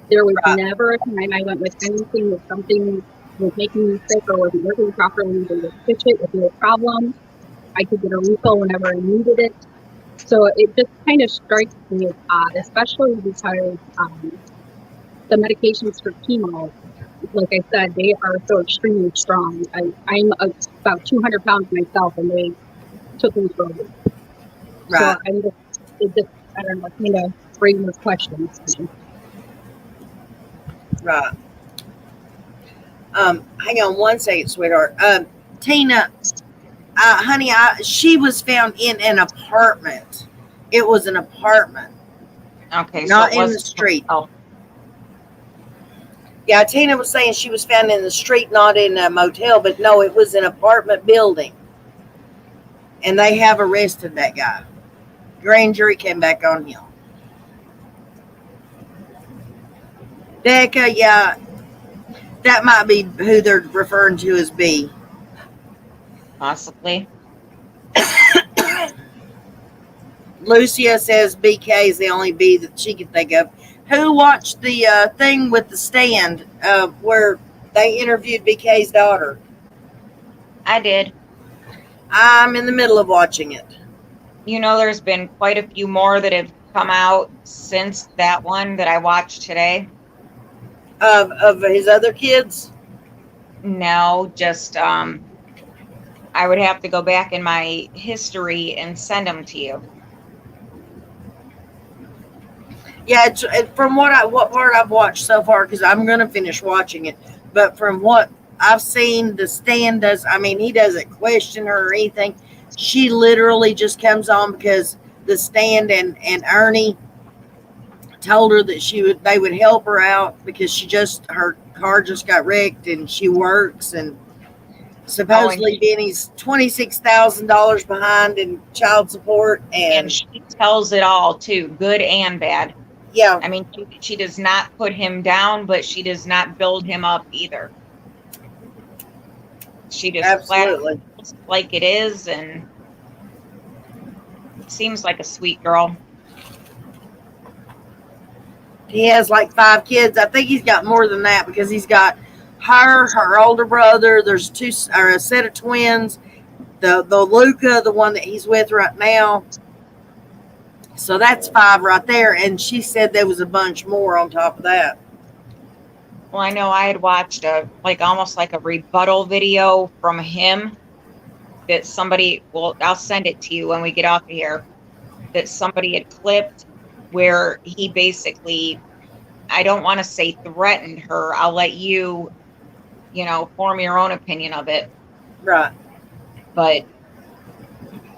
J: There was never a time I went with anything that something was making me sick or wasn't working properly. They would fix it with no problem. I could get a refill whenever I needed it. So it just kind of strikes me as odd, especially because the medications for chemo, like I said, they are so extremely strong. I'm about 200 pounds myself, and they took me for a week.
A: Right.
J: So I don't know, kind of bring those questions to me.
A: Right. Hang on one second, sweetheart. Tina, Honey, she was found in an apartment. It was an apartment,
B: Okay, so
A: not
B: it
A: in the
B: was
A: street.
B: Oh,
A: Yeah, Tina was saying she was found in the street, not in a motel, but no, it was an apartment building. And they have arrested that guy. Grand jury came back on him. Becca, yeah, that might be who they're referring to as B.
B: possibly.
A: Lucia says BK is the only B that she can think of. Who watched the thing with the stand where they interviewed BK's daughter?
B: I did.
A: I'm in the middle of watching it.
B: You know, there's been quite a few more that have come out since that one that I watched today.
A: Of his other kids?
B: No, just I would have to go back in my history and send them to you.
A: Yeah, it's from what part I've watched so far, because I'm going to finish watching it. But from what I've seen, the stand does. I mean, he doesn't question her or anything. She literally just comes on because the stand and Ernie told her that they would help her out because her car just got wrecked and she works, and supposedly Benny's $26,000 behind in child support,
B: And she tells it all too, good and bad.
A: Yeah.
B: I mean, she does not put him down, but she does not build him up either. She just
A: absolutely
B: like it is, and seems like a sweet girl.
A: He has like 5 kids. I think he's got more than that because he's got her older brother. There's a set of twins. The Luca, the one that he's with right now. So that's 5 right there. And she said there was a bunch more on top of that.
B: Well, I know I had watched almost like a rebuttal video from him that somebody, well, I'll send it to you when we get off of here, that somebody had clipped where he basically, I don't want to say threatened her. I'll let you, form your own opinion of it.
A: Right.
B: But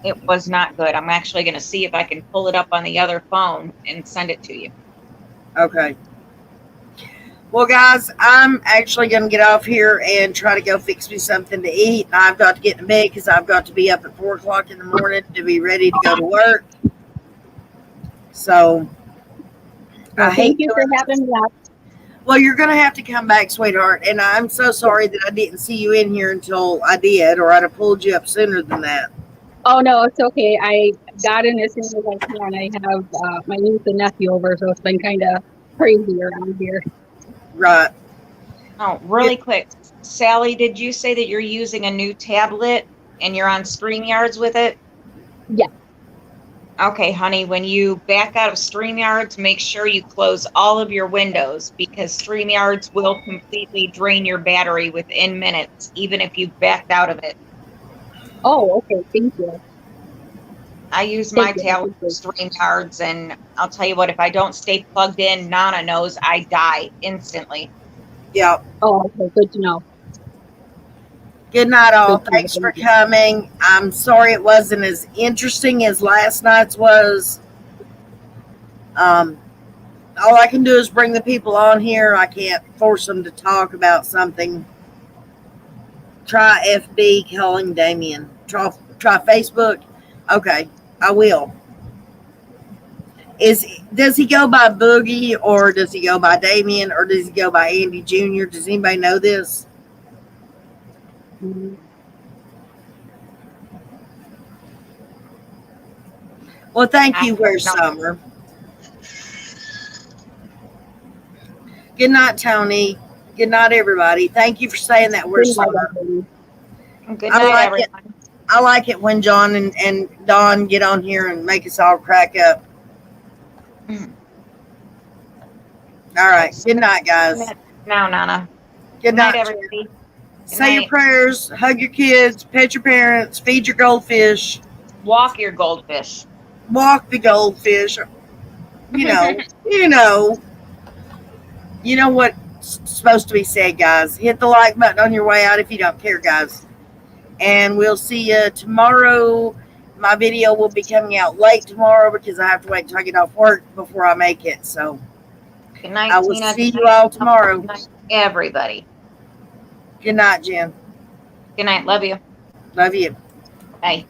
B: it was not good. I'm actually going to see if I can pull it up on the other phone and send it to you.
A: Okay. Well, guys, I'm actually going to get off here and try to go fix me something to eat. I've got to get in bed because I've got to be up at 4 o'clock in the morning to be ready to go to work. So,
J: well, thank you for having me up.
A: Well, you're going to have to come back, sweetheart. And I'm so sorry that I didn't see you in here until I did, or I'd have pulled you up sooner than that.
J: Oh, no, it's okay. I got in as soon as I can. I have my niece and nephew over, so it's been kind of crazy around here.
A: Right.
B: Oh, really quick. Sally, did you say that you're using a new tablet and you're on StreamYards with it?
J: Yeah.
B: Okay, honey, when you back out of StreamYards, make sure you close all of your windows because StreamYards will completely drain your battery within minutes, even if you've backed out of it.
J: Oh, okay. Thank you.
B: I use my tablet for StreamYards, and I'll tell you what, if I don't stay plugged in, Nana knows I die instantly.
A: Yeah.
J: Oh, okay. Good to know.
A: Good night, all. Thanks for coming. I'm sorry it wasn't as interesting as last night's was. All I can do is bring the people on here. I can't force them to talk about something. Try FB calling Damien. Try Facebook. Okay, I will. Does he go by Boogie, or does he go by Damien, or does he go by Andy Jr.? Does anybody know this?
J: Mm-hmm.
A: Well, thank you, Where's Summer. Good night, Tony. Good night, everybody. Thank you for saying that, Where's Summer.
B: Good night, everyone.
A: I like it when John and Dawn get on here and make us all crack up. All right. Good night, guys.
B: Now, Nana.
A: Good night,
B: everybody.
A: Say your prayers, hug your kids, pet your parents, feed your goldfish.
B: Walk your goldfish.
A: Walk the goldfish. You know what's supposed to be said, guys. Hit the like button on your way out if you don't care, guys. And we'll see you tomorrow. My video will be coming out late tomorrow because I have to wait until I get off work before I make it. So
B: Good night,
A: I will
B: Tina.
A: see
B: Good
A: you
B: night,
A: all tomorrow.
B: Good night, everybody.
A: Good night, Jen.
B: Good night. Love you.
A: Love you.
B: Bye.